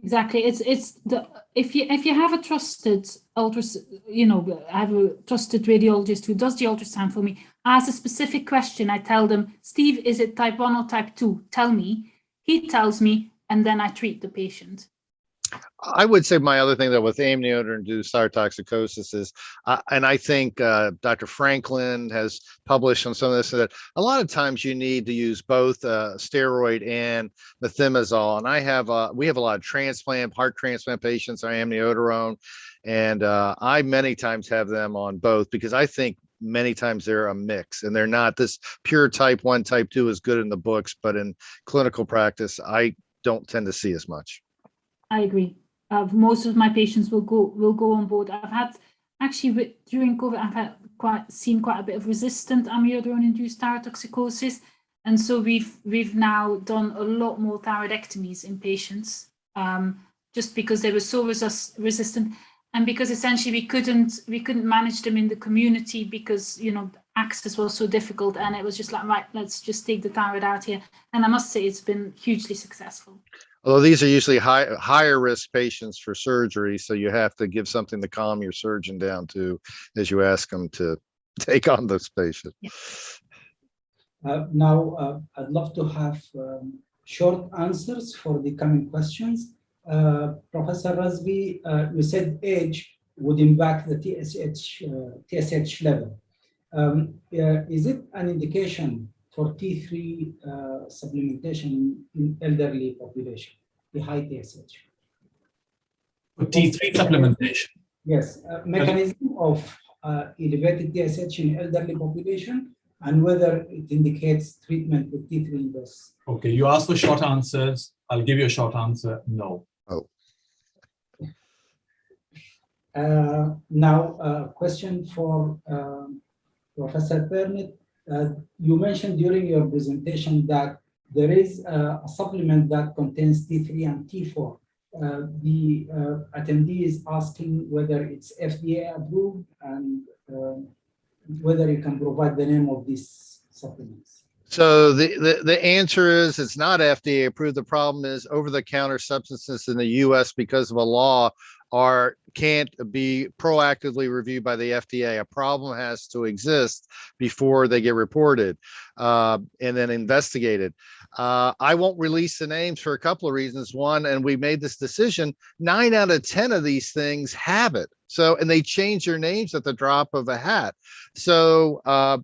Exactly. If you have a trusted I have a trusted radiologist who does the ultrasound for me, ask a specific question. I tell them, Steve, is it type 1 or type 2? Tell me. He tells me, and then I treat the patient. I would say my other thing that with amiodarone-induced thyrotoxicosis is, and I think Dr. Franklin has published on some of this, that a lot of times you need to use both steroid and methimazole. And we have a lot of heart transplant patients on amiodarone, and I many times have them on both because I think many times they're a mix and they're not this pure type 1, type 2 is good in the books, but in clinical practice, I don't tend to see as much. I agree. Most of my patients will go on board. I've had actually during COVID, I've seen quite a bit of resistant amiodarone-induced thyrotoxicosis, and so we've now done a lot more thyroidectomies in patients, just because they were so resistant, and because essentially we couldn't manage them in the community because access was so difficult, and it was just like, right, let's just take the thyroid out here. And I must say it's been hugely successful. Although these are usually higher risk patients for surgery, so you have to give something to calm your surgeon down to as you ask them to take on this patient. Yeah. Now, I'd love to have short answers for the coming questions. Professor Razvi, you said age would impact the TSH level. Is it an indication for T3 supplementation in elderly population, the high TSH? For T3 supplementation? Yes, mechanism of elevated TSH in elderly population and whether it indicates treatment with T3 in those. Okay, you asked for short answers. I'll give you a short answer, no. Oh. Now, a question for Professor Burnett. You mentioned during your presentation that there is a supplement that contains T3 and T4. The attendee is asking whether it's FDA approved and whether you can provide the name of these supplements. So the answer is it's not FDA approved. The problem is over-the-counter substances in the US because of a law can't be proactively reviewed by the FDA. A problem has to exist before they get reported and then investigated. I won't release the names for a couple of reasons. One, and we made this decision, 9 out of 10 of these things have it. So, and they change their names at the drop of a hat. So,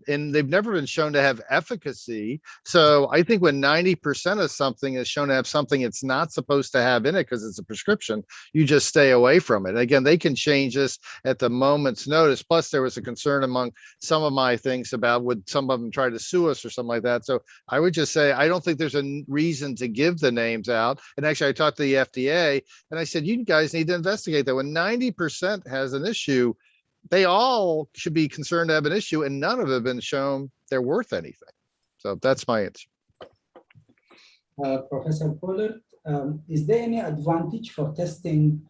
and they've never been shown to have efficacy. So I think when 90% of something is shown to have something it's not supposed to have in it because it's a prescription, you just stay away from it. Again, they can change this at the moment's notice. Plus, there was a concern among some of my things about would some of them try to sue us or something like that. So I would just say, I don't think there's a reason to give the names out. And actually, I talked to the FDA and I said, you guys need to investigate that. When 90% has an issue, they all should be concerned to have an issue, and none of them have been shown they're worth anything. So that's my answer. Professor Pollard, is there any advantage for testing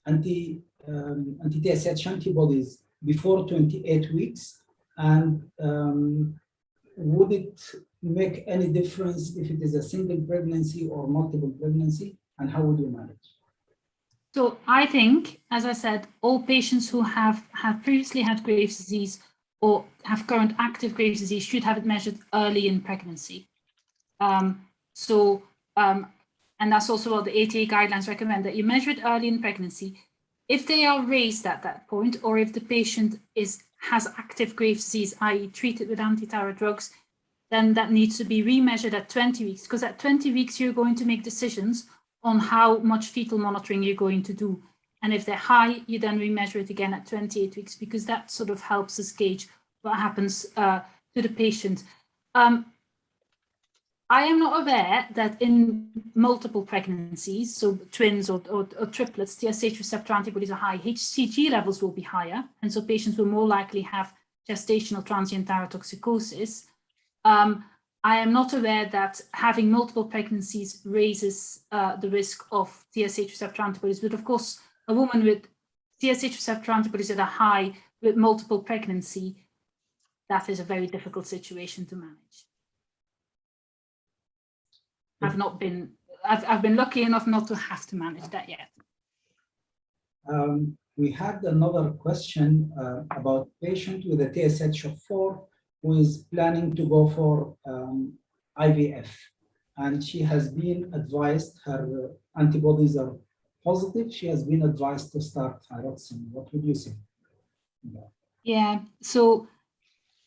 anti-TSH antibodies before 28 weeks? And would it make any difference if it is a single pregnancy or multiple pregnancy? And how would you manage? So I think, as I said, all patients who have previously had Graves' disease or have current active Graves' disease should have it measured early in pregnancy. And that's also what the ATA guidelines recommend, that you measure it early in pregnancy. If they are raised at that point, or if the patient has active Graves' disease, i.e. treated with anti-thyroid drugs, then that needs to be remeasured at 20 weeks, because at 20 weeks, you're going to make decisions on how much fetal monitoring you're going to do. And if they're high, you then remeasure it again at 28 weeks, because that sort of helps us gauge what happens to the patient. I am not aware that in multiple pregnancies, so twins or triplets, TSH receptor antibodies are high, HCG levels will be higher. And so patients will more likely have gestational transient thyrotoxicosis. I am not aware that having multiple pregnancies raises the risk of TSH receptor antibodies, but of course, a woman with TSH receptor antibodies that are high with multiple pregnancy, that is a very difficult situation to manage. I've been lucky enough not to have to manage that yet. We had another question about patient with a TSH of 4 who is planning to go for IVF, and she has been advised, her antibodies are positive, she has been advised to start thyroxine. What would you say? Yeah, so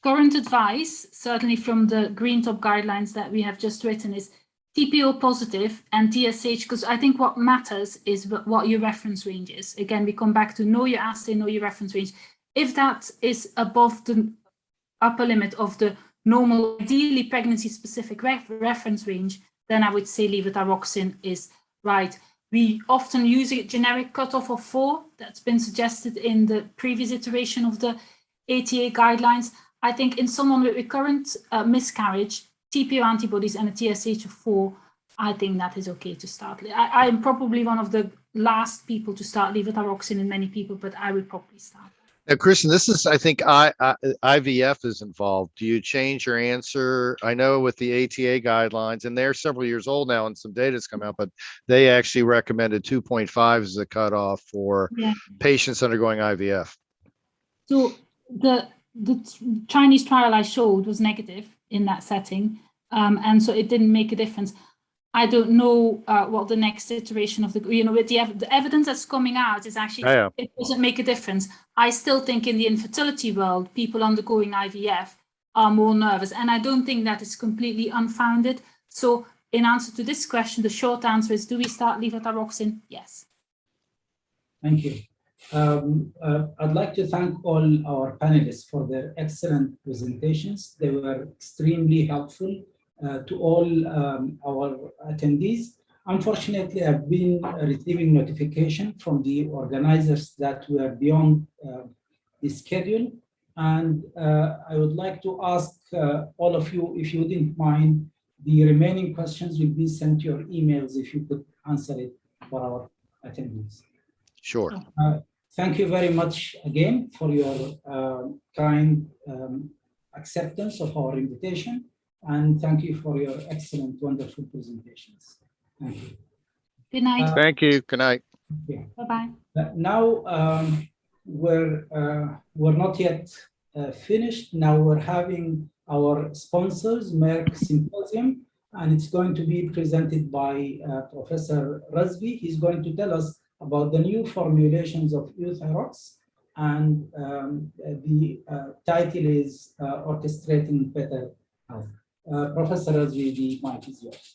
current advice, certainly from the Green Top guidelines that we have just written, is TPO positive and TSH, because I think what matters is what your reference range is. Again, we come back to know your assay, know your reference range. If that is above the upper limit of the normal, ideally pregnancy-specific reference range, then I would say levothyroxine is right. We often use a generic cutoff of 4 that's been suggested in the previous iteration of the ATA guidelines. I think in someone with recurrent miscarriage, TPO antibodies and a TSH of 4, I think that is okay to start. I am probably one of the last people to start levothyroxine in many people, but I would probably start. Now, Kristen, this is, I think IVF is involved. Do you change your answer? I know with the ATA guidelines, and they're several years old now and some data has come out, but they actually recommended 2.5 as a cutoff for patients undergoing IVF. So the Chinese trial I showed was negative in that setting, and so it didn't make a difference. I don't know what the next iteration of with the evidence that's coming out is actually, it doesn't make a difference. I still think in the infertility world, people undergoing IVF are more nervous, and I don't think that is completely unfounded. So in answer to this question, the short answer is, do we start levothyroxine? Yes. Thank you. I'd like to thank all our panelists for their excellent presentations. They were extremely helpful to all our attendees. Unfortunately, I've been receiving notification from the organizers that we are beyond the schedule. And I would like to ask all of you, if you wouldn't mind, the remaining questions will be sent to your emails if you could answer it for our attendees. Sure. Thank you very much again for your kind acceptance of our invitation. And thank you for your excellent, wonderful presentations. Thank you. Good night. Thank you. Good night. Yeah. Bye-bye. Now we're not yet finished. Now we're having our sponsors, Merck Symposium, and it's going to be presented by Professor Razvi. He's going to tell us about the new formulations of euthyrox, and the title is Orchestrating Better Health. Professor Razvi, the mic is yours.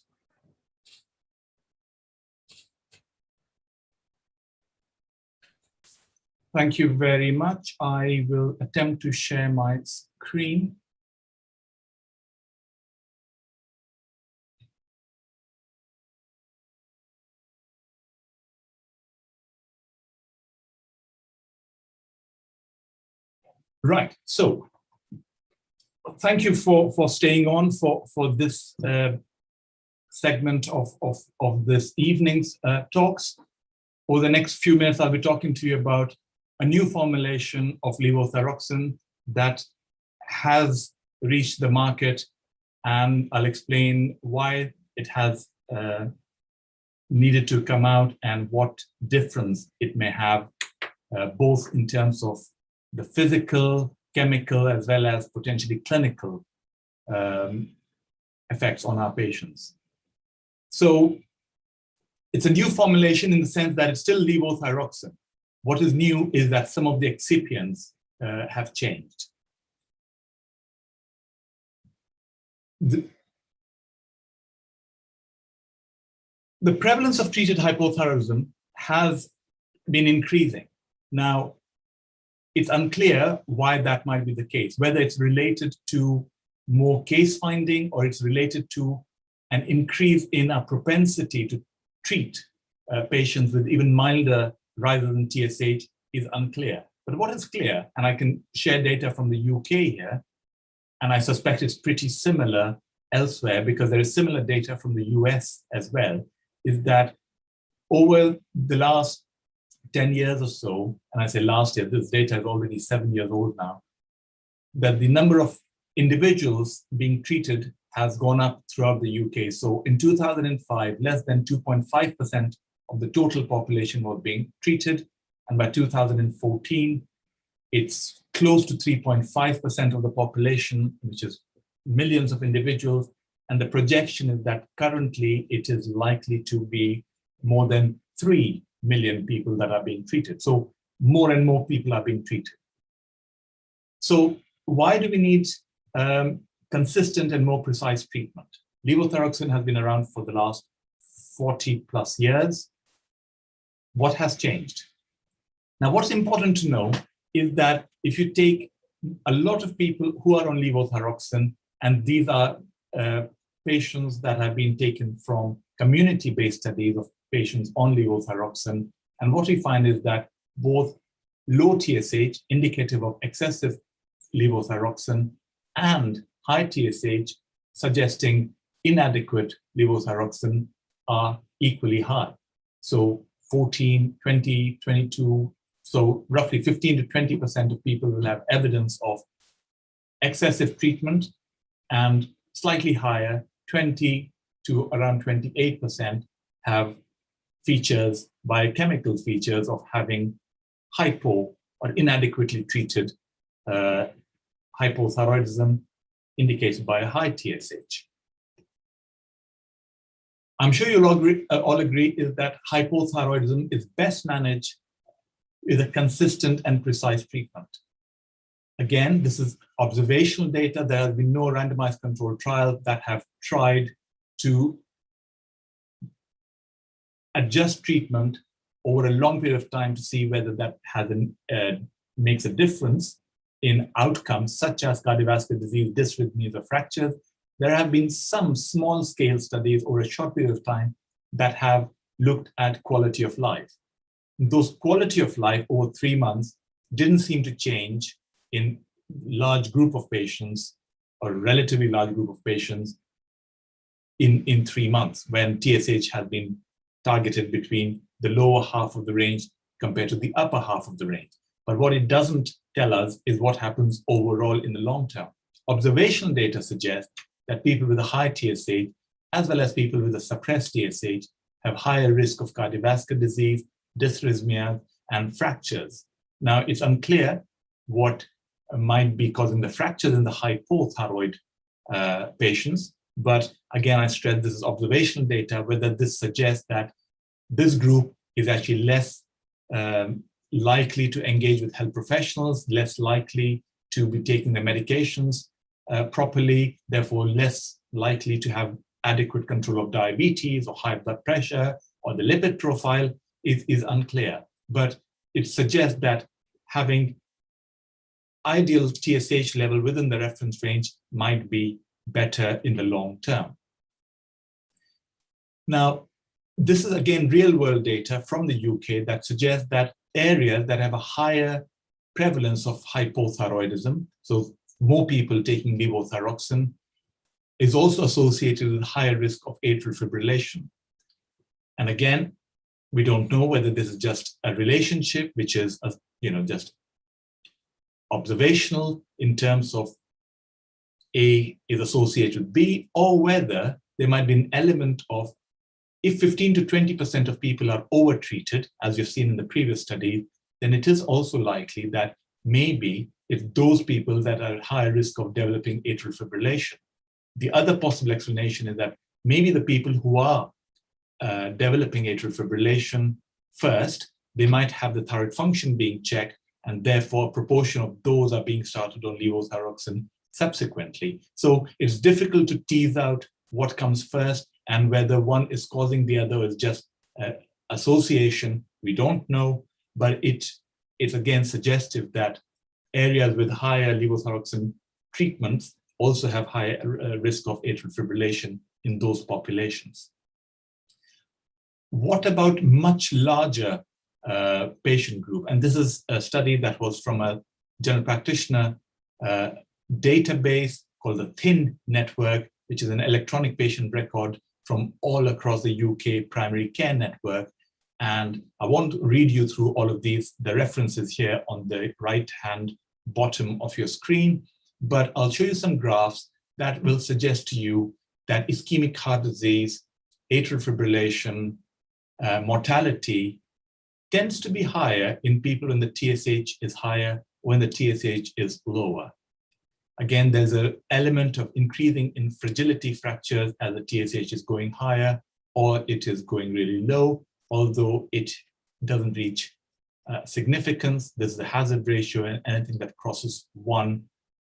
Thank you very much. I will attempt to share my screen. Right, so thank you for staying on for this segment of this evening's talks. Over the next few minutes, I'll be talking to you about a new formulation of levothyroxine that has reached the market, and I'll explain why it has needed to come out and what difference it may have, both in terms of the physical, chemical, as well as potentially clinical effects on our patients. So it's a new formulation in the sense that it's still levothyroxine. What is new is that some of the excipients have changed. The prevalence of treated hypothyroidism has been increasing. Now, it's unclear why that might be the case, whether it's related to more case finding or it's related to an increase in our propensity to treat patients with even milder rather than TSH is unclear. But what is clear, and I can share data from the UK here, and I suspect it's pretty similar elsewhere because there is similar data from the US as well, is that over the last 10 years or so, and I say last year, this data is already 7 years old now, that the number of individuals being treated has gone up throughout the UK. So in 2005, less than 2.5% of the total population was being treated. And by 2014, it's close to 3.5% of the population, which is millions of individuals. And the projection is that currently it is likely to be more than 3 million people that are being treated. So more and more people are being treated. So why do we need consistent and more precise treatment? Levothyroxine has been around for the last 40 plus years. What has changed? Now, what's important to know is that if you take a lot of people who are on levothyroxine, and these are patients that have been taken from community-based studies of patients on levothyroxine, and what we find is that both low TSH, indicative of excessive levothyroxine, and high TSH, suggesting inadequate levothyroxine, are equally high. So 14, 20, 22, so roughly 15 to 20% of people will have evidence of excessive treatment, and slightly higher, 20 to around 28%, have features, biochemical features of having hypo or inadequately treated hypothyroidism indicated by a high TSH. I'm sure you'll all agree is that hypothyroidism is best managed with a consistent and precise treatment. Again, this is observational data. There has been no randomized controlled trials that have tried to adjust treatment over a long period of time to see whether that has makes a difference in outcomes such as cardiovascular disease, dysrhythmias, or fractures. There have been some small-scale studies over a short period of time that have looked at quality of life. Those quality of life over 3 months didn't seem to change in large group of patients, or relatively large group of patients, in 3 months, when TSH has been targeted between the lower half of the range compared to the upper half of the range. But what it doesn't tell us is what happens overall in the long term. Observational data suggests that people with a high TSH, as well as people with a suppressed TSH, have higher risk of cardiovascular disease, dysrhythmia, and fractures. Now, it's unclear what might be causing the fractures in the hypothyroid patients, but again, I stress this is observational data, whether this suggests that this group is actually less likely to engage with health professionals, less likely to be taking their medications properly, therefore less likely to have adequate control of diabetes or high blood pressure, or the lipid profile is unclear. But it suggests that having ideal TSH level within the reference range might be better in the long term. Now, this is again real-world data from the UK that suggests that areas that have a higher prevalence of hypothyroidism, so more people taking levothyroxine, is also associated with higher risk of atrial fibrillation. And again, we don't know whether this is just a relationship, which is just observational in terms of A is associated with B, or whether there might be an element of, if 15 to 20% of people are overtreated, as you've seen in the previous study, then it is also likely that maybe it's those people that are at higher risk of developing atrial fibrillation. The other possible explanation is that maybe the people who are developing atrial fibrillation first, they might have the thyroid function being checked, and therefore a proportion of those are being started on levothyroxine subsequently. So it's difficult to tease out what comes first and whether one is causing the other is just association. We don't know, but it's again suggestive that areas with higher levothyroxine treatments also have higher risk of atrial fibrillation in those populations. What about much larger patient group? And this is a study that was from a general practitioner database called the THIN network, which is an electronic patient record from all across the UK primary care network. And I won't read you through all of these, the references here on the right-hand bottom of your screen, but I'll show you some graphs that will suggest to you that ischemic heart disease, atrial fibrillation, mortality tends to be higher in people when the TSH is higher, when the TSH is lower. Again, there's an element of increasing in fragility fractures as the TSH is going higher or it is going really low, although it doesn't reach significance. There's the hazard ratio, and anything that crosses 1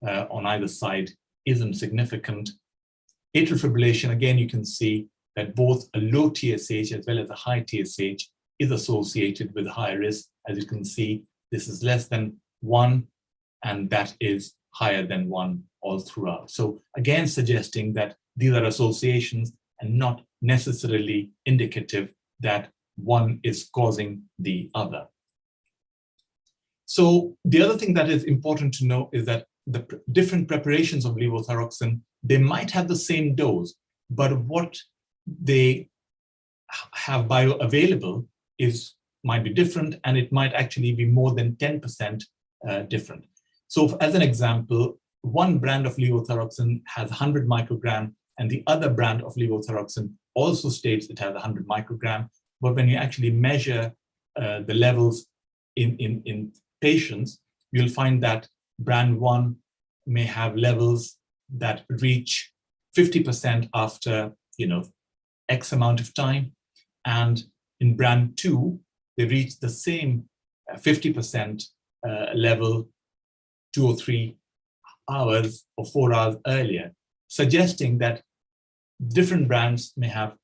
on either side isn't significant. Atrial fibrillation, again, you can see that both a low TSH as well as a high TSH is associated with high risk. As you can see, this is less than 1, and that is higher than 1 all throughout. So again, suggesting that these are associations and not necessarily indicative that one is causing the other. So the other thing that is important to know is that the different preparations of levothyroxine, they might have the same dose, but what they have bioavailable might be different, and it might actually be more than 10% different. So as an example, one brand of levothyroxine has 100 microgram, and the other brand of levothyroxine also states it has 100 microgram. But when you actually measure the levels in patients, you'll find that brand 1 may have levels that reach 50% after X amount of time, and in brand 2 they reach the same 50% level 2 or 3 hours or 4 hours earlier, suggesting that different brands may have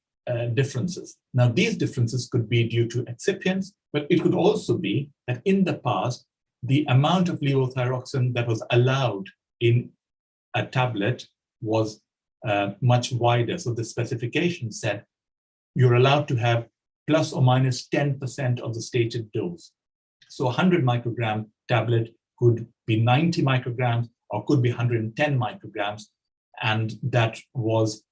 differences. Now, these differences could be due to excipients, but it could also be that in the past, the amount of levothyroxine that was allowed in a tablet was much wider. So the specification said you're allowed to have plus or minus 10% of the stated dose. So 100 microgram tablet could be 90 micrograms or could be 110 micrograms. And that was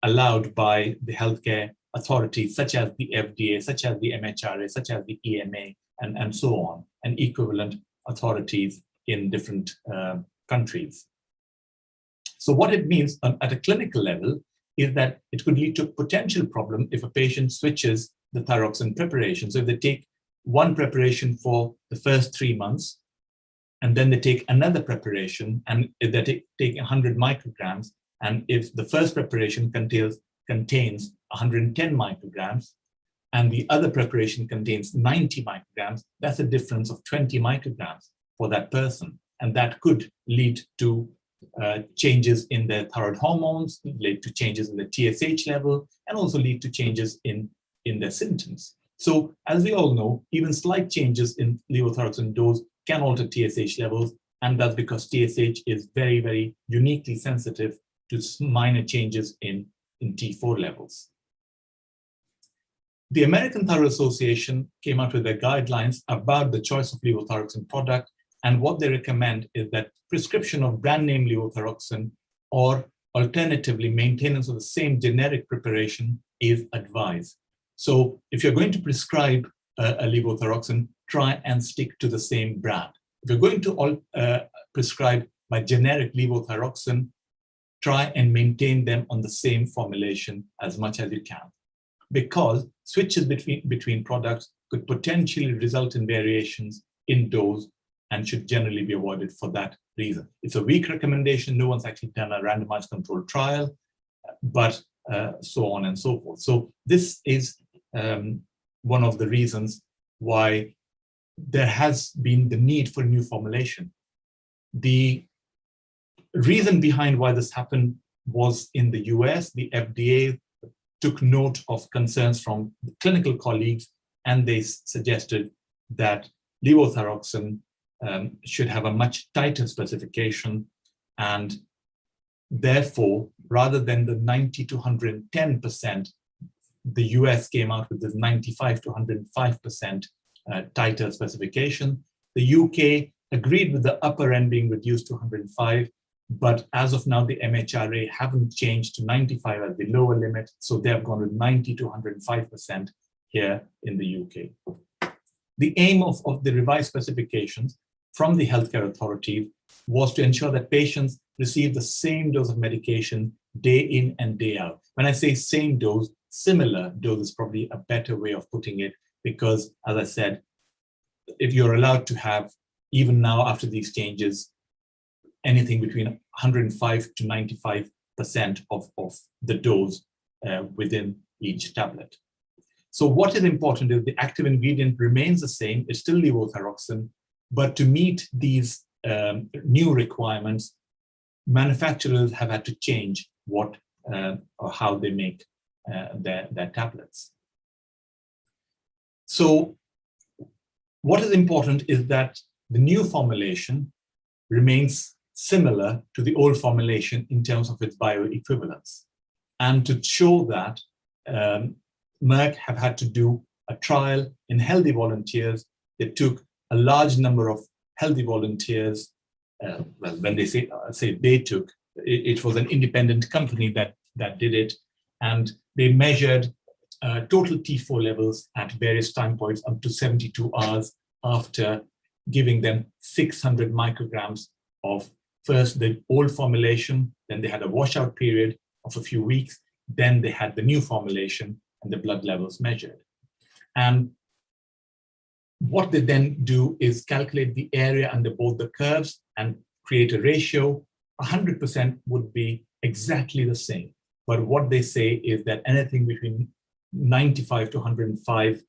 allowed by the healthcare authorities, such as the FDA, such as the MHRA, such as the EMA, and so on, and equivalent authorities in different countries. So what it means at a clinical level is that it could lead to a potential problem if a patient switches the thyroxine preparation. So if they take one preparation for the first 3 months, and then they take another preparation, and if they take 100 micrograms, and if the first preparation contains 110 micrograms, and the other preparation contains 90 micrograms, that's a difference of 20 micrograms for that person. And that could lead to changes in their thyroid hormones, lead to changes in the TSH level, and also lead to changes in their symptoms. So as we all know, even slight changes in levothyroxine dose can alter TSH levels, and that's because TSH is very, very uniquely sensitive to minor changes in T4 levels. The American Thyroid Association came out with their guidelines about the choice of levothyroxine product, and what they recommend is that prescription of brand name levothyroxine or alternatively maintenance of the same generic preparation is advised. So if you're going to prescribe a levothyroxine, try and stick to the same brand. If you're going to prescribe by generic levothyroxine, try and maintain them on the same formulation as much as you can, because switches between products could potentially result in variations in dose and should generally be avoided for that reason. It's a weak recommendation. No one's actually done a randomized controlled trial, but so on and so forth. So this is one of the reasons why there has been the need for a new formulation. The reason behind why this happened was in the US, the FDA took note of concerns from the clinical colleagues, and they suggested that levothyroxine should have a much tighter specification, and therefore, rather than the 90 to 110%, the US came out with this 95 to 105% tighter specification. The UK agreed with the upper end being reduced to 105, but as of now, the MHRA haven't changed to 95 as the lower limit, so they have gone with 90 to 105% here in the UK. The aim of the revised specifications from the healthcare authority was to ensure that patients receive the same dose of medication day in and day out. When I say same dose, similar dose is probably a better way of putting it, because as I said, if you're allowed to have, even now after these changes, anything between 105 to 95% of the dose within each tablet. So what is important is the active ingredient remains the same, it's still levothyroxine, but to meet these new requirements, manufacturers have had to change what or how they make their tablets. So what is important is that the new formulation remains similar to the old formulation in terms of its bioequivalence. And to show that, Merck have had to do a trial in healthy volunteers. They took a large number of healthy volunteers. Well, when they say they took, it was an independent company that did it, and they measured total T4 levels at various time points up to 72 hours after giving them 600 micrograms of first the old formulation, then they had a washout period of a few weeks, then they had the new formulation and the blood levels measured. And what they then do is calculate the area under both the curves and create a ratio. 100% would be exactly the same. But what they say is that anything between 95 to 105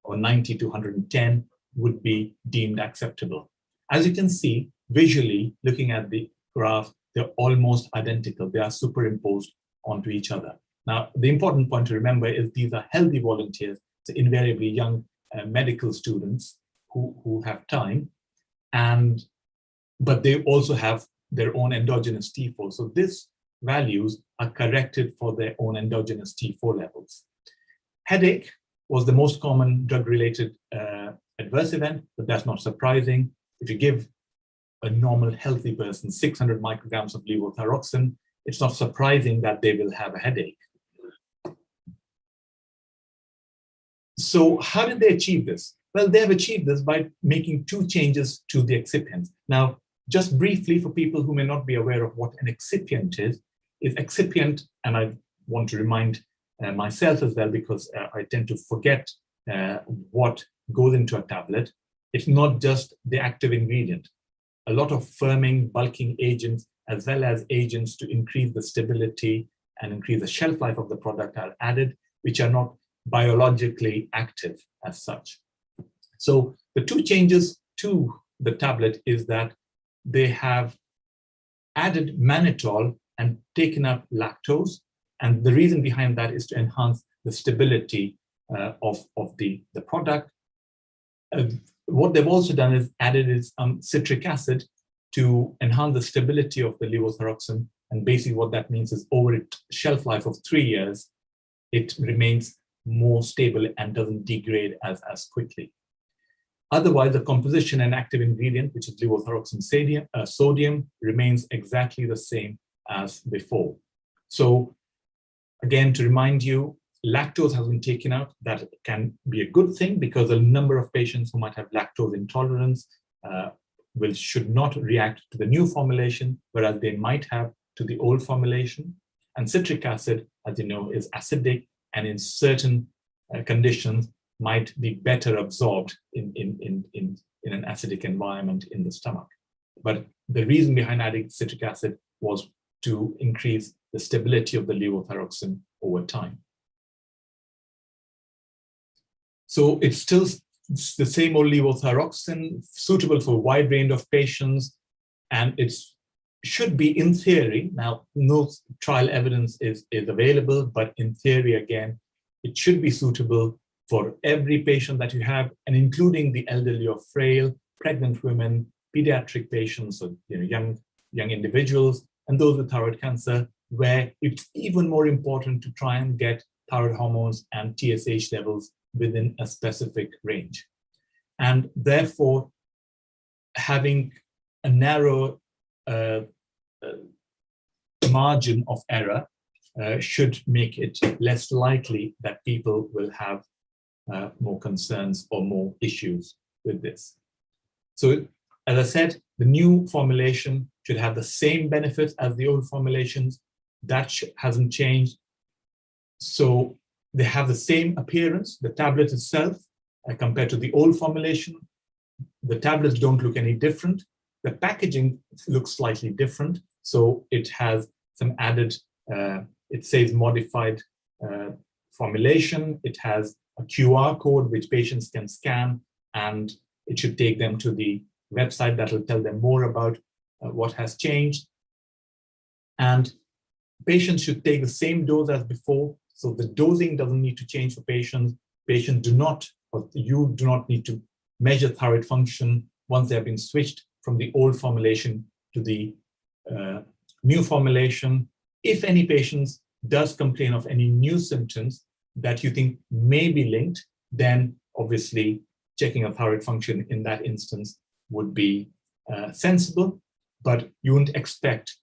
or 90 to 110 would be deemed acceptable. As you can see, visually, looking at the graph, they're almost identical. They are superimposed onto each other. Now, the important point to remember is these are healthy volunteers, so invariably young medical students who have time, but they also have their own endogenous T4. So these values are corrected for their own endogenous T4 levels. Headache was the most common drug-related adverse event, but that's not surprising. If you give a normal healthy person 600 micrograms of levothyroxine, it's not surprising that they will have a headache. So how did they achieve this? Well, they have achieved this by making two changes to the excipients. Now, just briefly, for people who may not be aware of what an excipient is excipient, and I want to remind myself as well, because I tend to forget what goes into a tablet. It's not just the active ingredient. A lot of firming, bulking agents, as well as agents to increase the stability and increase the shelf life of the product are added, which are not biologically active as such. So the two changes to the tablet is that they have added mannitol and taken up lactose. And the reason behind that is to enhance the stability of the product. What they've also done is added is citric acid to enhance the stability of the levothyroxine. And basically what that means is over its shelf life of 3 years, it remains more stable and doesn't degrade as quickly. Otherwise, the composition and active ingredient, which is levothyroxine sodium, remains exactly the same as before. So again, to remind you, lactose has been taken out. That can be a good thing because a number of patients who might have lactose intolerance should not react to the new formulation, whereas they might have to the old formulation. And citric acid, as you know, is acidic and in certain conditions might be better absorbed in an acidic environment in the stomach. But the reason behind adding citric acid was to increase the stability of the levothyroxine over time. So it's still the same old levothyroxine, suitable for a wide range of patients, and it should be, in theory, now no trial evidence is available, but in theory, again, it should be suitable for every patient that you have, and including the elderly or frail, pregnant women, pediatric patients, or young individuals, and those with thyroid cancer, where it's even more important to try and get thyroid hormones and TSH levels within a specific range. And therefore, having a narrow margin of error should make it less likely that people will have more concerns or more issues with this. So, as I said, the new formulation should have the same benefits as the old formulations. That hasn't changed. So they have the same appearance, the tablet itself, compared to the old formulation. The tablets don't look any different. The packaging looks slightly different. So it has some added, it says modified formulation. It has a QR code which patients can scan, and it should take them to the website that will tell them more about what has changed. And patients should take the same dose as before. So the dosing doesn't need to change for patients. Patients do not, or you do not need to measure thyroid function once they have been switched from the old formulation to the new formulation. If any patients does complain of any new symptoms that you think may be linked, then obviously checking a thyroid function in that instance would be sensible, but you wouldn't expect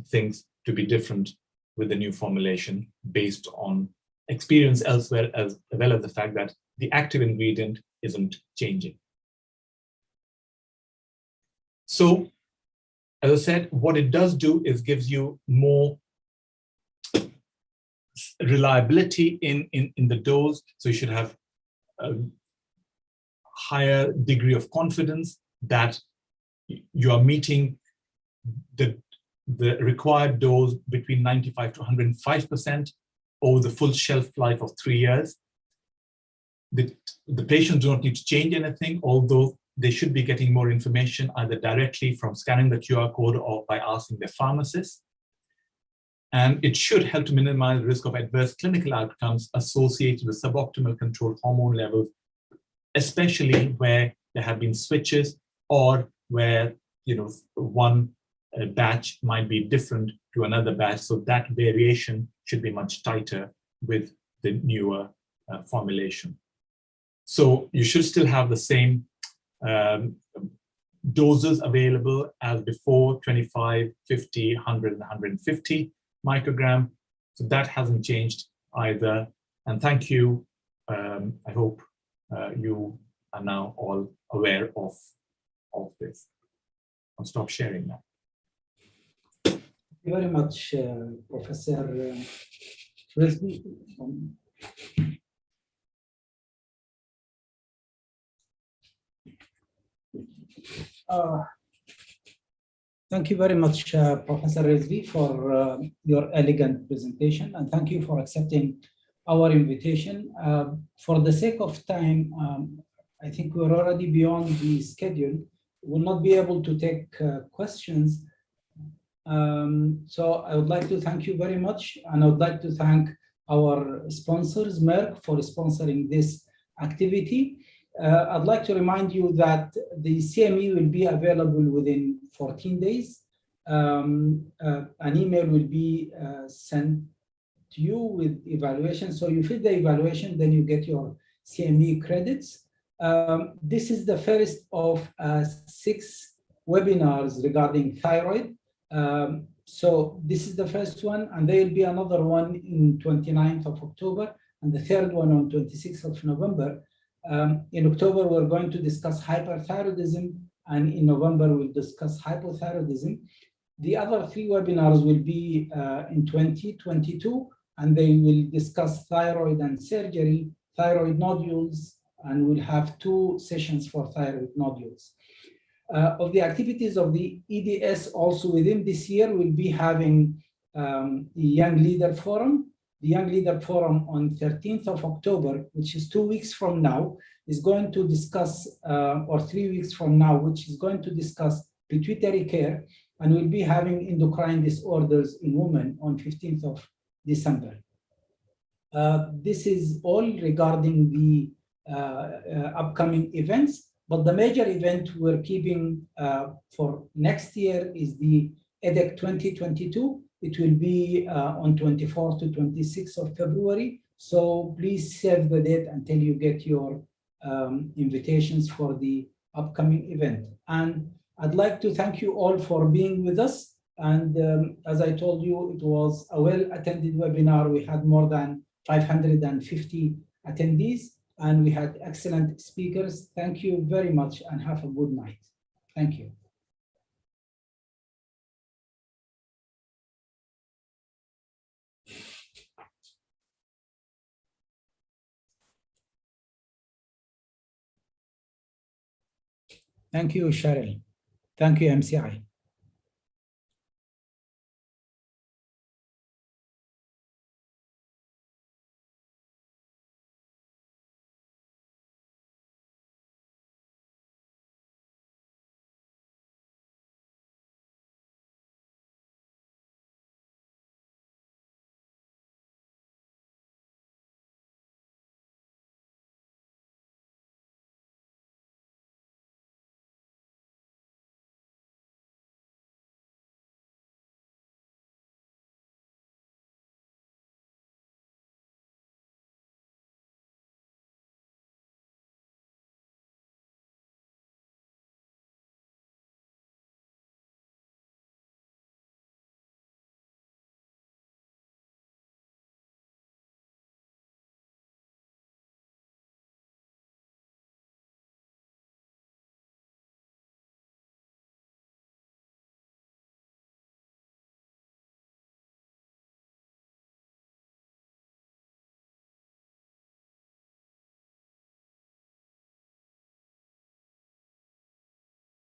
things to be different with the new formulation based on experience elsewhere, as well as the fact that the active ingredient isn't changing. So, as I said, what it does do is gives you more reliability in the dose. So you should have a higher degree of confidence that you are meeting the required dose between 95 to 105% over the full shelf life of 3 years. The patients do not need to change anything, although they should be getting more information either directly from scanning the QR code or by asking their pharmacist. And it should help to minimize the risk of adverse clinical outcomes associated with suboptimal controlled hormone levels, especially where there have been switches or where one batch might be different to another batch. So that variation should be much tighter with the newer formulation. So you should still have the same doses available as before, 25, 50, 100, and 150 microgram. So that hasn't changed either. And thank you. I hope you are now all aware of this. I'll stop sharing now. Thank you very much, Professor Frisbee. Thank you very much, Professor Rizvi, for your elegant presentation, and thank you for accepting our invitation. For the sake of time, I think we're already beyond the schedule. We'll not be able to take questions. So I would like to thank you very much, and I would like to thank our sponsors, Merck, for sponsoring this activity. I'd like to remind you that the CME will be available within 14 days. An email will be sent to you with evaluation. So you fill the evaluation, then you get your CME credits. This is the first of 6 webinars regarding thyroid. So this is the first one, and there will be another one in 29th of October, and the third one on 26th of November. In October, we're going to discuss hyperthyroidism, and in November, we'll discuss hypothyroidism. The other 3 webinars will be in 2022, and they will discuss thyroid and surgery, thyroid nodules, and we'll have 2 sessions for thyroid nodules. Of the activities of the EDS also within this year, we'll be having the Young Leader Forum. The Young Leader Forum on 13th of October, which is 2 weeks from now, is going to discuss, or 3 weeks from now, which is going to discuss pituitary care, and we'll be having endocrine disorders in women on 15th of December. This is all regarding the upcoming events, but the major event we're keeping for next year is the EDEC 2022. It will be on 24th to 26th of February. So please save the date until you get your invitations for the upcoming event. And I'd like to thank you all for being with us. And as I told you, it was a well-attended webinar. We had more than 550 attendees, and we had excellent speakers. Thank you very much, and have a good night. Thank you. Thank you, Cheryl. Thank you, MCI.